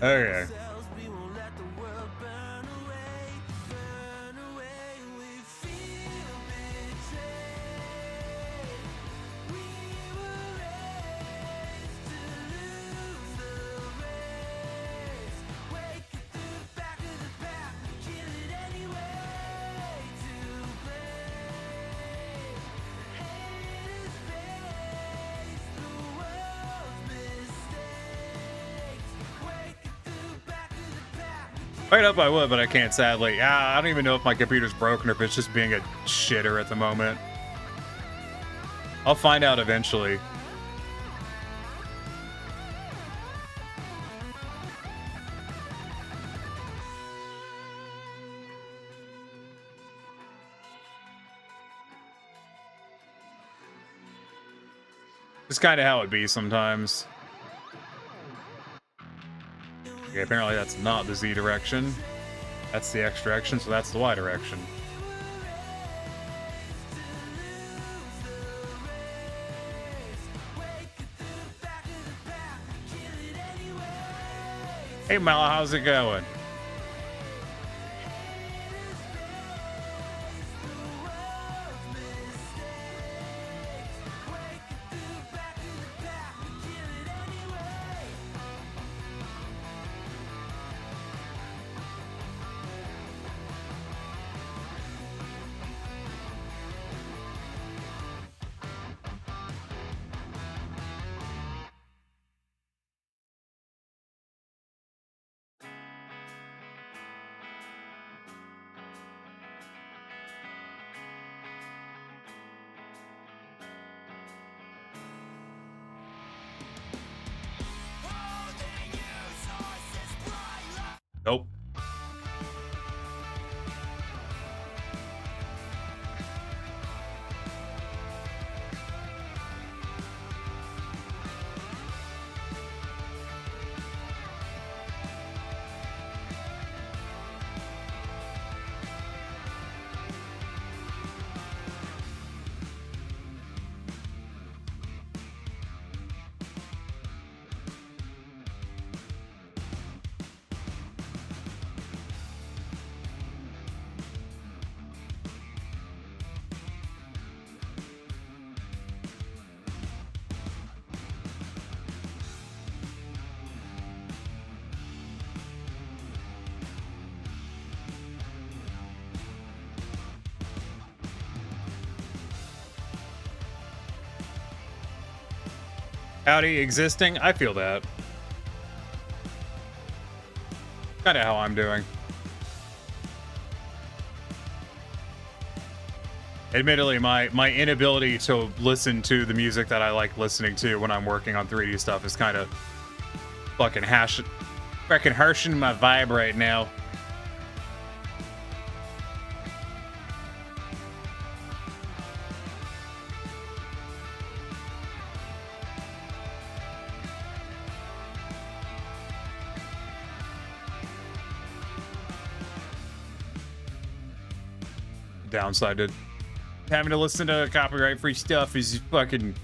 Okay. Right up I would, but I can't, sadly. I don't even know if my computer's broken or if it's just being a shitter at the moment. I'll find out eventually. It's kind of how it be sometimes. Okay, apparently that's not the Z direction. That's the X direction, so that's the Y direction. Hey Mala, how's it going? Nope. Howdy, existing? I feel that. Kinda how I'm doing. Admittedly, my inability to listen to the music that I like listening to when I'm working on 3D stuff is kind of fucking harshing my vibe right now. Downside to having to listen to copyright-free stuff is fucking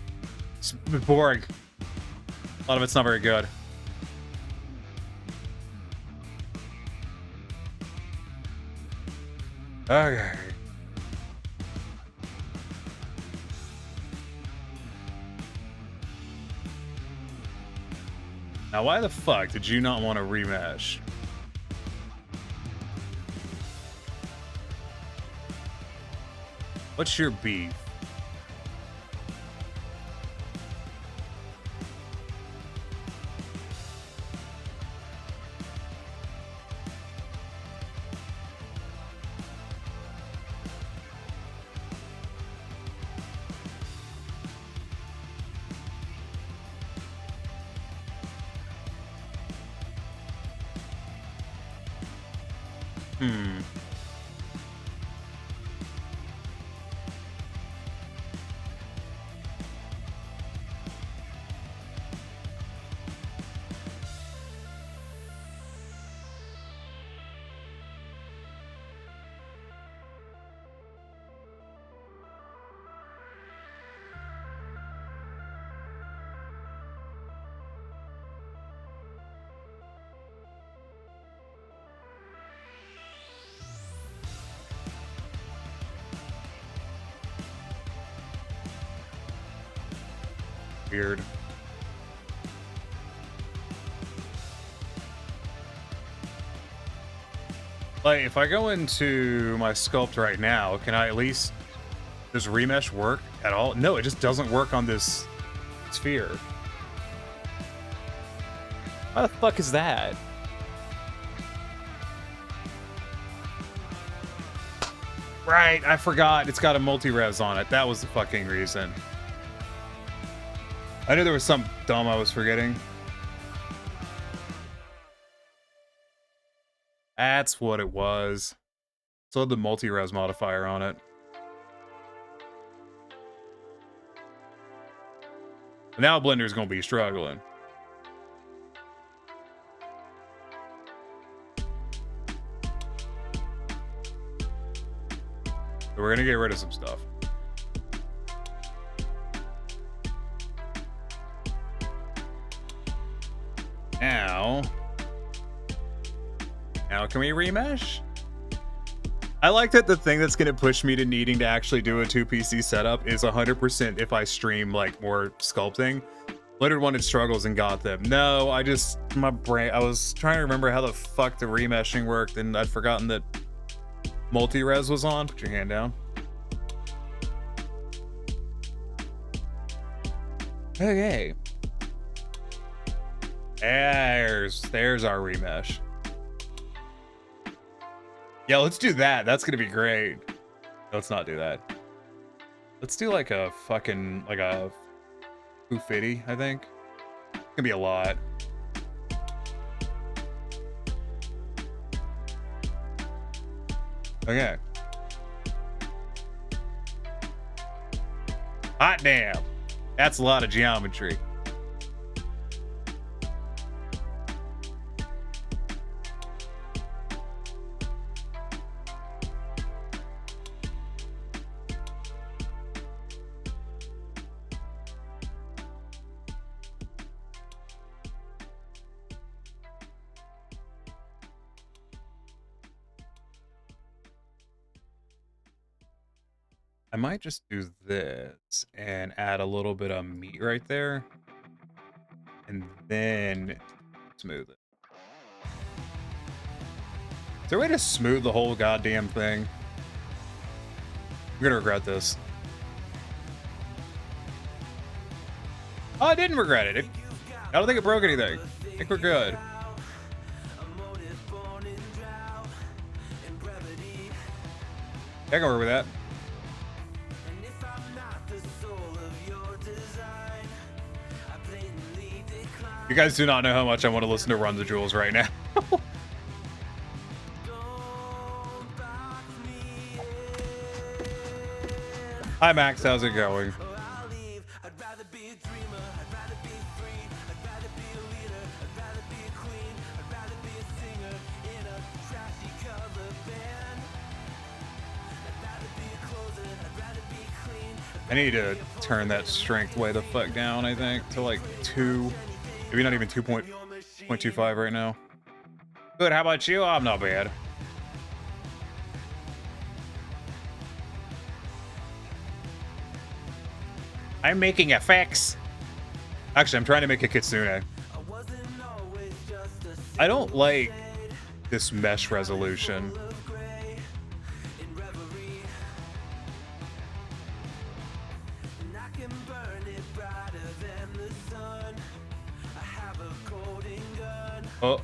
boring. A lot of it's not very good. Okay. Now, why the fuck did you not want to remesh? What's your beef? Weird. Like, if I go into my sculpt right now, can I at least... Does remesh work at all? No, it just doesn't work on this sphere. What the fuck is that? Right, I forgot. It's got a multi-res on it. That was the fucking reason. I knew there was some dumb I was forgetting. That's what it was. So the multi-res modifier on it. Now Blender's gonna be struggling. So we're gonna get rid of some stuff. Now can we remesh? I like that the thing that's going to push me to needing to actually do a 2 PC setup is 100% if I stream like more sculpting. Leonard wanted struggles and got them. No, I was trying to remember how the fuck the remeshing worked, and I'd forgotten that multi-res was on. Put your hand down. Okay. There's our remesh. Yeah, let's do that. That's gonna be great. Let's not do that. Let's do like a fucking, like a 250, I think. It's gonna be a lot. Okay. Hot damn. That's a lot of geometry. I might just do this and add a little bit of meat right there and then smooth it. Is there a way to smooth the whole goddamn thing? I'm gonna regret this. Oh, I didn't regret it. I don't think it broke anything. I think we're good. I can work with that. You guys do not know how much I want to listen to Run the Jewels right now. Hi Max, how's it going? I need to turn that strength way the fuck down, I think, to like 2. Maybe not even 2.25 right now. Good, how about you? I'm not bad. I'm making effects. Actually, I'm trying to make a kitsune. I don't like this mesh resolution. Oh.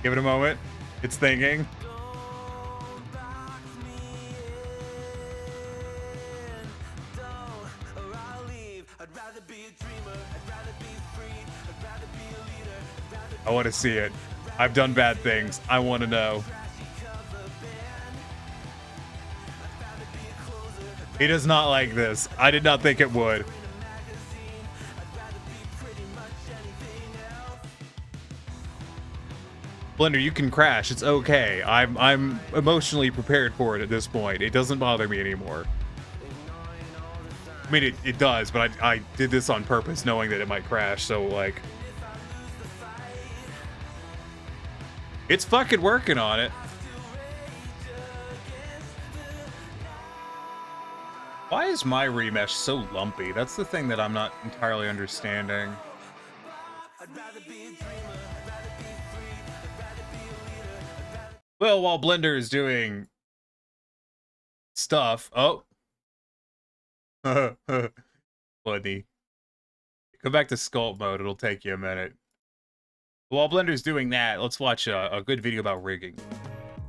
Give it a moment. It's thinking. I want to see it. I've done bad things. I want to know. He does not like this. I did not think it would. Blender, you can crash. It's okay. I'm emotionally prepared for it at this point. It doesn't bother me anymore. I mean, it does, but I did this on purpose knowing that it might crash, so, like... It's fucking working on it. Why is my remesh so lumpy? That's the thing that I'm not entirely understanding. Well, while Blender is doing stuff... Oh. Funny. Come back to sculpt mode. It'll take you a minute. While Blender's doing that, let's watch a good video about rigging.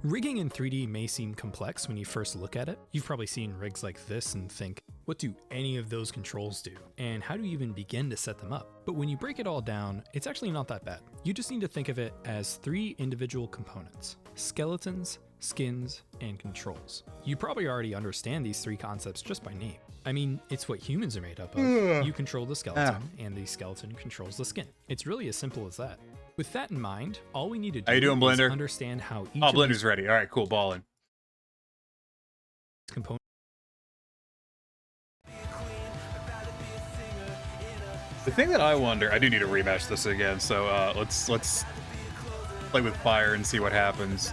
Rigging in 3D may seem complex when you first look at it. You've probably seen rigs like this and think, what do any of those controls do? And how do you even begin to set them up? But when you break it all down, it's actually not that bad. You just need to think of it as 3 individual components: skeletons, skins, and controls. You probably already understand these 3 concepts just by name. I mean, it's what humans are made up of. You control the skeleton, and the skeleton controls the skin. It's really as simple as that. With that in mind, all we need to do How you doing, Blender? is understand how each Blender's ready. All right, cool, ballin'. Component. The thing that I wonder, I do need to remesh this again, so let's play with fire and see what happens.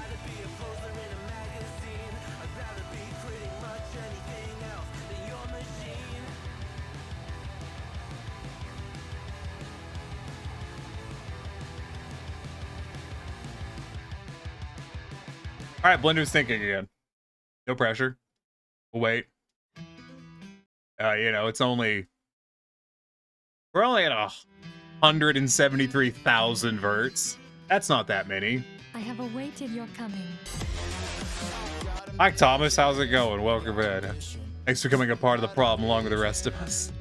All right, Blender's thinking again. No pressure. We'll wait. You know, it's only... We're only at 173,000 verts. That's not that many. I have awaited your coming. Hi, Thomas. How's it going? Welcome in. Thanks for becoming a part of the problem along with the rest of us.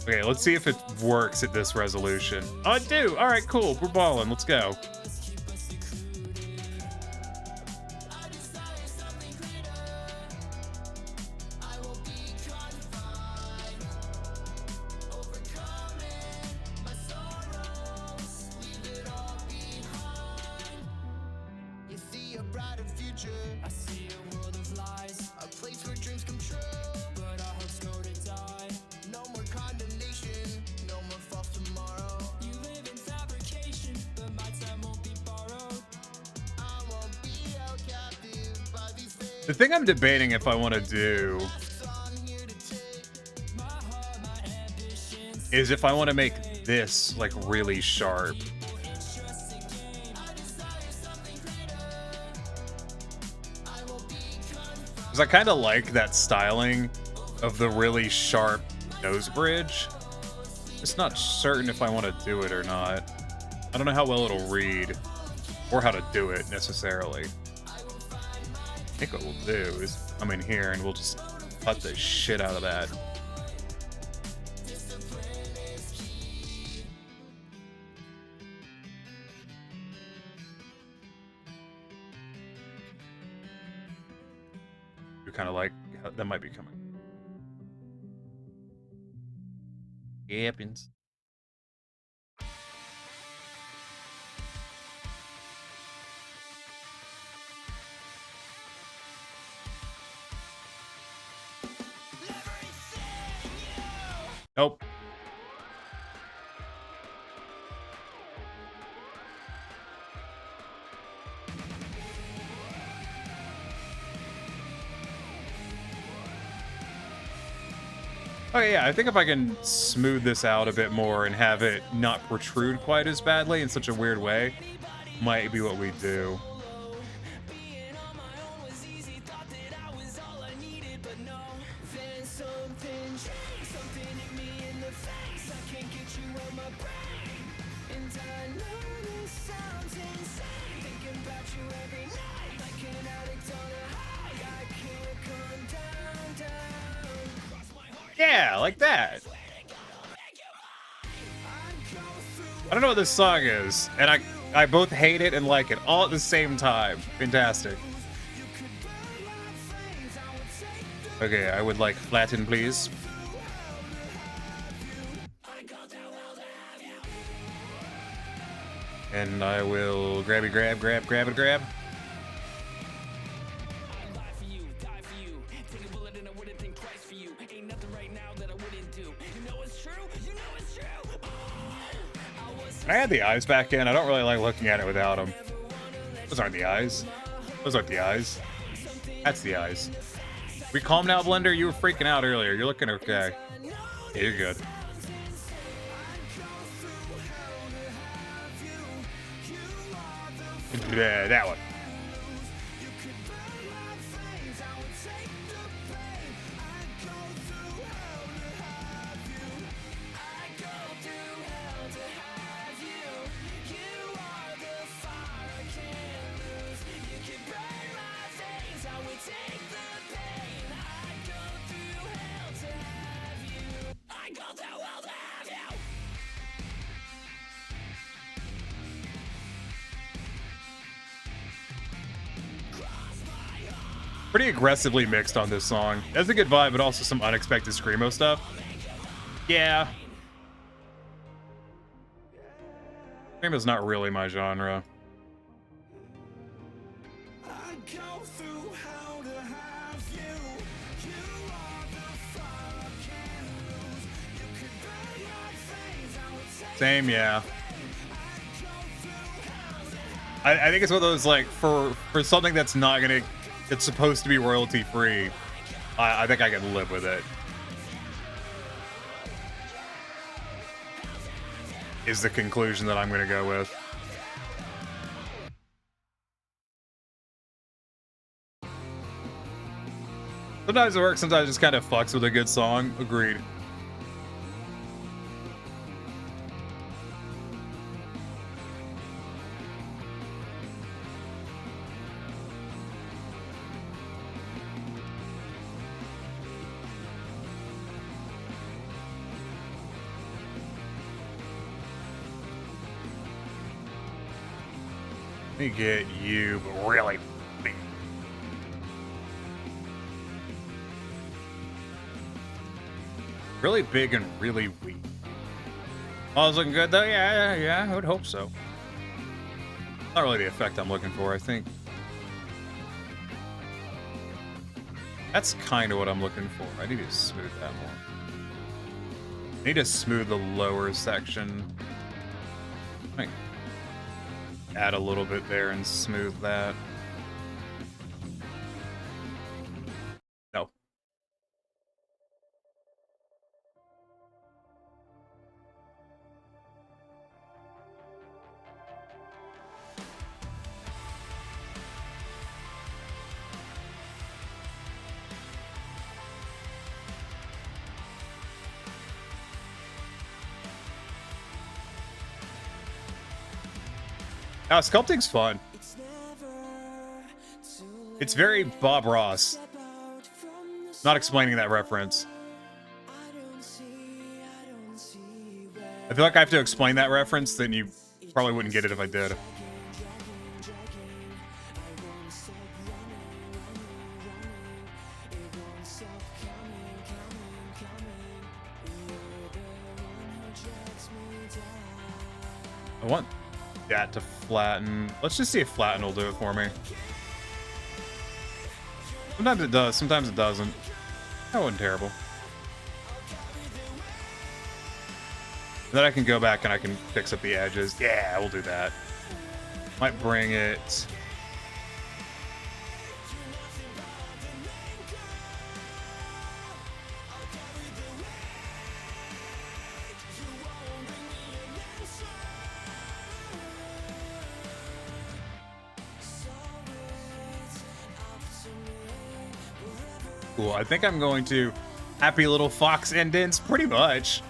Okay, let's see if it works at this resolution. Oh, it do! Alright, cool. We're balling. Let's go. The thing I'm debating if I want to do is if I want to make this like really sharp. Because I kind of like that styling of the really sharp nose bridge. Just not certain if I want to do it or not. I don't know how well it'll read or how to do it necessarily. I think what we'll do is come in here and we'll just cut the shit out of that. You kind of like that might be coming. It happens. Nope. Okay, yeah, I think if I can smooth this out a bit more and have it not protrude quite as badly in such a weird way, might be what we do. Yeah, like that. I don't know what this song is, and I both hate it and like it all at the same time. Fantastic. Okay, I would like flatten, please. And I will grabby grab, grab, grab and grab. I had the eyes back in. I don't really like looking at it without them. Those aren't the eyes. Those aren't the eyes. That's the eyes. We calm now, Blender? You were freaking out earlier. You're looking okay. Yeah, you're good. Yeah, that one. Pretty aggressively mixed on this song. That's a good vibe, but also some unexpected screamo stuff. Yeah. Screamo's not really my genre. Same, yeah. I think it's one of those, like, for something that's not gonna, it's supposed to be royalty free, I think I can live with it. Is the conclusion that I'm gonna go with. Sometimes it works, sometimes it just kind of fucks with a good song. Agreed. Let me get you really big. Really big and really weak. Oh, it's looking good though? Yeah, I would hope so. Not really the effect I'm looking for, I think. That's kind of what I'm looking for. I need to smooth that more. I need to smooth the lower section. Right. Add a little bit there and smooth that. No. Sculpting's fun. It's very Bob Ross. Not explaining that reference. I feel like I have to explain that reference, then you probably wouldn't get it if I did. I want that to flatten. Let's just see if flatten will do it for me. Sometimes it does, sometimes it doesn't. That wasn't terrible. Then I can go back and I can fix up the edges. Yeah, we'll do that. Might bring it. Cool. I think I'm going to happy little fox indents, pretty much.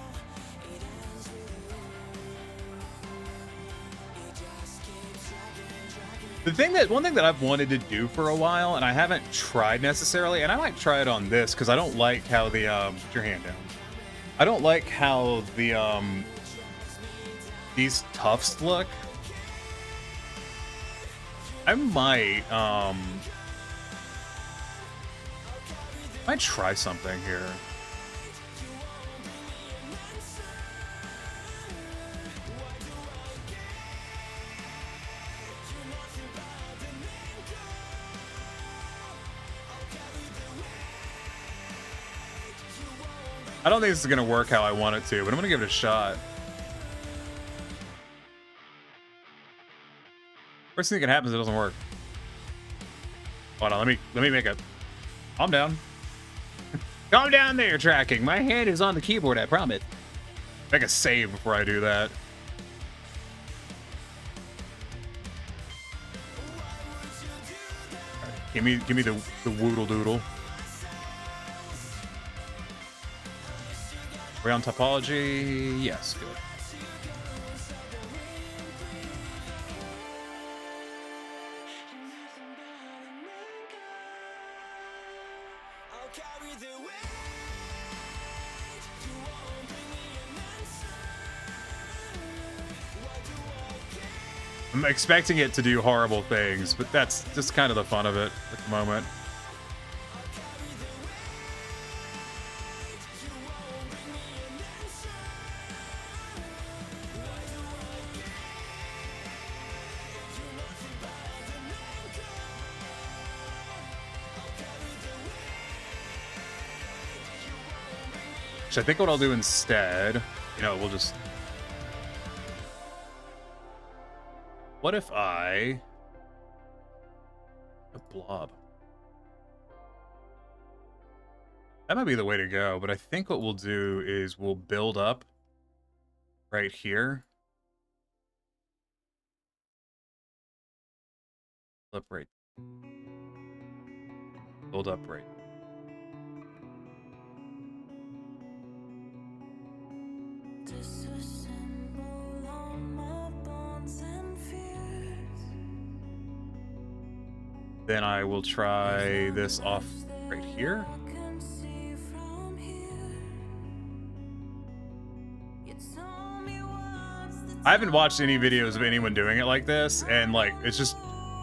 One thing that I've wanted to do for a while, and I haven't tried necessarily, and I might try it on this because I don't like how the put your hand down. I don't like how the these tufts look. I might try something here. I don't think this is going to work how I want it to, but I'm going to give it a shot. First thing that happens, it doesn't work. Hold on, let me make a... Calm down. Calm down there, tracking. My hand is on the keyboard, I promise. Make a save before I do that. Right, give me the woodle doodle. We're on topology. Yes, good. I'm expecting it to do horrible things, but that's just kind of the fun of it at the moment. I think what I'll do instead, we'll just... What if I... A blob. That might be the way to go, but I think what we'll do is we'll build up right here. Build up right. Then I will try this off right here. I haven't watched any videos of anyone doing it like this, and like it's just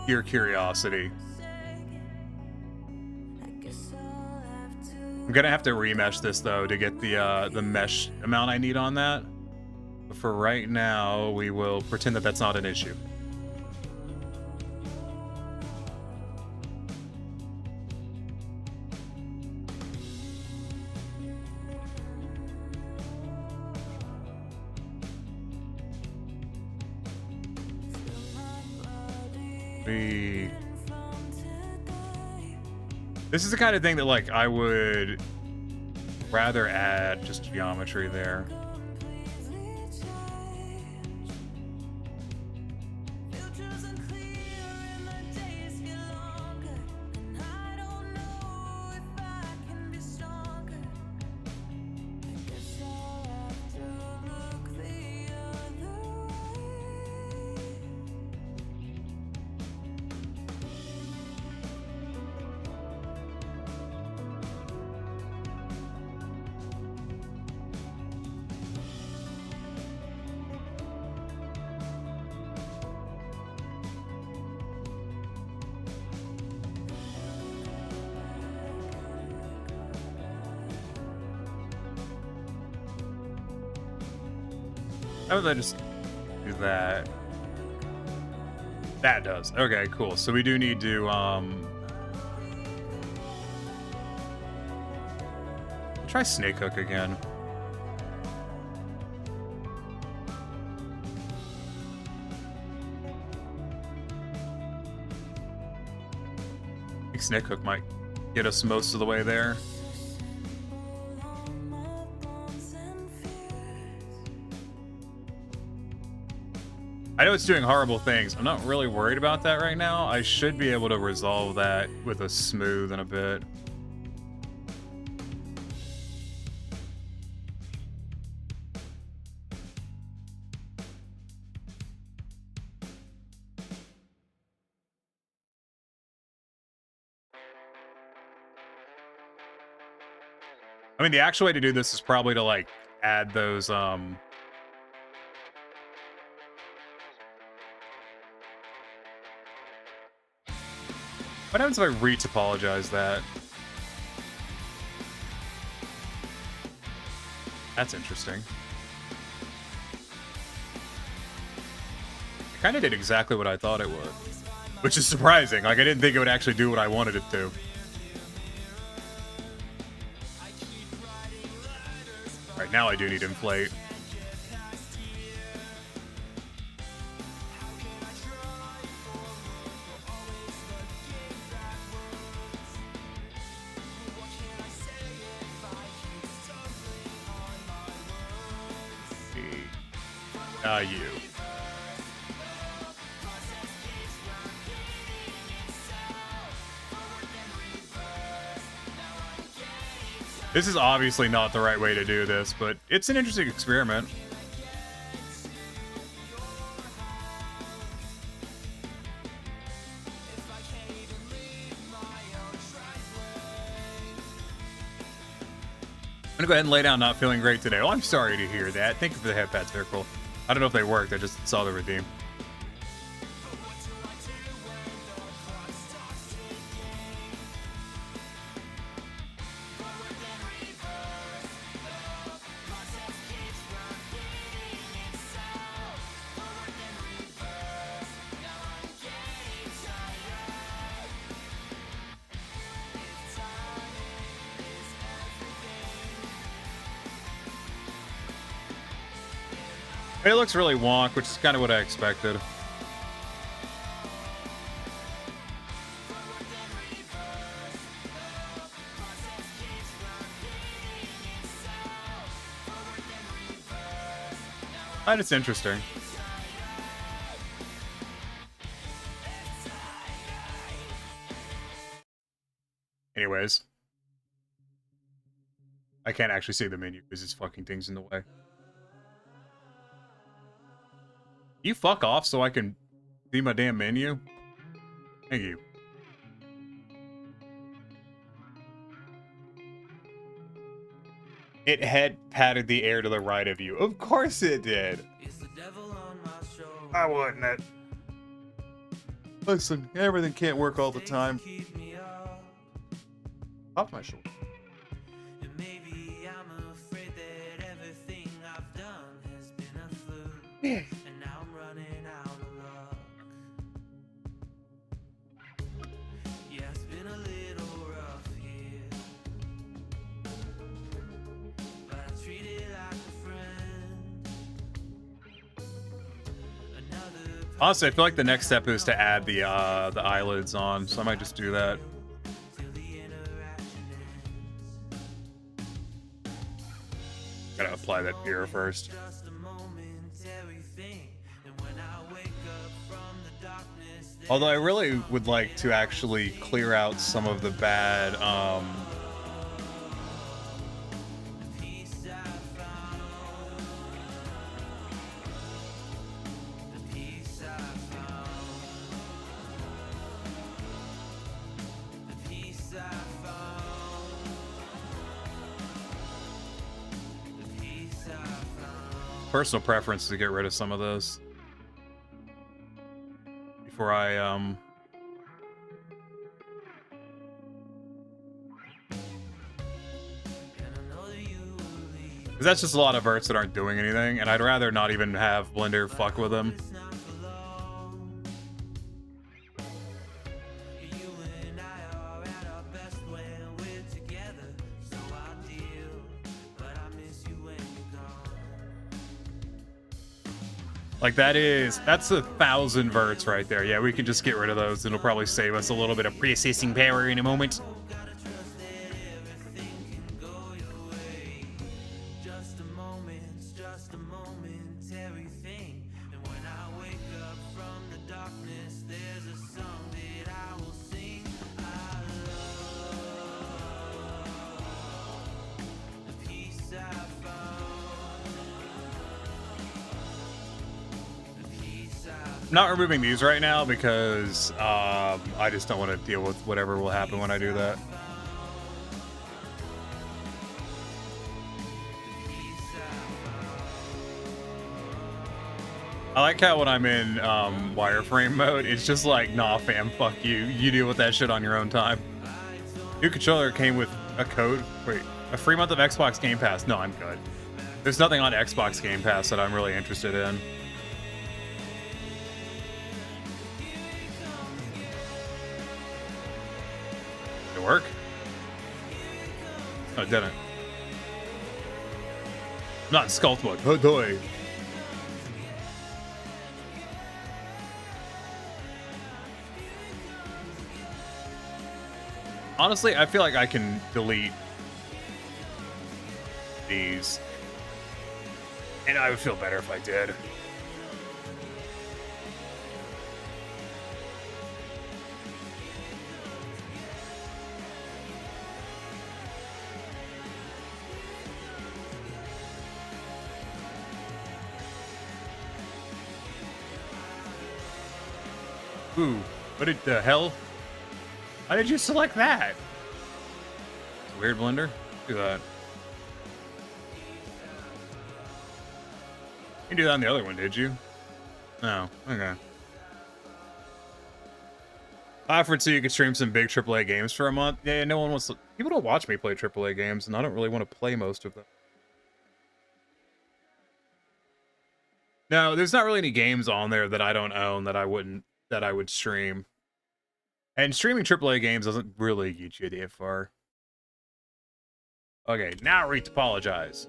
pure curiosity. I'm gonna have to remesh this though to get the mesh amount I need on that. But for right now, we will pretend that that's not an issue. This is the kind of thing that, like, I would rather add just geometry there. How about I just do that? That does. Okay, cool. So we do need to try snake hook again. think Snick Hook might get us most of the way there. I know it's doing horrible things. I'm not really worried about that right now. I should be able to resolve that with a smooth in a bit. I mean, the actual way to do this is probably to, like, add those, What happens if I re-topologize that? That's interesting. It kind of did exactly what I thought it would. Which is surprising. Like, I didn't think it would actually do what I wanted it to. Alright, now I do need inflate. You. This is obviously not the right way to do this, but it's an interesting experiment. I'm gonna go ahead and lay down not feeling great today. Oh, I'm sorry to hear that. Thank you for the head pats, they're cool. I don't know if they worked, I just saw the redeem. It looks really wonk, which is kind of what I expected. And it's interesting. Anyways. I can't actually see the menu because this fucking thing's in the way. You fuck off so I can see my damn menu? Thank you. It head patted the air to the right of you. Of course it did. I wouldn't it. Listen, everything can't work all the time. Off my shoulder. Yeah. Honestly, I feel like the next step is to add the eyelids on, so I might just do that. Gotta apply that mirror first. Although I really would like to actually clear out some of the bad, personal preference to get rid of some of those before I because that's just a lot of verts that aren't doing anything, and I'd rather not even have Blender fuck with them. Like that's 1,000 verts right there. Yeah, we can just get rid of those. It'll probably save us a little bit of processing power in a moment. Not removing these right now because I just don't want to deal with whatever will happen when I do that. I like how when I'm in wireframe mode, it's just like, nah fam, fuck you. You deal with that shit on your own time. New controller came with a code. Wait, a free month of Xbox Game Pass. No, I'm good. There's nothing on Xbox Game Pass that I'm really interested in. Work? Oh, it didn't. Not in sculpt mode. Oh, boy. Honestly, I feel like I can delete these. And I would feel better if I did. Ooh, what the hell? Why did you select that? It's a weird blender. Do that. You didn't do that on the other one, did you? No. Okay. I offered so you could stream some big AAA games for a month. Yeah, no one wants to. People don't watch me play AAA games, and I don't really want to play most of them. No, there's not really any games on there that I don't own that I would stream. And streaming AAA games doesn't really get you that far. Okay, now read to apologize.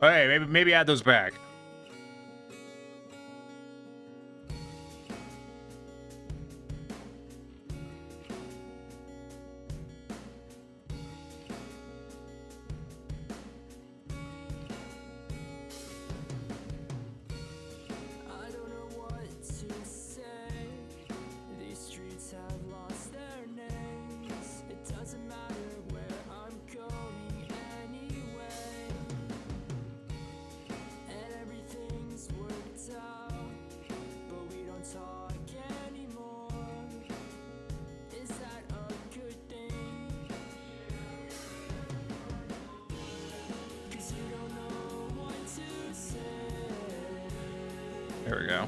Hey, maybe add those back. There we go.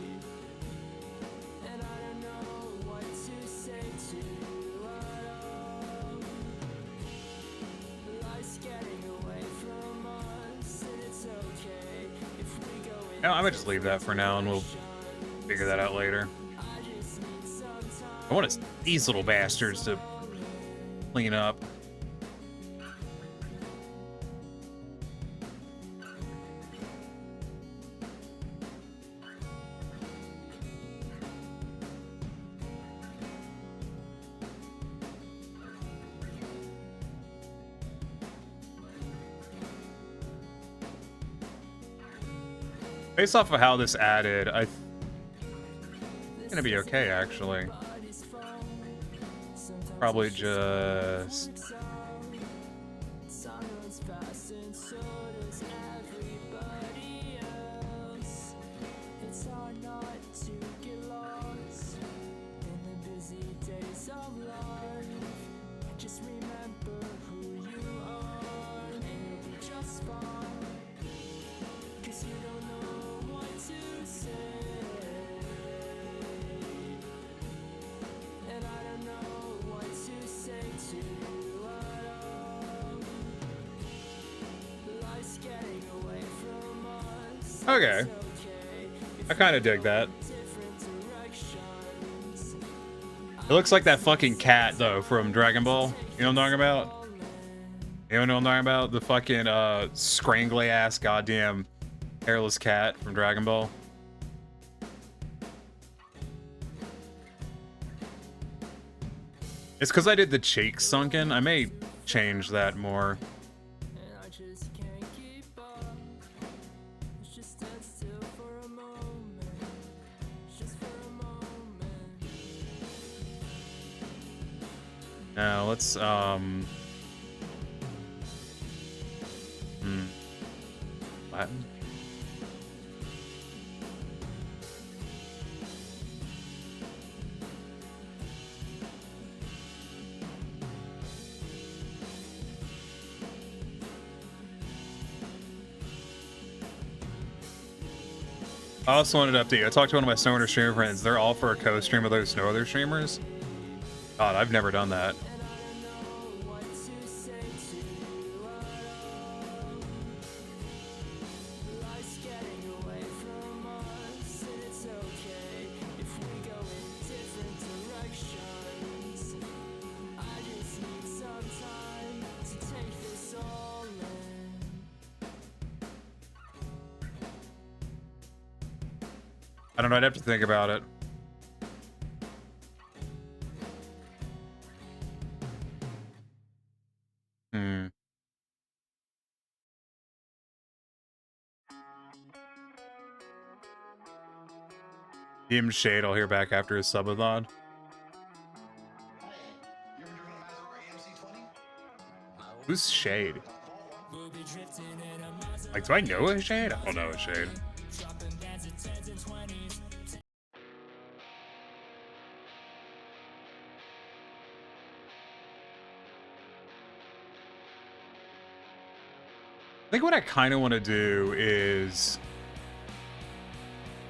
No, I'm gonna just leave that for now and we'll figure that out later. I want these little bastards to clean up. Based off of how this added, it's gonna be okay, actually. Probably just... Okay. I kind of dig that. It looks like that fucking cat, though, from Dragon Ball. You know what I'm talking about? Anyone know what I'm talking about? The fucking scrangly ass goddamn hairless cat from Dragon Ball. It's because I did the cheeks sunken. I may change that more. Now let's Latin. I also wanted to update you. I talked to one of my Snowrunner streamer friends. They're all for a co-stream with those Snowrunner streamers. God, I've never done that. I don't know, I'd have to think about it. Him Shade, I'll hear back after his subathon. Who's Shade? Like, do I know a Shade? I don't know a Shade. I think what I kind of want to do is...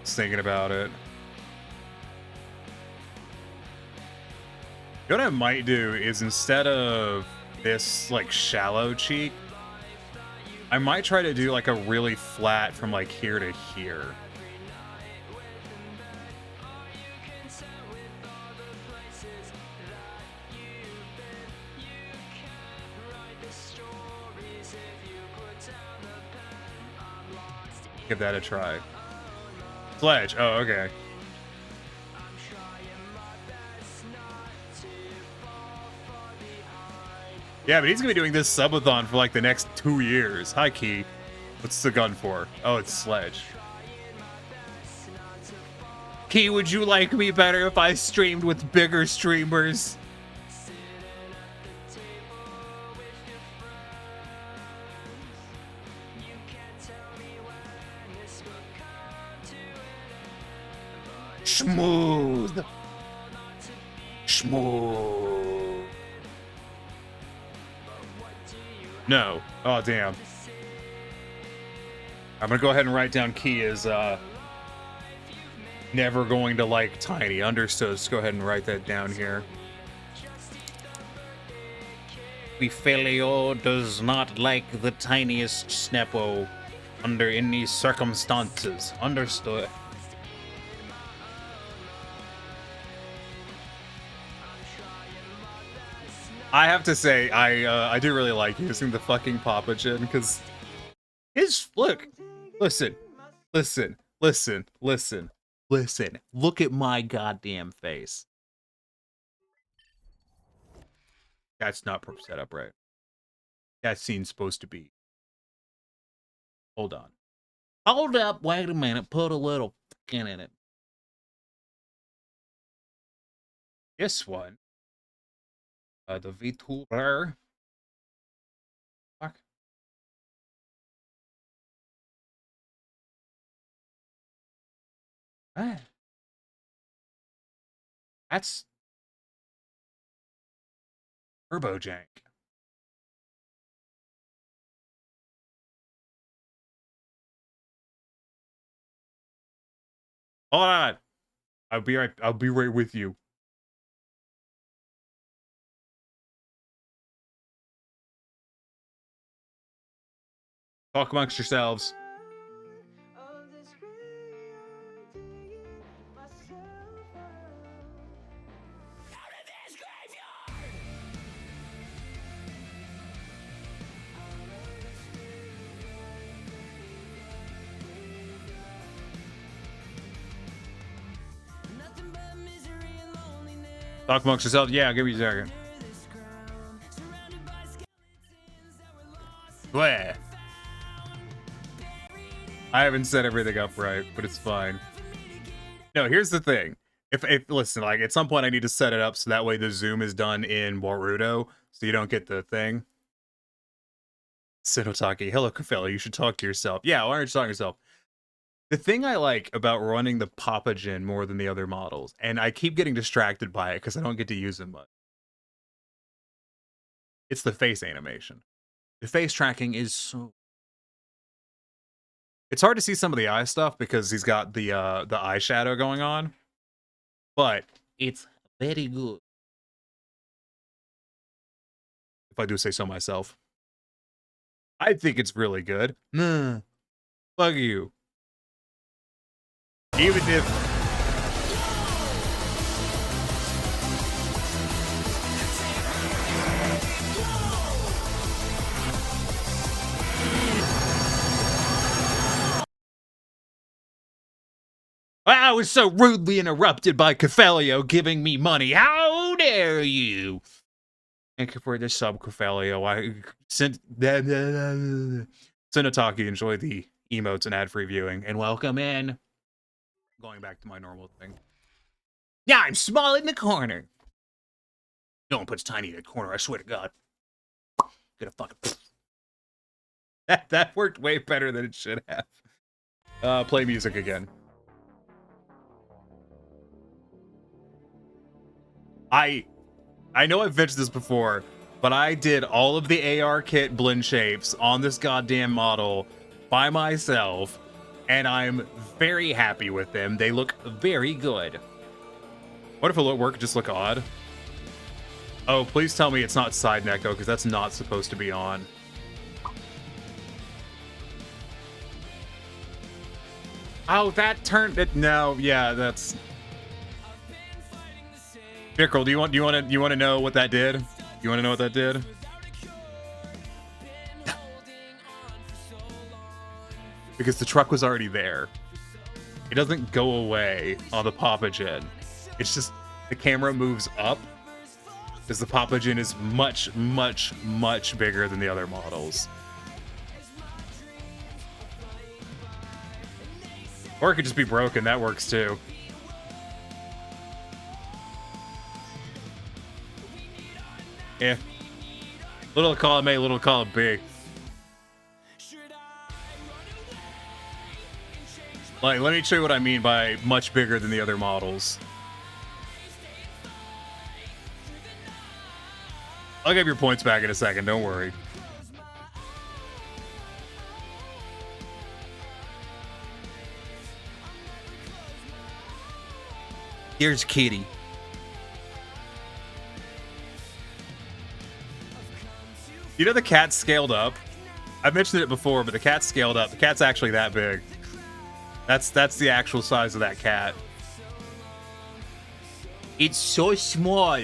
thinking about it. What I might do is instead of this like shallow cheek, I might try to do like a really flat from like here to here. Give that a try. Sledge. Oh, okay. Yeah, but he's gonna be doing this subathon for like the next 2 years. Hi, Key. What's the gun for? Oh, it's Sledge. Key, would you like me better if I streamed with bigger streamers? Smooth. Smooth. No. Oh, damn. I'm gonna go ahead and write down Key as never going to like Tiny. Understood. Let's go ahead and write that down here. Ophelio does not like the tiniest Snappo under any circumstances. Understood. I have to say, I do really like using the fucking Papa Chin, because his, look, listen, look at my goddamn face. That's not set up right. That scene's supposed to be. Hold on. Hold up, wait a minute, put a little fucking in it. This one. The VTuber. Fuck. Ah. That's Turbo Jank. Hold on. I'll be right with you. Talk amongst yourselves. Talk amongst yourselves. Yeah, give me a second. Where? I haven't set everything up right, but it's fine. No, here's the thing. If listen, like at some point I need to set it up so that way the zoom is done in Boruto, so you don't get the thing. Sinotaki, hello Kafela, you should talk to yourself. Yeah, why aren't you talking to yourself? The thing I like about running the Papagen more than the other models, and I keep getting distracted by it because I don't get to use them much, it's the face animation. The face tracking is so... It's hard to see some of the eye stuff because he's got the eyeshadow going on, but it's very good. If I do say so myself. I think it's really good. Nah, fuck you. Even if... I was so rudely interrupted by Cafelio giving me money. How dare you? Thank you for the sub, Cafelio. I sent Sinotaki, enjoy the emotes and ad-free viewing, and welcome in. Going back to my normal thing. Yeah, I'm small in the corner. No one puts tiny in the corner, I swear to God. Gonna fucking... That worked way better than it should have. Play music again. I know I've mentioned this before, but I did all of the AR kit blend shapes on this goddamn model by myself, and I'm very happy with them. They look very good. What if a work just look odd? Oh, please tell me it's not side Neko, because that's not supposed to be on. Oh, that turned it. No, yeah, that's... Bickerel, do you want to know what that did? You want to know what that did? Because the truck was already there. It doesn't go away on the Papagen. It's just the camera moves up because the Papagen is much, much, much bigger than the other models. Or it could just be broken. That works too. Yeah. Little column A, little column B. Like, let me show you what I mean by much bigger than the other models. I'll give your points back in a second, don't worry. Here's Kitty. You know the cat's scaled up? I've mentioned it before, but the cat's scaled up. The cat's actually that big. That's the actual size of that cat. It's so small.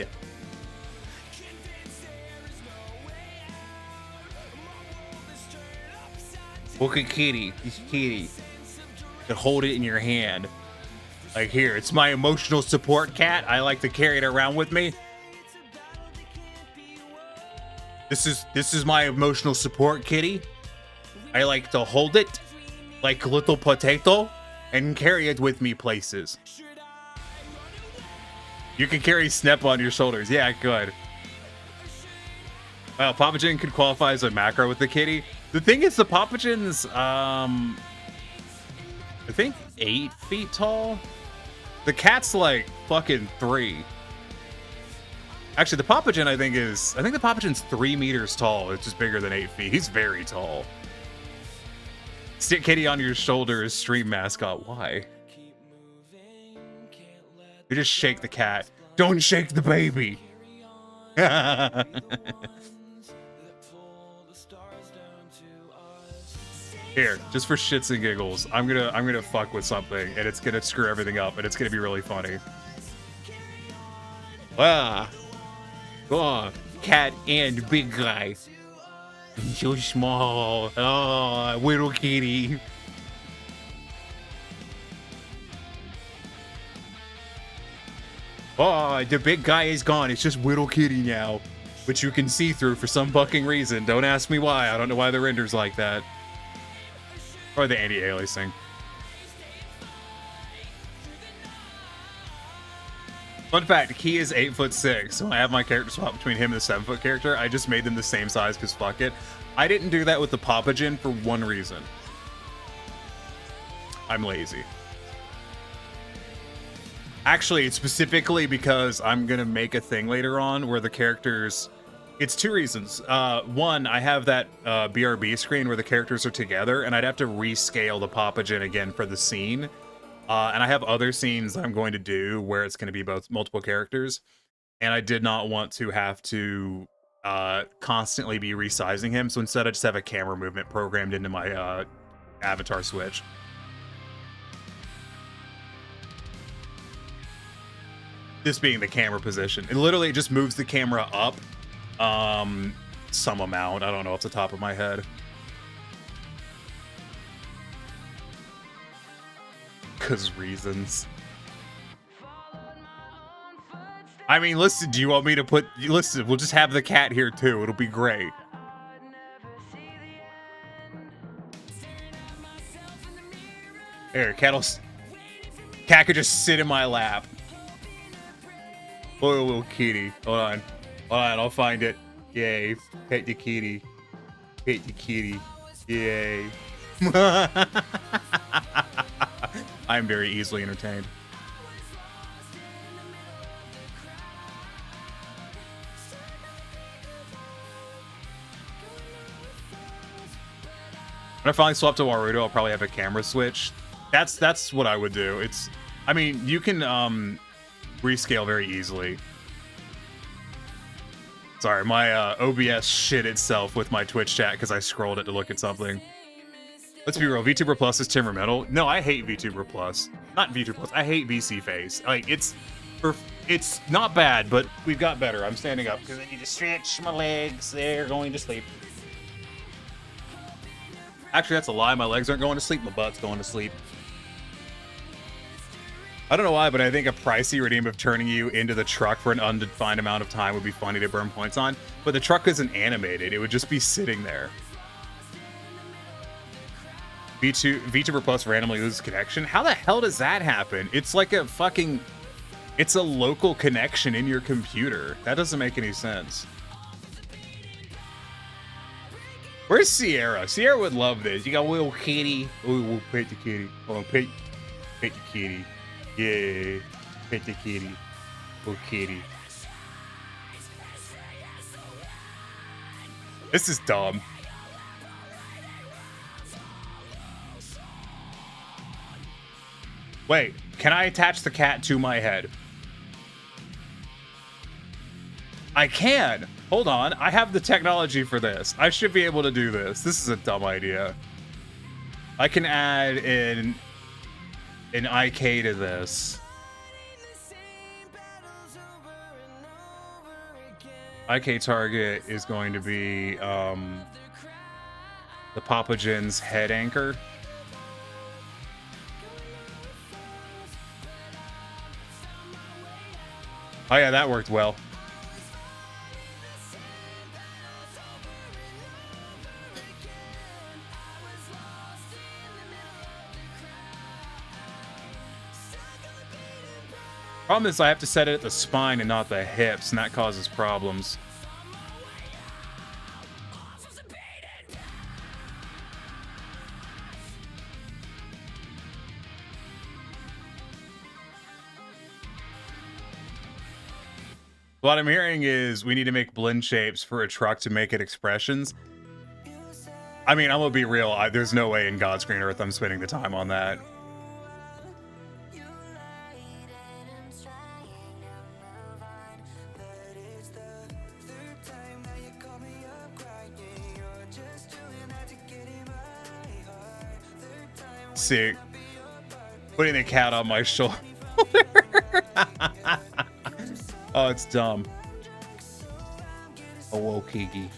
Look at Kitty. This Kitty. You can hold it in your hand. Like here, it's my emotional support cat. I like to carry it around with me. This is my emotional support kitty. I like to hold it like a little potato and carry it with me places. You can carry Snep on your shoulders. Yeah, good. Well, Papagen could qualify as a macro with the kitty. The thing is, the Papagen's, I think 8 feet tall. The cat's like fucking 3. Actually, the Papagen, I think the Papagen's 3 meters tall. It's just bigger than 8 feet. He's very tall. Stick Kitty on your shoulder is stream mascot. Why? You just shake the cat. Don't shake the baby. Here, just for shits and giggles, I'm gonna fuck with something, and it's gonna screw everything up, and it's gonna be really funny. Wow. Oh, cat and big guy. So small. Oh, little kitty. Oh, the big guy is gone. It's just Whittle Kitty now, which you can see through for some fucking reason. Don't ask me why. I don't know why the render's like that. Or the anti-aliasing. Fun fact, Key is 8'6", so when I have my character swap between him and the 7-foot character, I just made them the same size because fuck it. I didn't do that with the Papagen for one reason. I'm lazy. Actually, it's specifically because I'm going to make a thing later on where the characters... It's two reasons. One, I have that BRB screen where the characters are together, and I'd have to rescale the Papagen again for the scene. And I have other scenes I'm going to do where it's going to be both multiple characters, and I did not want to have to constantly be resizing him, so instead I just have a camera movement programmed into my avatar switch. This being the camera position. It literally just moves the camera up some amount. I don't know off the top of my head. Cause reasons. I mean, listen, do you want me to put... Listen, we'll just have the cat here too. It'll be great. Here, cat could just sit in my lap. Oh, little kitty. Hold on. Hold on, I'll find it. Yay. Pet the kitty. Pet the kitty. Yay. I'm very easily entertained. When I finally swap to Warudo, I'll probably have a camera switch. That's what I would do. It's... I mean, you can rescale very easily. Sorry, my OBS shit itself with my Twitch chat because I scrolled it to look at something. Let's be real, VTuber Plus is temperamental. No, I hate VTuber Plus. Not VTuber Plus, I hate VC Face. Like, it's not bad, but we've got better. I'm standing up because I need to stretch my legs. They're going to sleep. Actually, that's a lie. My legs aren't going to sleep. My butt's going to sleep. I don't know why, but I think a pricey redeem of turning you into the truck for an undefined amount of time would be funny to burn points on. But the truck isn't animated. It would just be sitting there. VTuber Plus randomly loses connection? How the hell does that happen? It's like a fucking... It's a local connection in your computer. That doesn't make any sense. Where's Sierra? Sierra would love this. You got little kitty. Oh, we'll pet the kitty. Oh, pet the kitty. Yeah, pet the kitty. Oh, kitty. This is dumb. Wait, can I attach the cat to my head? I can. Hold on. I have the technology for this. I should be able to do this. This is a dumb idea. I can add an IK to this. IK target is going to be the Papagen's head anchor. Oh yeah, that worked well. Problem is I have to set it at the spine and not the hips, and that causes problems. What I'm hearing is we need to make blend shapes for a truck to make it expressions. I mean, I'm gonna be real. There's no way in God's green earth I'm spending the time on that. Sick. Putting the cat on my shoulder. Oh, it's dumb. Oh, whoa, Kiki.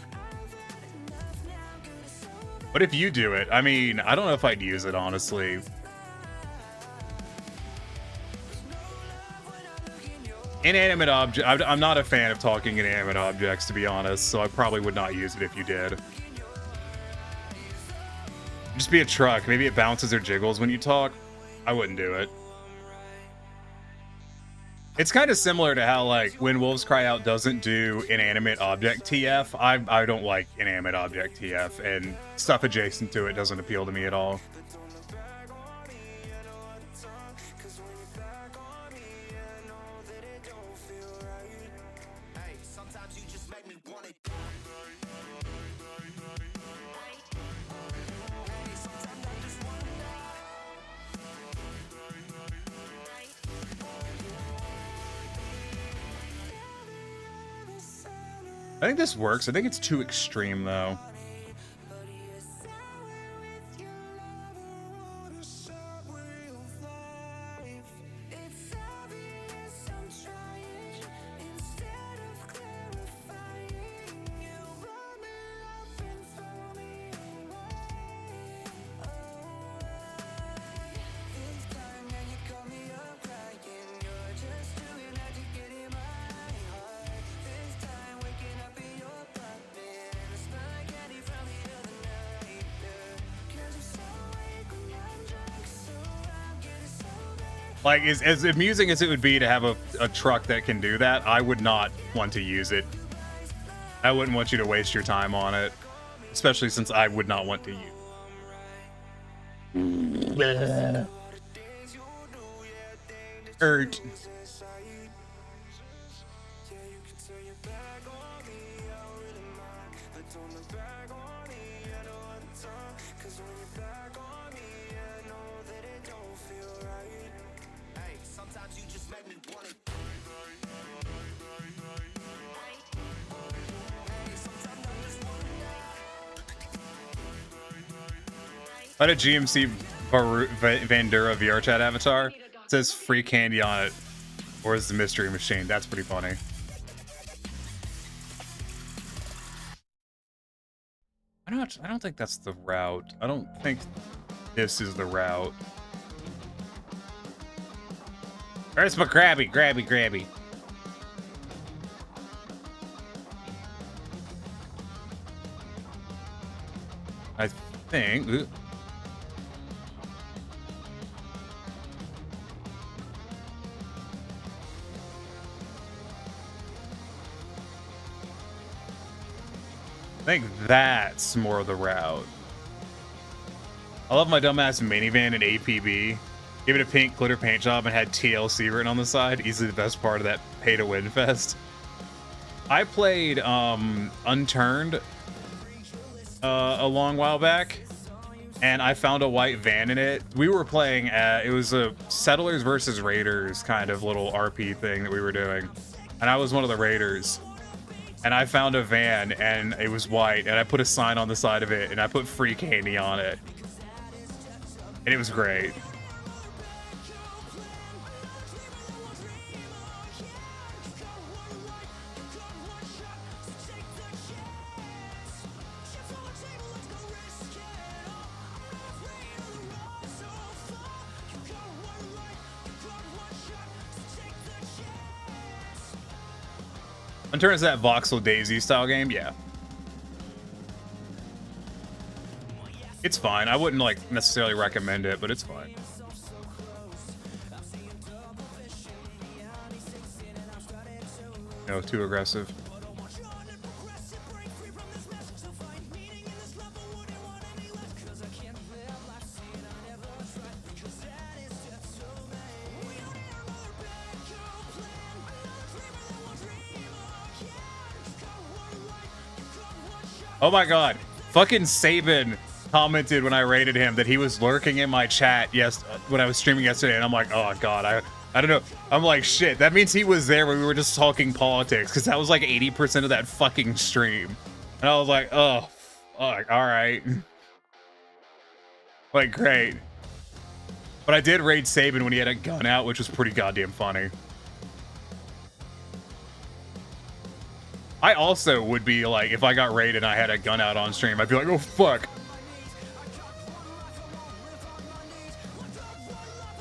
What if you do it? I mean, I don't know if I'd use it, honestly. Inanimate object. I'm not a fan of talking inanimate objects, to be honest, so I probably would not use it if you did. Just be a truck. Maybe it bounces or jiggles when you talk. I wouldn't do it. It's kind of similar to how, like, when Wolves Cry Out doesn't do inanimate object TF, I don't like inanimate object TF, and stuff adjacent to it doesn't appeal to me at all. I think this works. I think it's too extreme, though. Like, as amusing as it would be to have a truck that can do that, I would not want to use it. I wouldn't want you to waste your time on it. Especially since I would not want to use it. Hurt. I had a GMC Vandura VR chat avatar. It says free candy on it. Or is the mystery machine? That's pretty funny. I don't think that's the route. I don't think this is the route. Where's my grabby? Grabby. I think. Ooh. I think that's more the route. I love my dumbass minivan in APB. Give it a pink glitter paint job and had TLC written on the side. Easily the best part of that pay to win fest. I played Unturned a long while back, and I found a white van in it. We were playing it was a Settlers versus Raiders kind of little RP thing that we were doing, and I was one of the Raiders. And I found a van, and it was white, and I put a sign on the side of it, and I put free candy on it. And it was great. In terms of that voxel Daisy style game, yeah. It's fine. I wouldn't like necessarily recommend it, but it's fine. No, too aggressive. Oh my god. Fucking Saban commented when I rated him that he was lurking in my chat when I was streaming yesterday, and I'm like, oh god, I don't know. I'm like, shit, that means he was there when we were just talking politics, because that was like 80% of that fucking stream. And I was like, oh, fuck, alright. Like, great. But I did raid Saban when he had a gun out, which was pretty goddamn funny. I also would be like, if I got raided and I had a gun out on stream, I'd be like, oh fuck.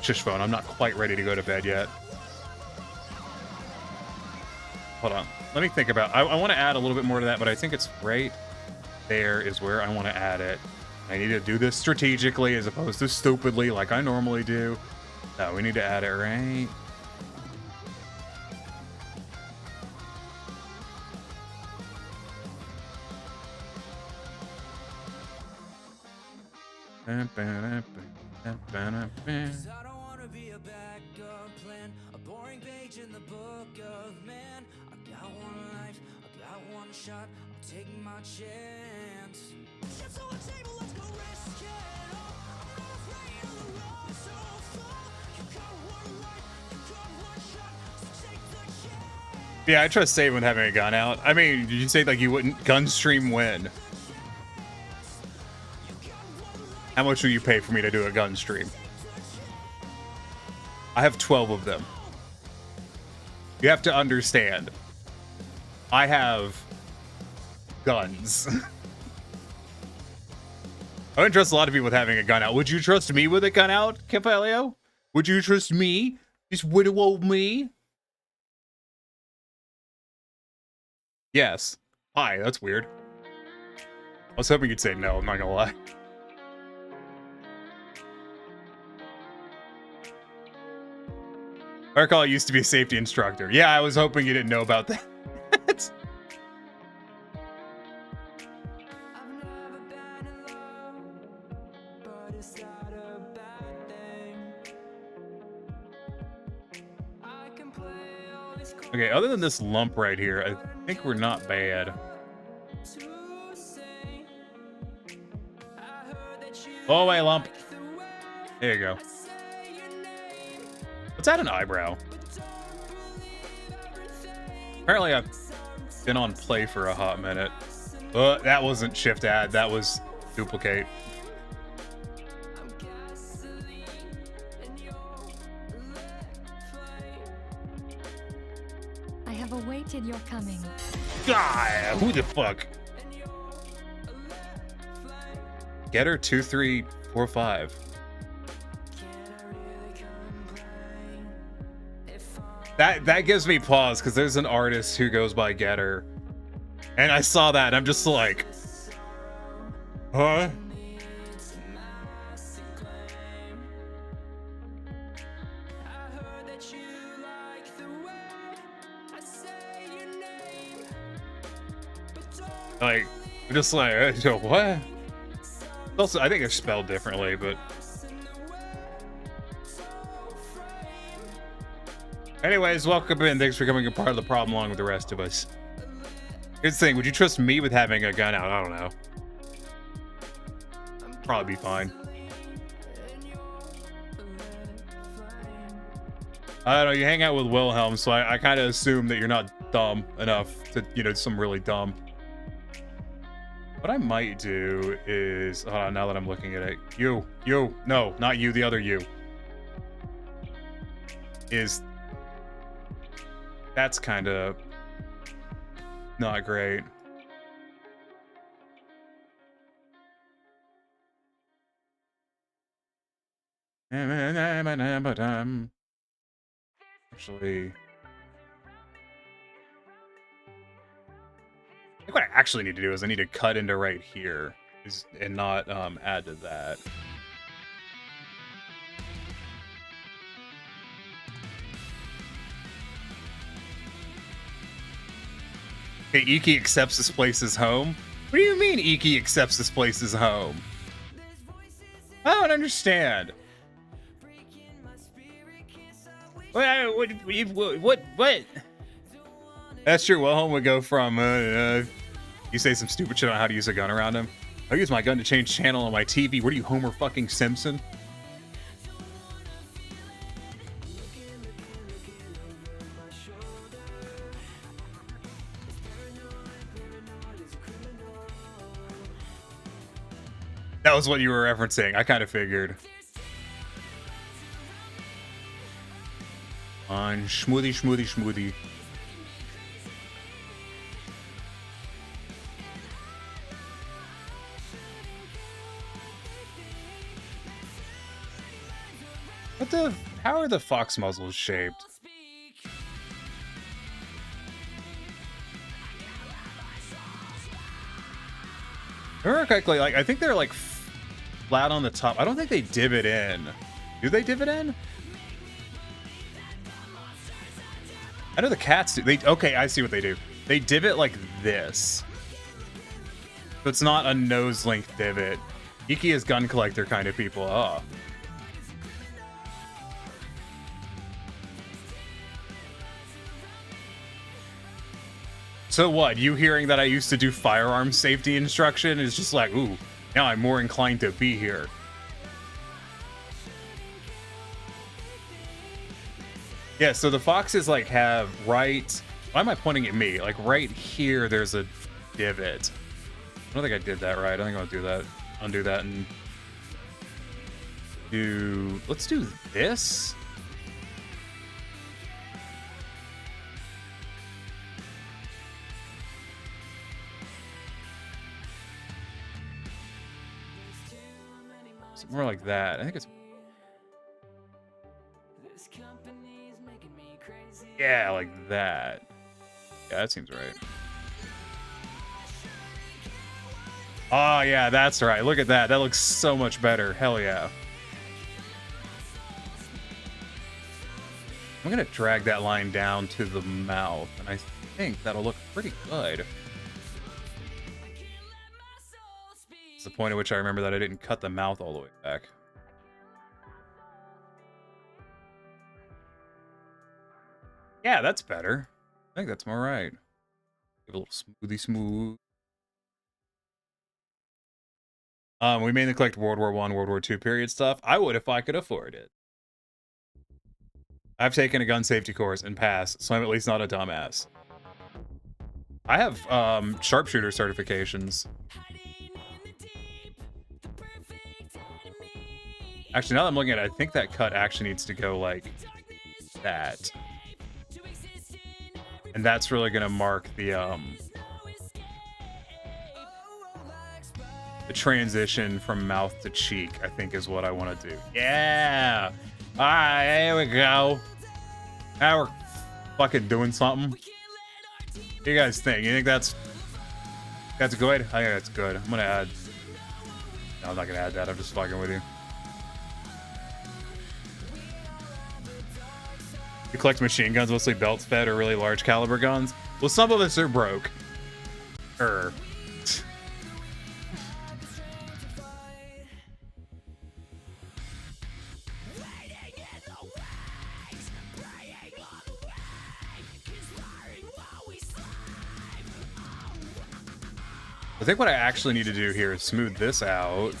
Shush phone, I'm not quite ready to go to bed yet. Hold on. Let me think about. I want to add a little bit more to that, but I think it's right there is where I want to add it. I need to do this strategically as opposed to stupidly like I normally do. No, we need to add it right. Yeah, I trust saving having a gun out. I mean, did you say like you wouldn't gun stream when? How much will you pay for me to do a gun stream? I have 12 of them. You have to understand. I have guns. I wouldn't trust a lot of people with having a gun out. Would you trust me with a gun out, Capelio? Would you trust me? Just widow old me? Yes. Hi, that's weird. I was hoping you'd say no, I'm not gonna lie. I recall I used to be a safety instructor. Yeah, I was hoping you didn't know about that. Okay, other than this lump right here, I think we're not bad. Go away, lump. There you go. Let's add an eyebrow. Apparently I've been on play for a hot minute. But that wasn't shift add, that was duplicate. I have awaited your coming. God, who the fuck? Getter 2345. That gives me pause because there's an artist who goes by Getter, and I saw that and I'm just like, huh? Like, I'm just like, what? Also, I think they're spelled differently, but anyways, welcome in. Thanks for becoming a part of the problem along with the rest of us. Here's the thing, would you trust me with having a gun out? I don't know. Probably be fine. I don't know, you hang out with Wilhelm, so I kind of assume that you're not dumb enough to, you know, some really dumb. What I might do is, hold on, now that I'm looking at it, no, not you, the other you. That's kind of not great. Actually, I think what I actually need to do is I need to cut into right here and not add to that. Okay, Iki accepts this place as home. What do you mean Iki accepts this place as home? I don't understand. What? That's true. Wilhelm would go from, you say some stupid shit on how to use a gun around him. I use my gun to change channel on my TV. What are you, Homer fucking Simpson? That was what you were referencing. I kind of figured. On schmoody. How are the fox muzzles shaped? remember correctly, like I think they're like flat on the top. I don't think they divot in. Do they divot in? I know the cats do. Okay, I see what they do. They divot like this. So it's not a nose length divot. Iki is gun collector kind of people. Oh. So what? You hearing that I used to do firearm safety instruction is just like, ooh, now I'm more inclined to be here. Yeah, so the foxes like have right... Why am I pointing at me? Like right here, there's a divot. I don't think I did that right. I think I'll do that. Undo that and do... Let's do this. It's more like that. I think it's... Yeah, like that. Yeah, that seems right. Oh, yeah, that's right. Look at that. That looks so much better. Hell yeah. I'm going to drag that line down to the mouth, and I think that'll look pretty good. It's the point at which I remember that I didn't cut the mouth all the way back. Yeah, that's better. I think that's more right. Give a little smoothy smooth. We mainly collect World War I, World War II period stuff. I would if I could afford it. I've taken a gun safety course and passed, so I'm at least not a dumbass. I have sharpshooter certifications. Actually, now that I'm looking at it, I think that cut actually needs to go like that. And that's really gonna mark the transition from mouth to cheek, I think is what I want to do. Yeah! Alright, there we go. Now we're fucking doing something. What do you guys think? You think that's good? I think that's good. I'm gonna add... No, I'm not gonna add that. I'm just fucking with you. You collect machine guns, mostly belt fed or really large caliber guns? Well, some of us are broke. I think what I actually need to do here is smooth this out.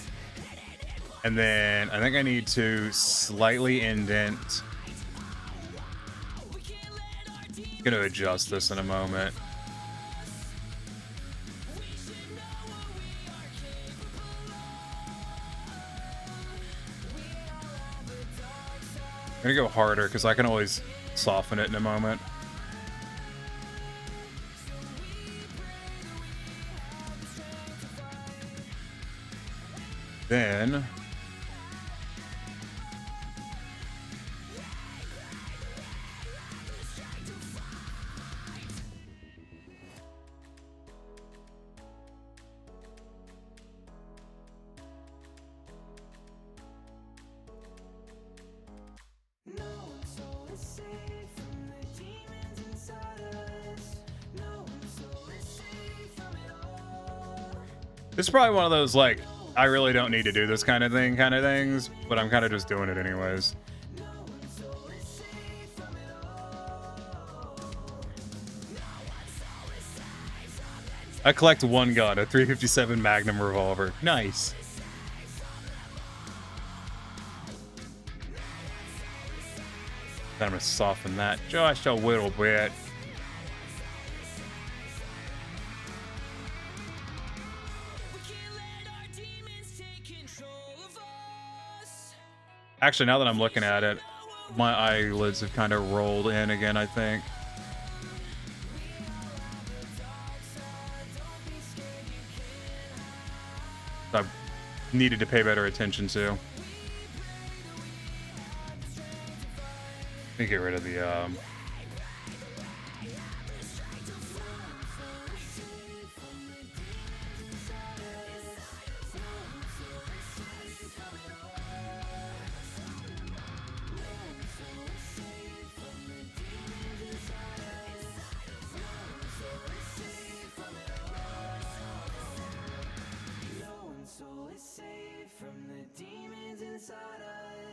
And then I think I need to slightly indent. I'm gonna adjust this in a moment. I'm gonna go harder because I can always soften it in a moment. Then this is probably one of those, like, I really don't need to do this kind of things, but I'm kind of just doing it anyways. I collect one gun, a 357 Magnum revolver. Nice. Then I'm gonna soften that just a little bit. Actually, now that I'm looking at it, my eyelids have kind of rolled in again, I think. I've needed to pay better attention to. Let me get rid of the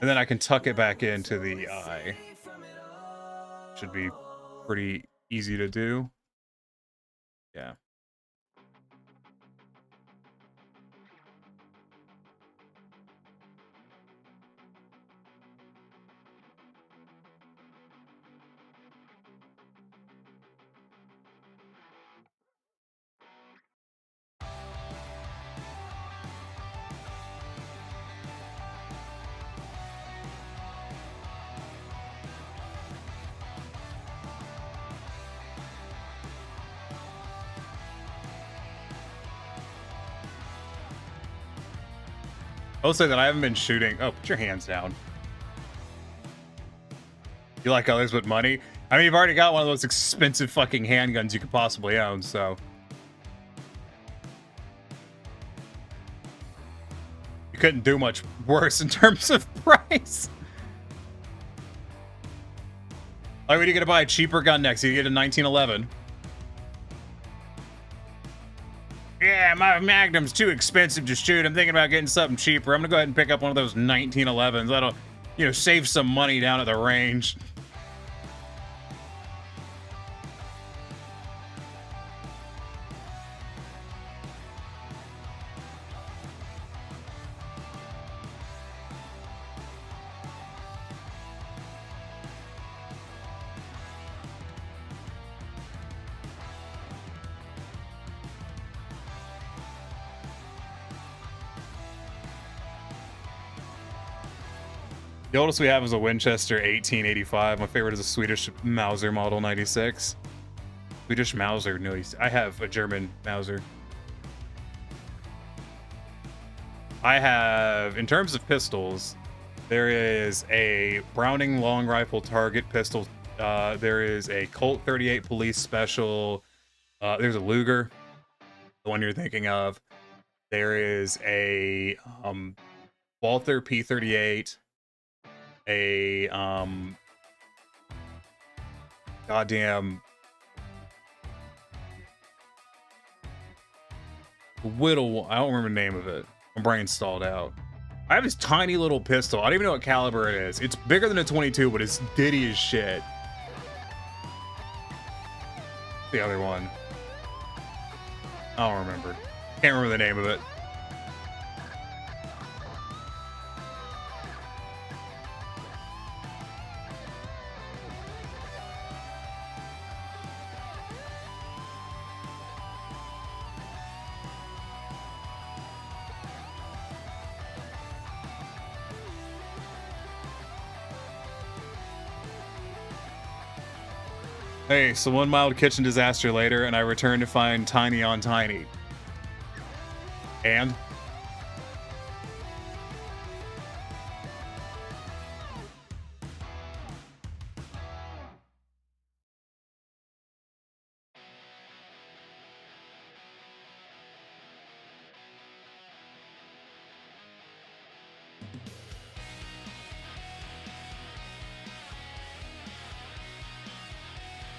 And then I can tuck it back into the eye. Should be pretty easy to do. Yeah. I'll say that I haven't been shooting. Oh, put your hands down. You like others with money? I mean, you've already got one of those expensive fucking handguns you could possibly own, so. You couldn't do much worse in terms of price. Like, when are you gonna buy a cheaper gun next? You get a 1911. Yeah, my Magnum's too expensive to shoot. I'm thinking about getting something cheaper. I'm gonna go ahead and pick up one of those 1911s. That'll, you know, save some money down at the range. The oldest we have is a Winchester 1885. My favorite is a Swedish Mauser model 96. Swedish Mauser, no, I have a German Mauser. I have, in terms of pistols, there is a Browning long rifle target pistol. There is a Colt 38 police special. There's a Luger, the one you're thinking of. There is a Walther P38. A goddamn Whittle. I don't remember the name of it. My brain's stalled out. I have this tiny little pistol. I don't even know what caliber it is. It's bigger than a 22, but it's ditty as shit. The other one, I don't remember. Can't remember the name of it. Hey, so one mild kitchen disaster later, and I return to find Tiny on Tiny. And?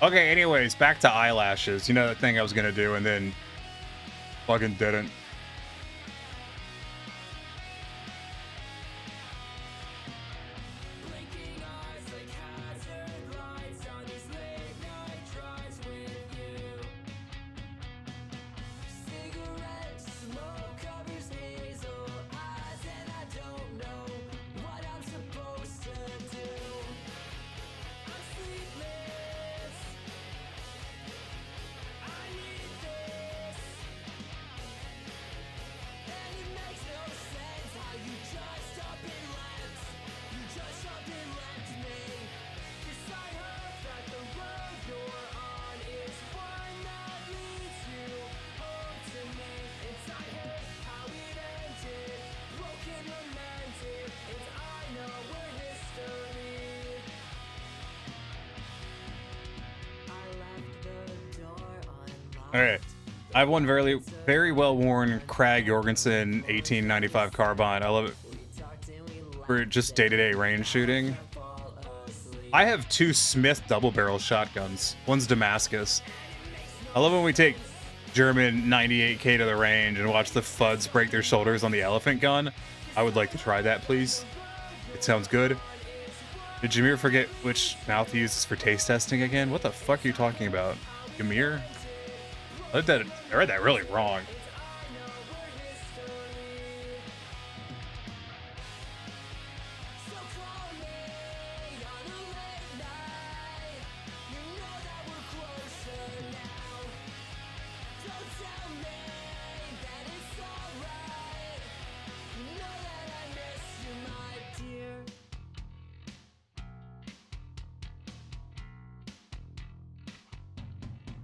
Okay, anyways, back to eyelashes. You know that thing I was gonna do and then fucking didn't. Alright. I have one very well-worn Krag Jorgensen 1895 carbine. I love it for just day-to-day range shooting. I have two Smith double-barrel shotguns. One's Damascus. I love when we take German 98K to the range and watch the Fuds break their shoulders on the elephant gun. I would like to try that, please. It sounds good. Did Jameer forget which mouth he uses for taste testing again? What the fuck are you talking about? Jameer? I read that really wrong.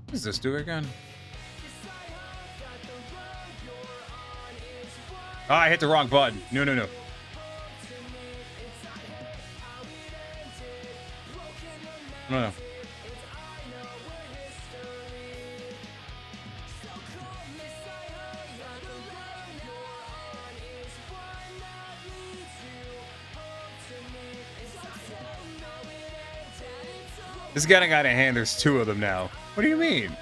What does this do again? Oh, I hit the wrong button. No. No. This guy got a hand. There's two of them now. What do you mean?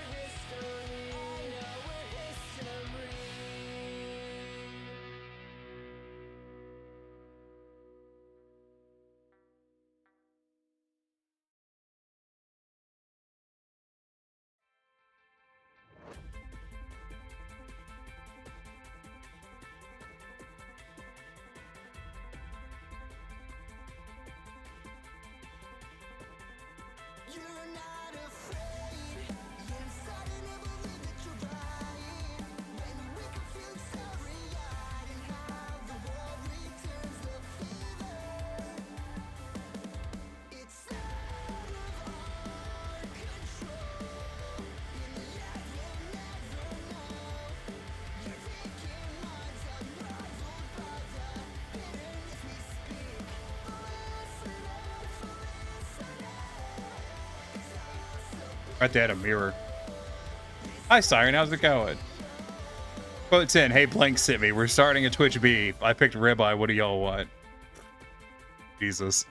Right there, a mirror. Hi, Siren. How's it going? Quote 10. Hey, Blank sent me. We're starting a Twitch B. I picked ribeye. What do y'all want? Jesus.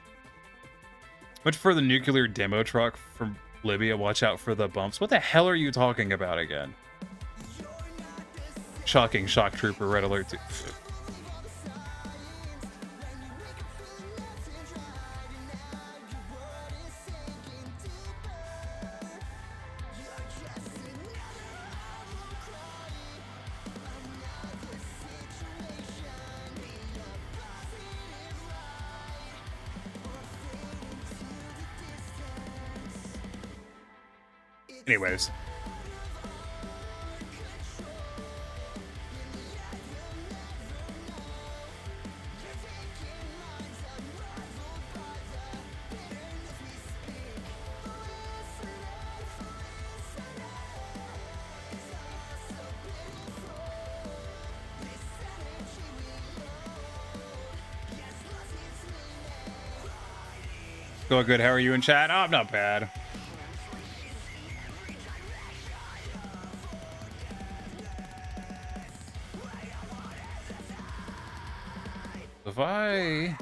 Much for the nuclear demo truck from Libya. Watch out for the bumps. What the hell are you talking about again? Shocking. Shock trooper. Red alert. Anyways. Going good. How are you in chat? Oh, I'm not bad. If I...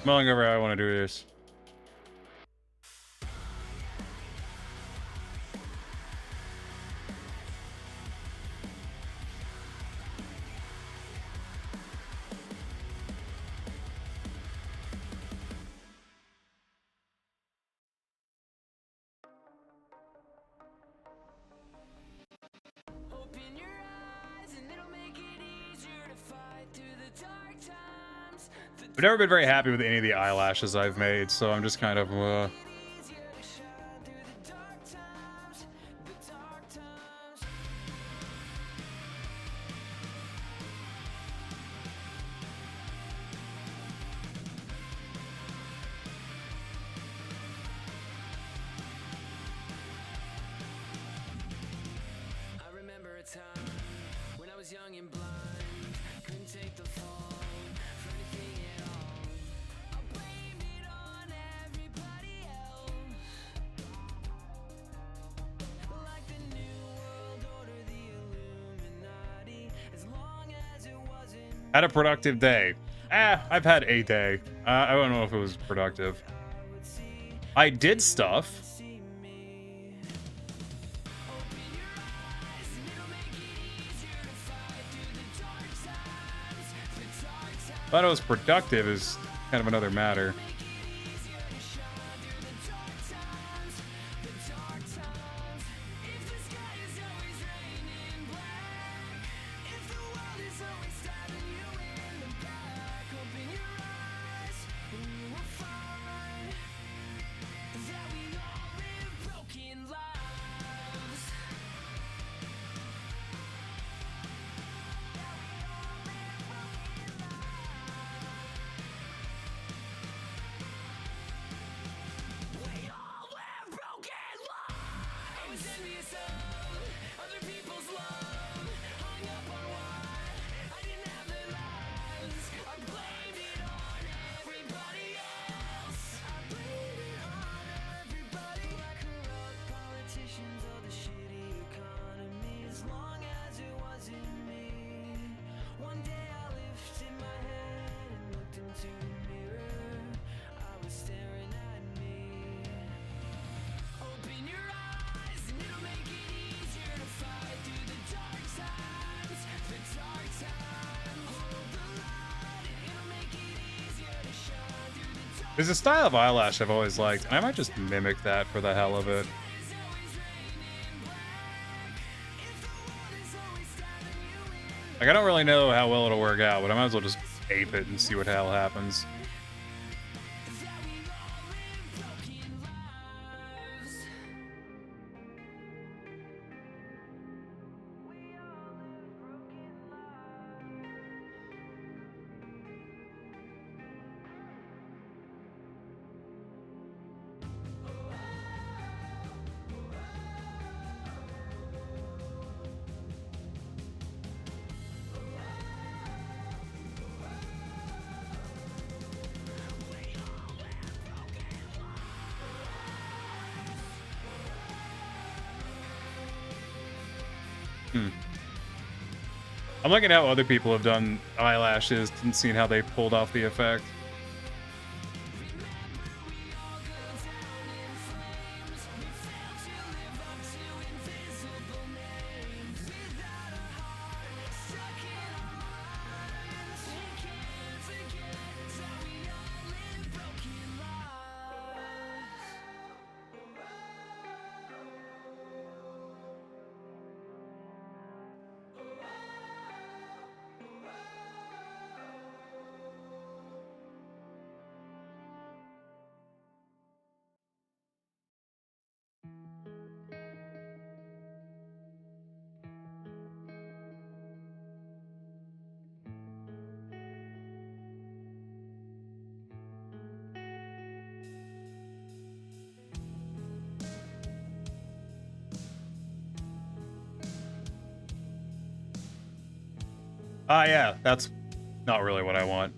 mulling over how I want to do this. I've never been very happy with any of the eyelashes I've made, so I'm just kind of young and blind, couldn't take the fall for anything at all. I blamed it on everybody else. Like the New World Order, the Illuminati, as long as it wasn't. Had a productive day. I've had a day. I don't know if it was productive. I did stuff. Thought it was productive is kind of another matter. There's a style of eyelash I've always liked, and I might just mimic that for the hell of it. Like, I don't really know how well it'll work out, but I might as well just ape it and see what hell happens. I'm looking at how other people have done eyelashes and seeing how they pulled off the effect. Yeah, that's not really what I want.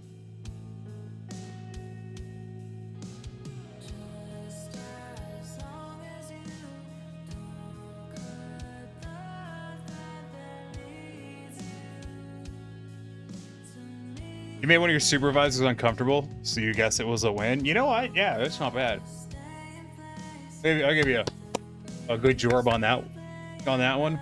You made one of your supervisors uncomfortable, so you guess it was a win. You know what? Yeah, that's not bad. Maybe I'll give you a good job on that one.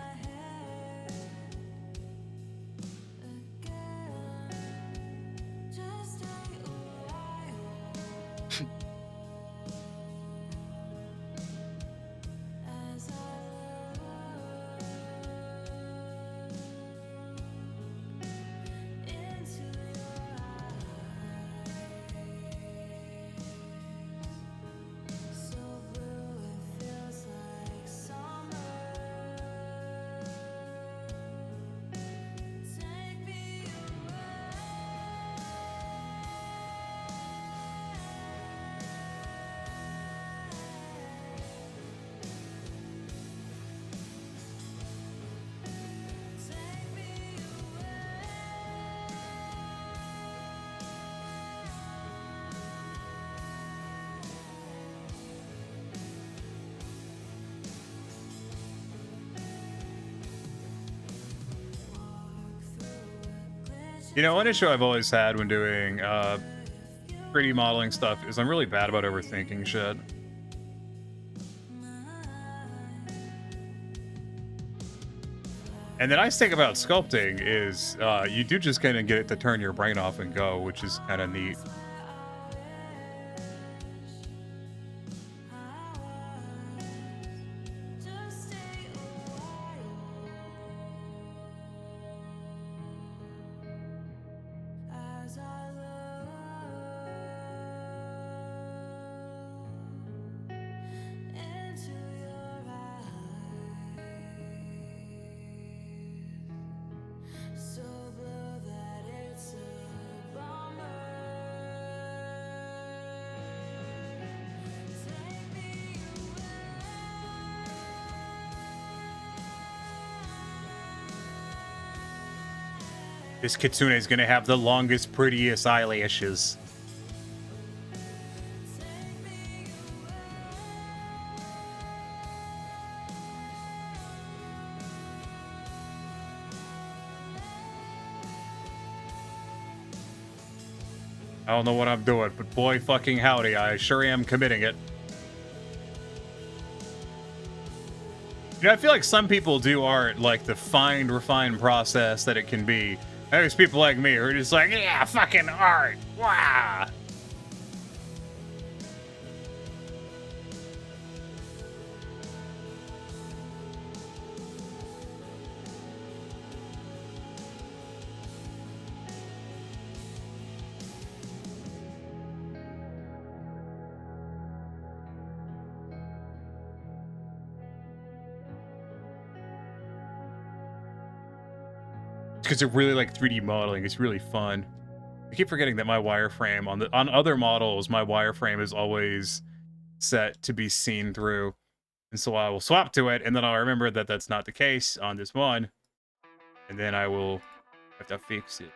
You know, one issue I've always had when doing 3D modeling stuff is I'm really bad about overthinking shit. And the nice thing about sculpting is you do just kind of get it to turn your brain off and go, which is kind of neat. This kitsune is gonna have the longest, prettiest eyelashes. I don't know what I'm doing, but boy fucking howdy, I sure am committing it. You know, I feel like some people do art like the fine, refined process that it can be. There's people like me who are just like, yeah, fucking art. Wow. Because I really like 3D modeling. It's really fun. I keep forgetting that my wireframe on other models, my wireframe is always set to be seen through, and so I will swap to it, and then I'll remember that that's not the case on this one, and then I will have to fix it.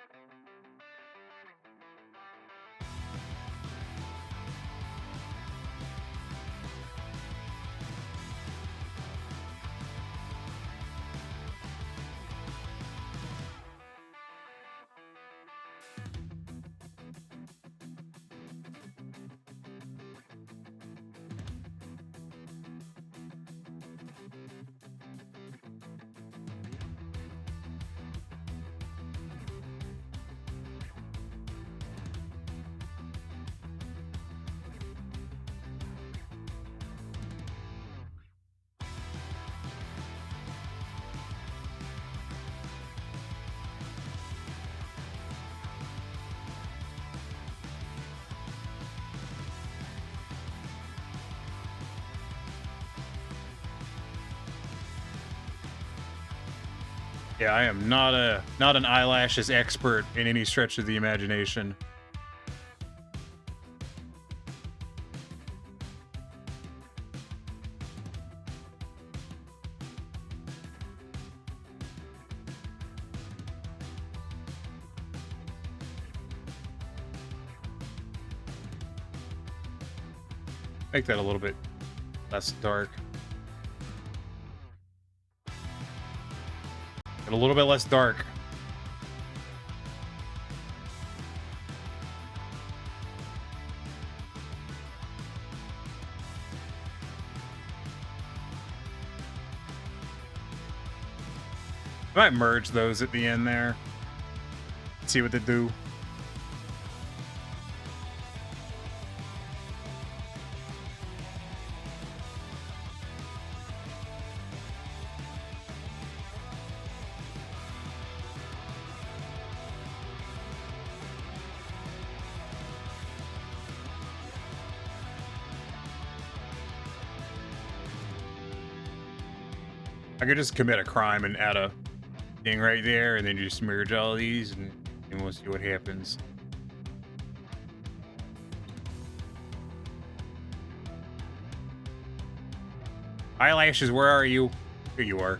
Yeah, I am not an eyelashes expert in any stretch of the imagination. Make that a little bit less dark. And a little bit less dark. I might merge those at the end there. See what they do. I could just commit a crime and add a thing right there, and then you just merge all these, and we'll see what happens. Eyelashes, where are you? Here you are.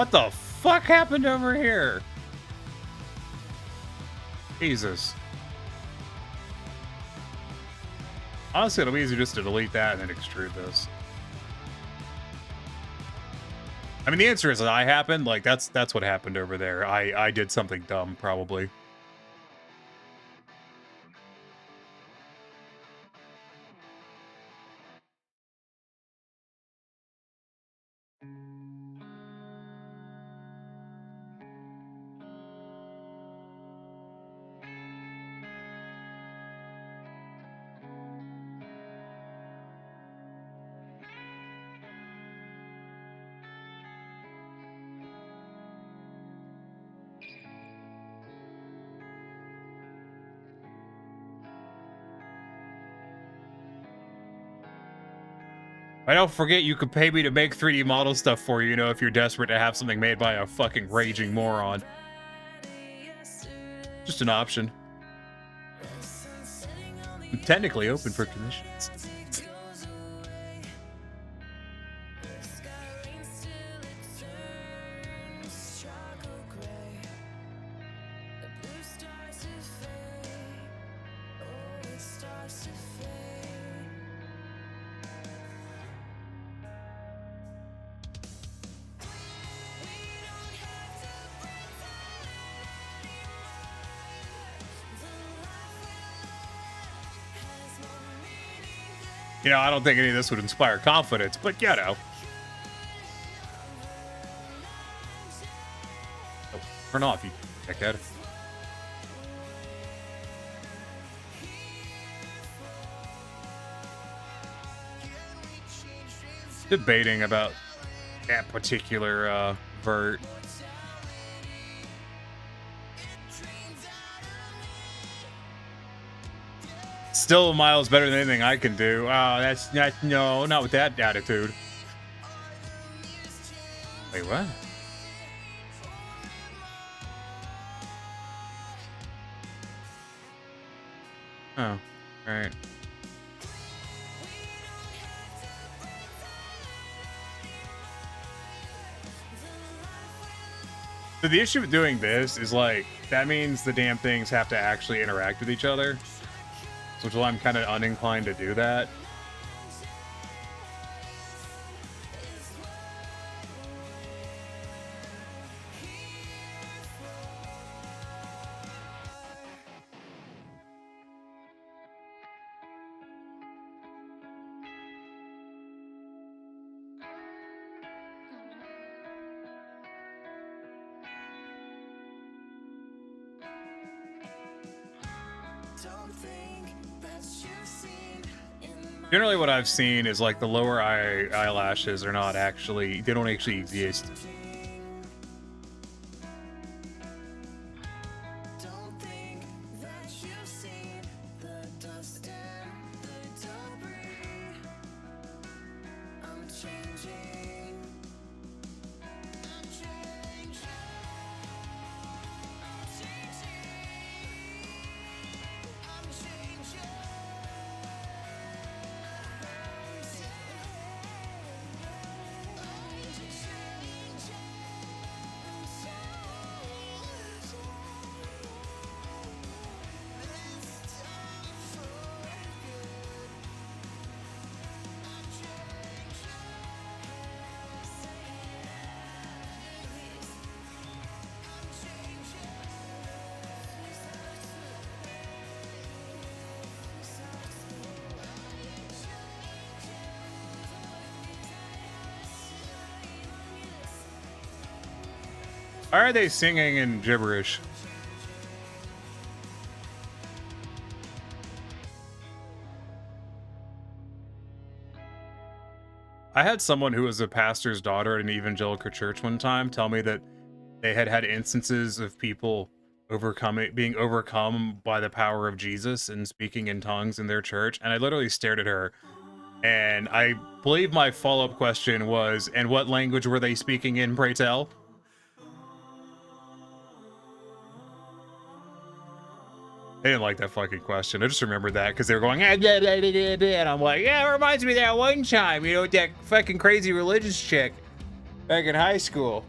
What the fuck happened over here? Jesus. Honestly, it'll be easier just to delete that and then extrude this. I mean, the answer is that I happened. Like, that's what happened over there. I did something dumb, probably. I don't forget you could pay me to make 3D model stuff for you, you know, if you're desperate to have something made by a fucking raging moron. Just an option. I'm technically open for commissions. You know, I don't think any of this would inspire confidence, but you know. Oh, turn off, you dickhead. Debating about that particular vert. Still miles better than anything I can do. Oh, that's not, no, not with that attitude. Wait, what? Oh, alright. So the issue with doing this is like, that means the damn things have to actually interact with each other. Which is why I'm kind of uninclined to do that. Generally what I've seen is like the lower eyelashes are not actually, they don't actually exist. Why are they singing in gibberish? I had someone who was a pastor's daughter at an evangelical church one time tell me that they had had instances of people being overcome by the power of Jesus and speaking in tongues in their church. And I literally stared at her, and I believe my follow-up question was, and what language were they speaking in, pray tell? I didn't like that fucking question. I just remembered that because they were going, ah, blah, blah, blah, blah, blah, and I'm like, yeah, it reminds me of that one time, you know, with that fucking crazy religious chick back in high school.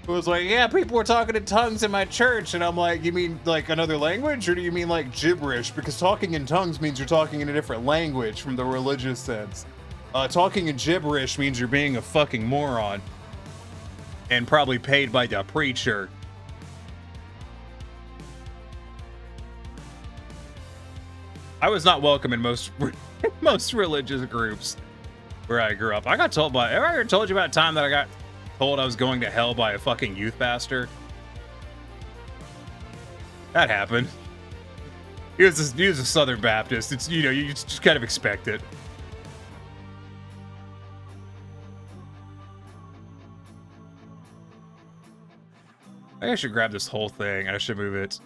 It was like, yeah, people were talking in tongues in my church, and I'm like, you mean like another language, or do you mean like gibberish? Because talking in tongues means you're talking in a different language from the religious sense. Talking in gibberish means you're being a fucking moron. And probably paid by the preacher. I was not welcome in most most religious groups where I grew up. I got told by, I ever told you about a time that I got told I was going to hell by a fucking youth pastor? That happened. He was a Southern Baptist. It's, you know, you just kind of expect it. I think I should grab this whole thing. I should move it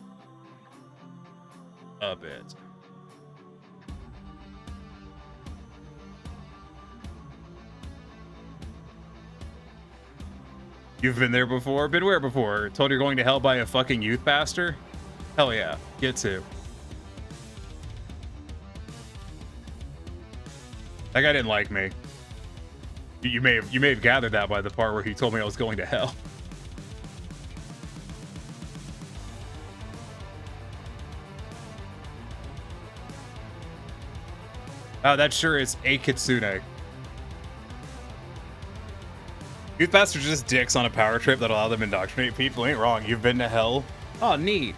a bit. You've been there before? Been where before? Told you're going to hell by a fucking youth pastor? Hell yeah. Get to. That guy didn't like me. You may have gathered that by the part where he told me I was going to hell. Oh, that sure is a kitsune. Youth pastors are just dicks on a power trip that allow them to indoctrinate people. Ain't wrong. You've been to hell. Oh, neat.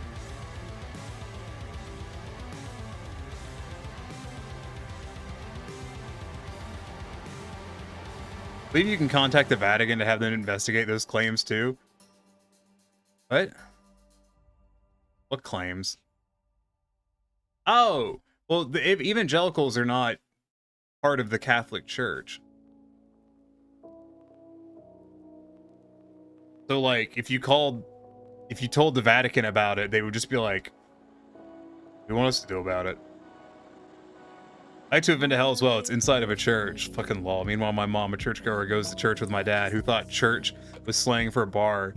Believe you can contact the Vatican to have them investigate those claims too. What? What claims? Oh, well, the evangelicals are not part of the Catholic Church. So, like, if you told the Vatican about it, they would just be like, "What do you want us to do about it?" I too have been to hell as well. It's inside of a church. Fucking law. Meanwhile, my mom, a churchgoer, goes to church with my dad, who thought church was slang for a bar.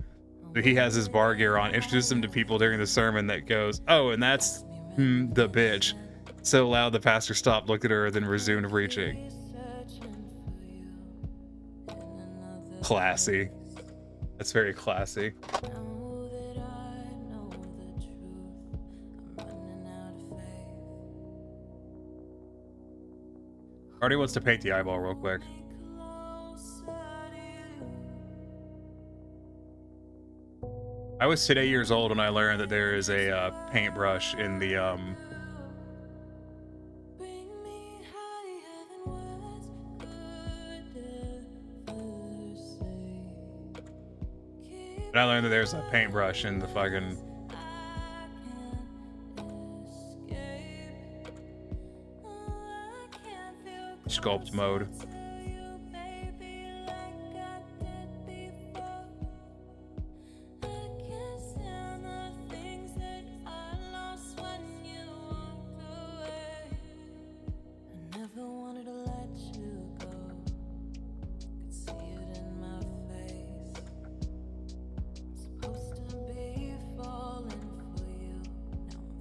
So he has his bar gear on, introduces him to people during the sermon that goes, "Oh, and that's the bitch." So loud the pastor stopped, looked at her, then resumed preaching. Classy. That's very classy. Artie wants to paint the eyeball real quick. I was today years old when I learned that there is a paintbrush in the and I learned that there's a paintbrush in the fucking sculpt mode.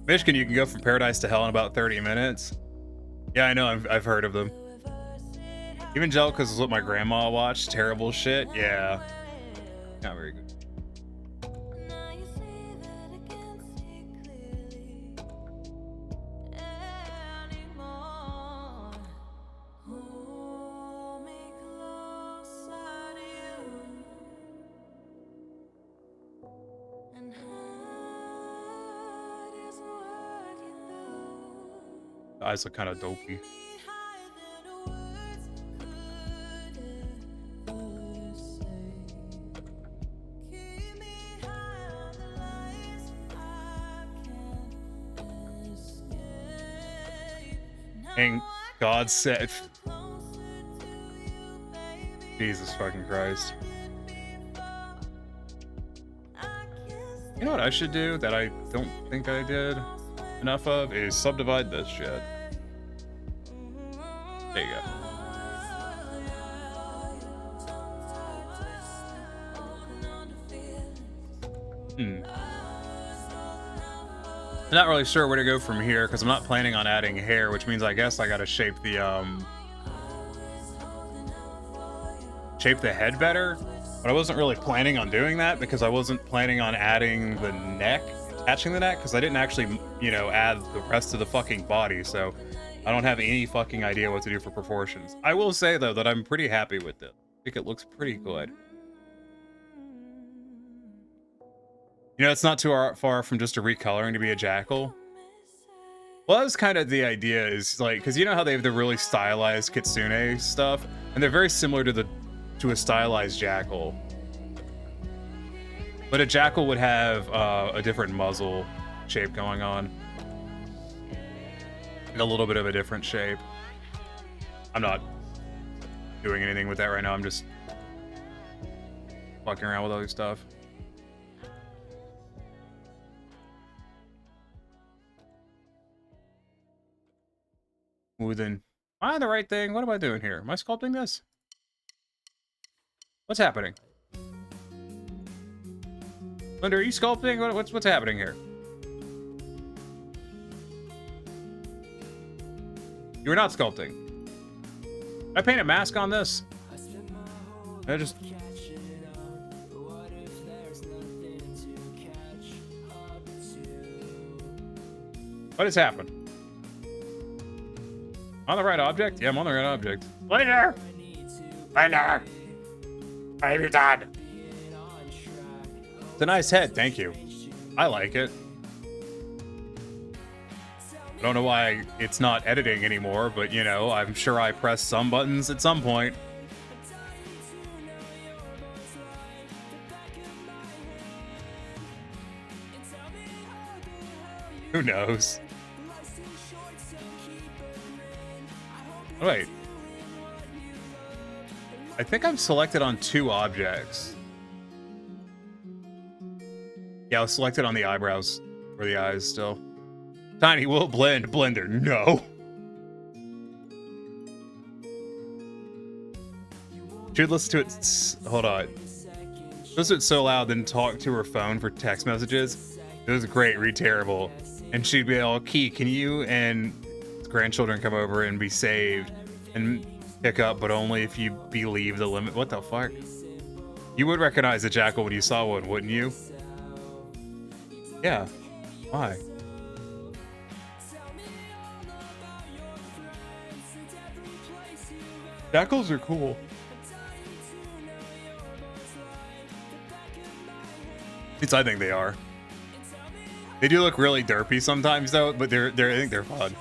Michigan, you can go from paradise to hell in about 30 minutes. Yeah, I know. I've heard of them. Evangelicals is what my grandma watched. Terrible shit. Yeah. Not very good. The eyes look kind of dopey. And God said, Jesus fucking Christ. You know what I should do that I don't think I did enough of is subdivide this shit. There you go. I'm not really sure where to go from here because I'm not planning on adding hair, which means I guess I gotta shape the head better. But I wasn't really planning on doing that because I wasn't planning on adding the neck, attaching the neck, because I didn't actually, you know, add the rest of the fucking body, so I don't have any fucking idea what to do for proportions. I will say, though, that I'm pretty happy with it. I think it looks pretty good. You know, it's not too far from just a recoloring to be a jackal. Well, that was kind of the idea, is like, because you know how they have the really stylized kitsune stuff, and they're very similar to a stylized jackal. But a jackal would have a different muzzle shape going on. And a little bit of a different shape. I'm not doing anything with that right now. I'm just fucking around with other stuff. Ooh, then, am I on the right thing? What am I doing here? Am I sculpting this? What's happening? Linda, are you sculpting? What's happening here? You were not sculpting. Did I paint a mask on this? I just... What has happened? On the right object? Yeah, I'm on the right object. Later! Later! What have you done? It's a nice head, thank you. I like it. I don't know why it's not editing anymore, but you know, I'm sure I pressed some buttons at some point. Who knows? Wait. I think I'm selected on 2 objects. Yeah, I was selected on the eyebrows or the eyes still. Tiny will blend. Blender, no. Should listen to it. Hold on. Listen to it so loud, then talk to her phone for text messages. It was great, read terrible. And she'd be all, Key, can you and grandchildren come over and be saved and pick up, but only if you believe the limit? What the fuck? You would recognize a jackal when you saw one, wouldn't you? Yeah. Why? Jackals are cool. At least I think they are. They do look really derpy sometimes, though, but I think they're fun.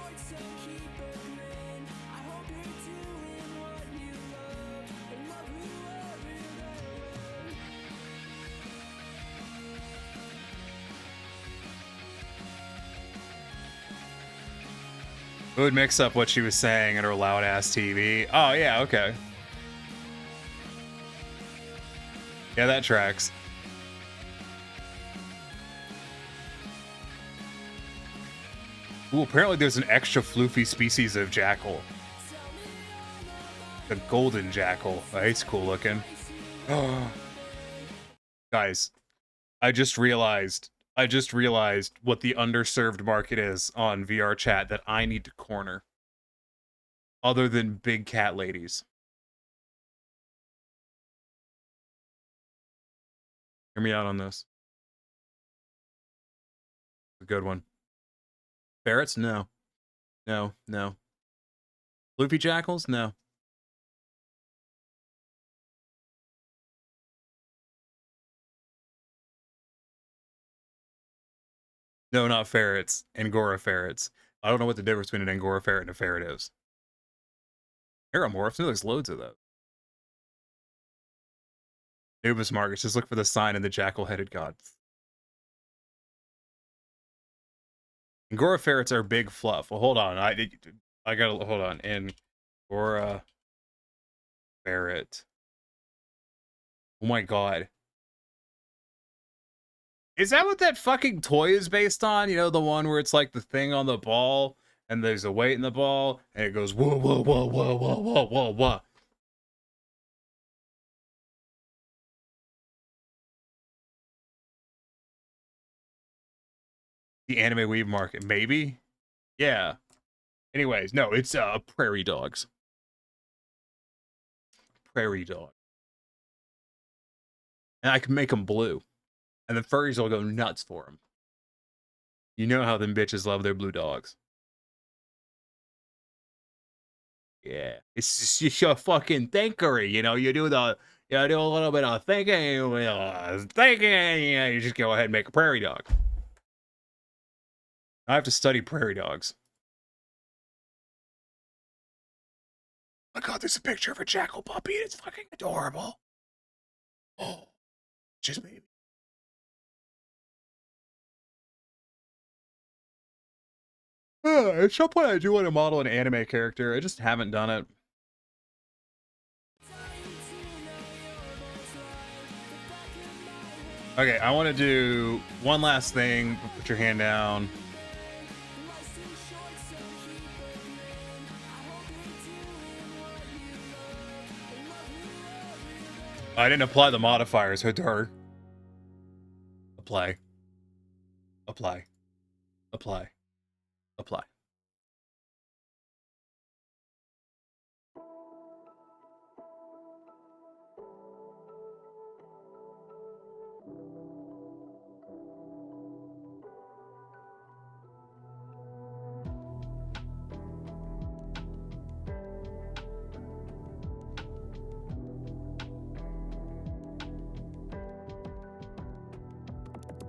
It would mix up what she was saying at her loud ass TV. Oh yeah, okay. Yeah, that tracks. Ooh, apparently there's an extra floofy species of jackal. The golden jackal. Oh, he's cool looking. Guys, I just realized what the underserved market is on VR chat that I need to corner. Other than big cat ladies. Hear me out on this. A good one. Ferrets? No. No, no. Loopy jackals? No. No, not ferrets. Angora ferrets. I don't know what the difference between an Angora ferret and a ferret is. Aeromorphs? There's loads of those. Nubis Marcus, just look for the sign of the jackal-headed god. Angora ferrets are big fluff. Well, hold on. I gotta hold on. Angora ferret. Oh my god. Is that what that fucking toy is based on? You know, the one where it's like the thing on the ball and there's a weight in the ball and it goes whoa, whoa, whoa, whoa, whoa, whoa, whoa, whoa. The anime weave market, maybe? Yeah. Anyways, no, it's prairie dogs. Prairie dog. And I can make them blue. And the furries will go nuts for them. You know how them bitches love their blue dogs. Yeah. It's just your fucking thinkery, you know? You do a little bit of thinking, you just go ahead and make a prairie dog. I have to study prairie dogs. I got this picture of a jackal puppy and it's fucking adorable. Oh, just baby. At some point I do want to model an anime character. I just haven't done it. Okay, I want to do one last thing. Put your hand down. I didn't apply the modifiers. Apply. Apply. Apply. Apply.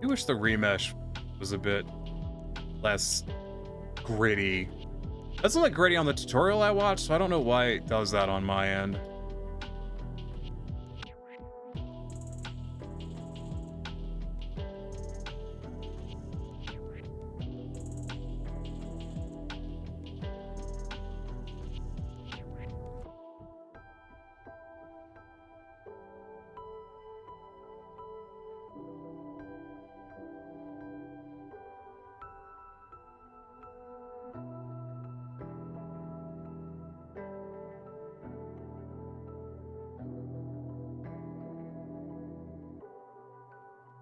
I wish the remesh was a bit less gritty. That's not like gritty on the tutorial I watched, so I don't know why it does that on my end.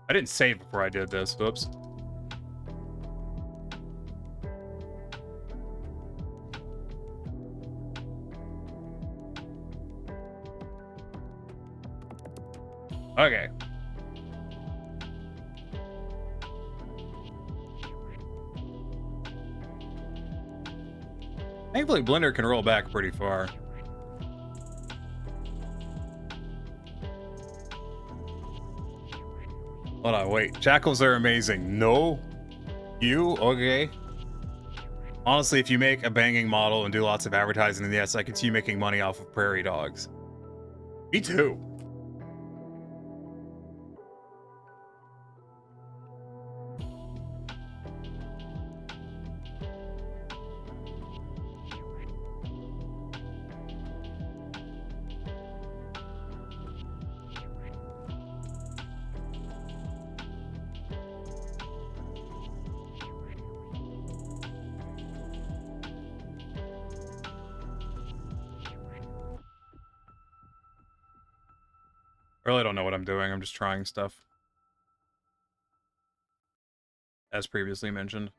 I didn't save before I did this. Whoops. Okay. Thankfully, Blender can roll back pretty far. Hold on, wait. Jackals are amazing. No? You? Okay. Honestly, if you make a banging model and do lots of advertising, yes, I could see you making money off of prairie dogs. Me too. I really don't know what I'm doing. I'm just trying stuff. As previously mentioned.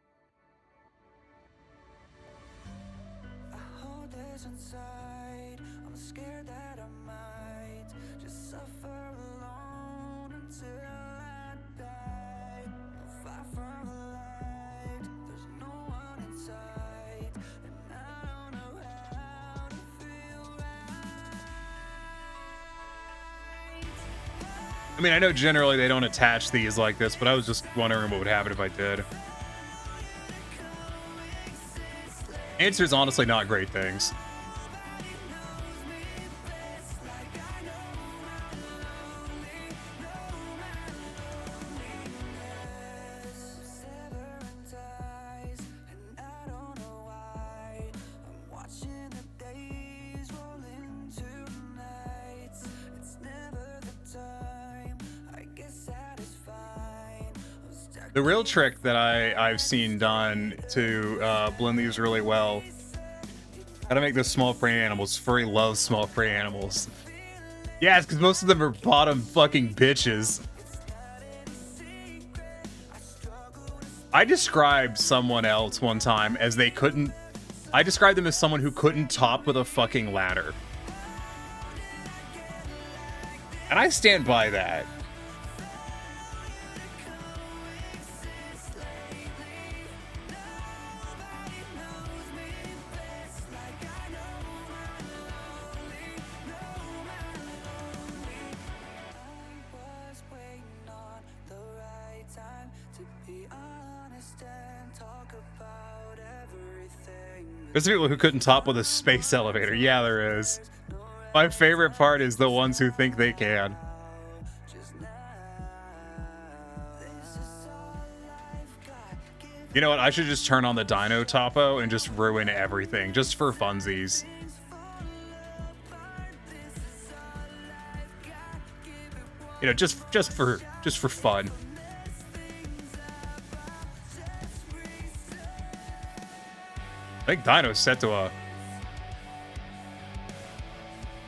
I mean, I know generally they don't attach these like this, but I was just wondering what would happen if I did. Answer's honestly not great things. The real trick that I've seen done to blend these really well, how to make those small prey animals. Furry loves small prey animals. Yeah, it's because most of them are bottom fucking bitches. I described someone else one time as they couldn't... I described them as someone who couldn't top with a fucking ladder. And I stand by that. There's people who couldn't top with a space elevator. Yeah, there is. My favorite part is the ones who think they can. You know what? I should just turn on the Dino Topo and just ruin everything, just for funsies. You know, just for fun. I think Dino's set to a...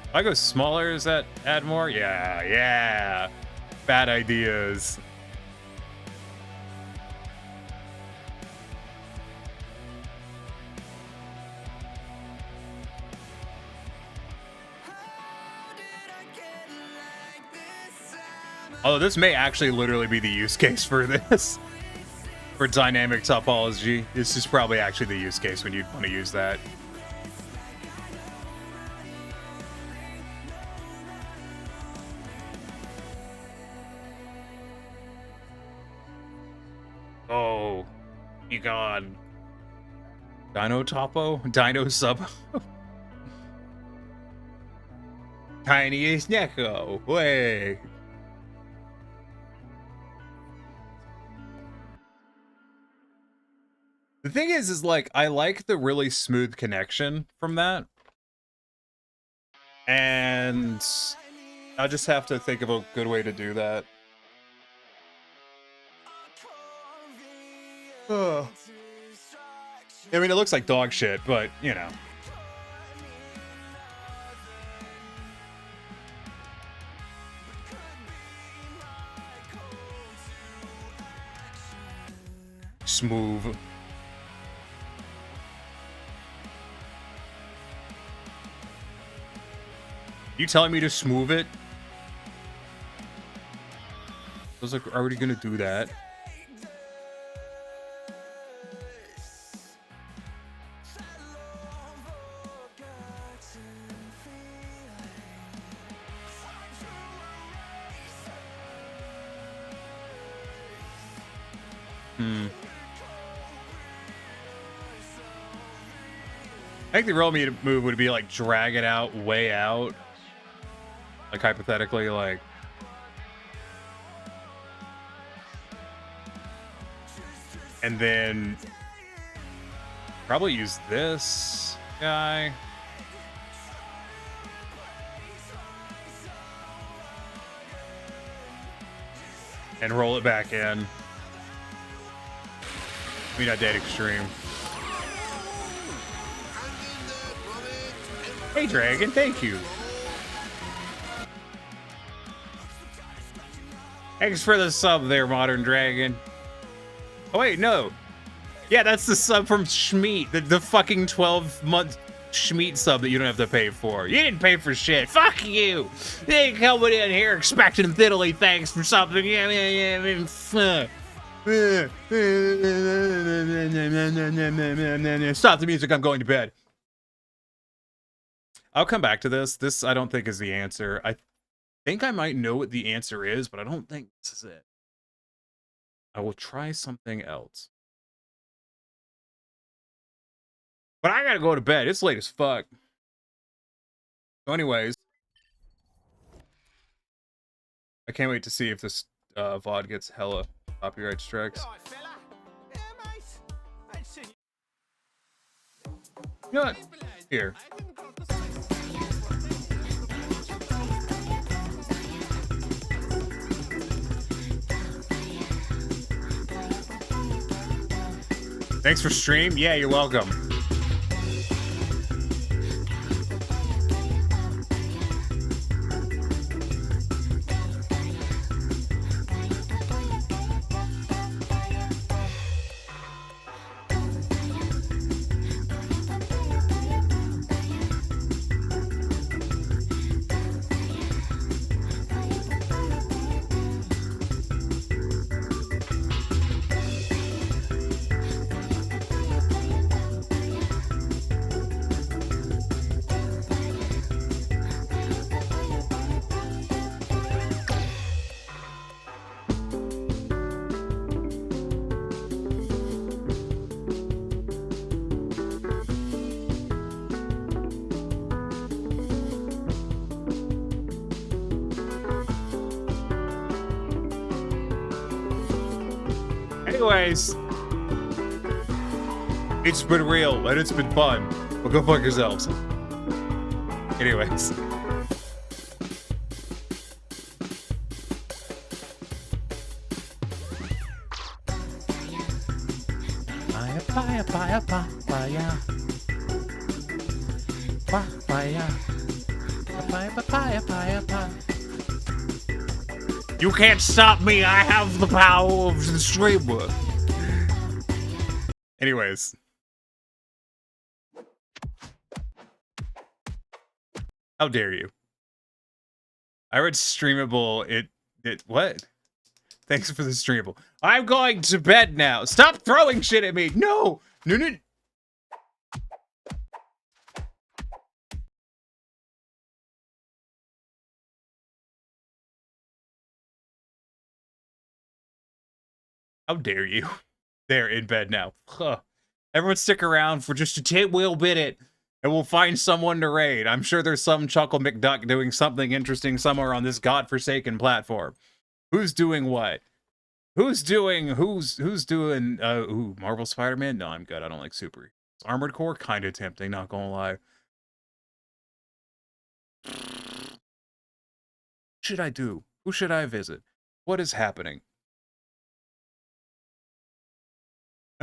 If I go smaller, does that add more? Yeah, yeah. Bad ideas. Although this may actually literally be the use case for this. For dynamic topology. This is probably actually the use case when you'd want to use that. Oh, you gone. Dino Topo? Dino Sub? Tiniest Neko. Way. The thing is like, I like the really smooth connection from that. And I'll just have to think of a good way to do that. I mean, it looks like dog shit, but, you know. Smooth. You telling me to smooth it? I was like, already gonna do that. I think the real move would be like drag it out way out. Like hypothetically, like and then probably use this guy. And roll it back in. Maybe not that extreme. Hey, Dragon, thank you. Thanks for the sub there, Modern Dragon. Oh, wait, no. Yeah, that's the sub from Schmeat, the fucking 12-month Schmeat sub that you don't have to pay for. You didn't pay for shit. Fuck you. You ain't coming in here expecting fiddly thanks for something. Stop the music, I'm going to bed. I'll come back to this. This, I don't think, is the answer. I think I might know what the answer is, but I don't think this is it. I will try something else. But I gotta go to bed. It's late as fuck. So anyways, I can't wait to see if this VOD gets hella copyright strikes. You know what? Here. Thanks for stream. Yeah, you're welcome. Anyways, it's been real and it's been fun. But go fuck yourselves. Anyways. You can't stop me. I have the power of the streamer. Anyways. How dare you? I read streamable. It what? Thanks for the streamable. I'm going to bed now. Stop throwing shit at me. No. No. How dare you? They're in bed now. Huh. Everyone stick around for just a little bit and we'll find someone to raid. I'm sure there's some Chuckle McDuck doing something interesting somewhere on this godforsaken platform. Who's doing what? Who's doing Marvel Spider-Man? No, I'm good. I don't like super. Armored Core, kind of tempting, not gonna lie. What should I do? Who should I visit? What is happening?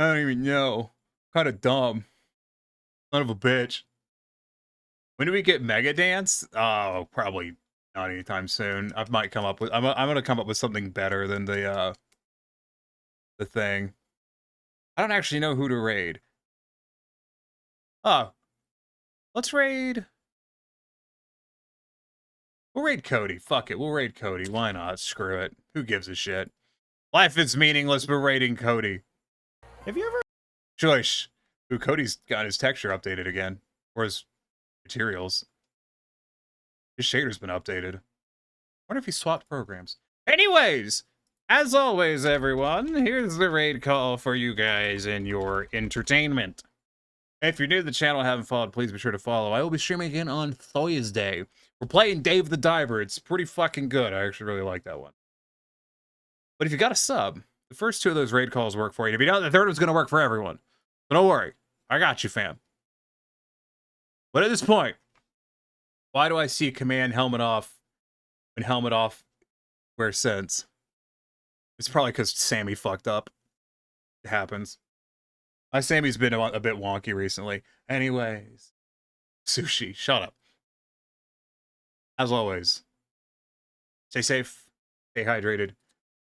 I don't even know. Kind of dumb. Son of a bitch. When do we get Mega Dance? Oh, probably not anytime soon. I might come up with. I'm gonna come up with something better than the thing. I don't actually know who to raid. Oh, let's raid. We'll raid Cody. Fuck it. We'll raid Cody. Why not? Screw it. Who gives a shit? Life is meaningless. We're raiding Cody. Have you ever? Joyce. Ooh, Cody's got his texture updated again. Or his materials. His shader's been updated. I wonder if he swapped programs. Anyways, as always, everyone, here's the raid call for you guys and your entertainment. If you're new to the channel and haven't followed, please be sure to follow. I will be streaming again on Thursday. We're playing Dave the Diver. It's pretty fucking good. I actually really like that one. But if you got a sub, the first two of those raid calls work for you. If you don't, the third one's going to work for everyone. So don't worry. I got you, fam. But at this point, why do I see command helmet off and helmet off where sense? It's probably because Sammy fucked up. It happens. My Sammy's been a bit wonky recently. Anyways. Sushi, shut up. As always, stay safe, stay hydrated,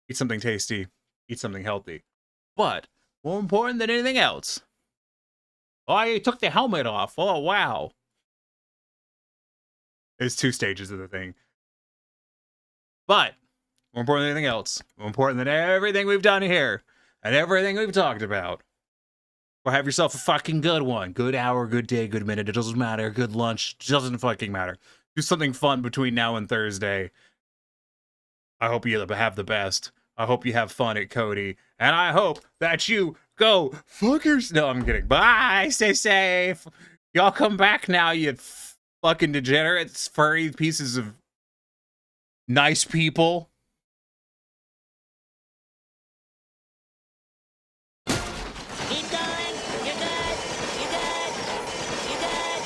eat something tasty, eat something healthy. But, more important than anything else, oh, you took the helmet off. Oh, wow. There's two stages of the thing. But, more important than anything else, more important than everything we've done here, and everything we've talked about, or have yourself a fucking good one. Good hour, good day, good minute. It doesn't matter. Good lunch. Doesn't fucking matter. Do something fun between now and Thursday. I hope you have the best. I hope you have fun at Cody. And I hope that you go fuckers. No, I'm kidding. Bye. Stay safe. Y'all come back now, you fucking degenerates, furry pieces of nice people. Keep going. You're good. You're good. You're good.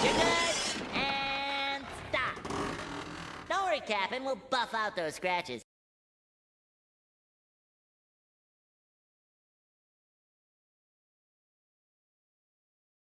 You're good. And stop. Don't worry, Captain. We'll buff out those scratches.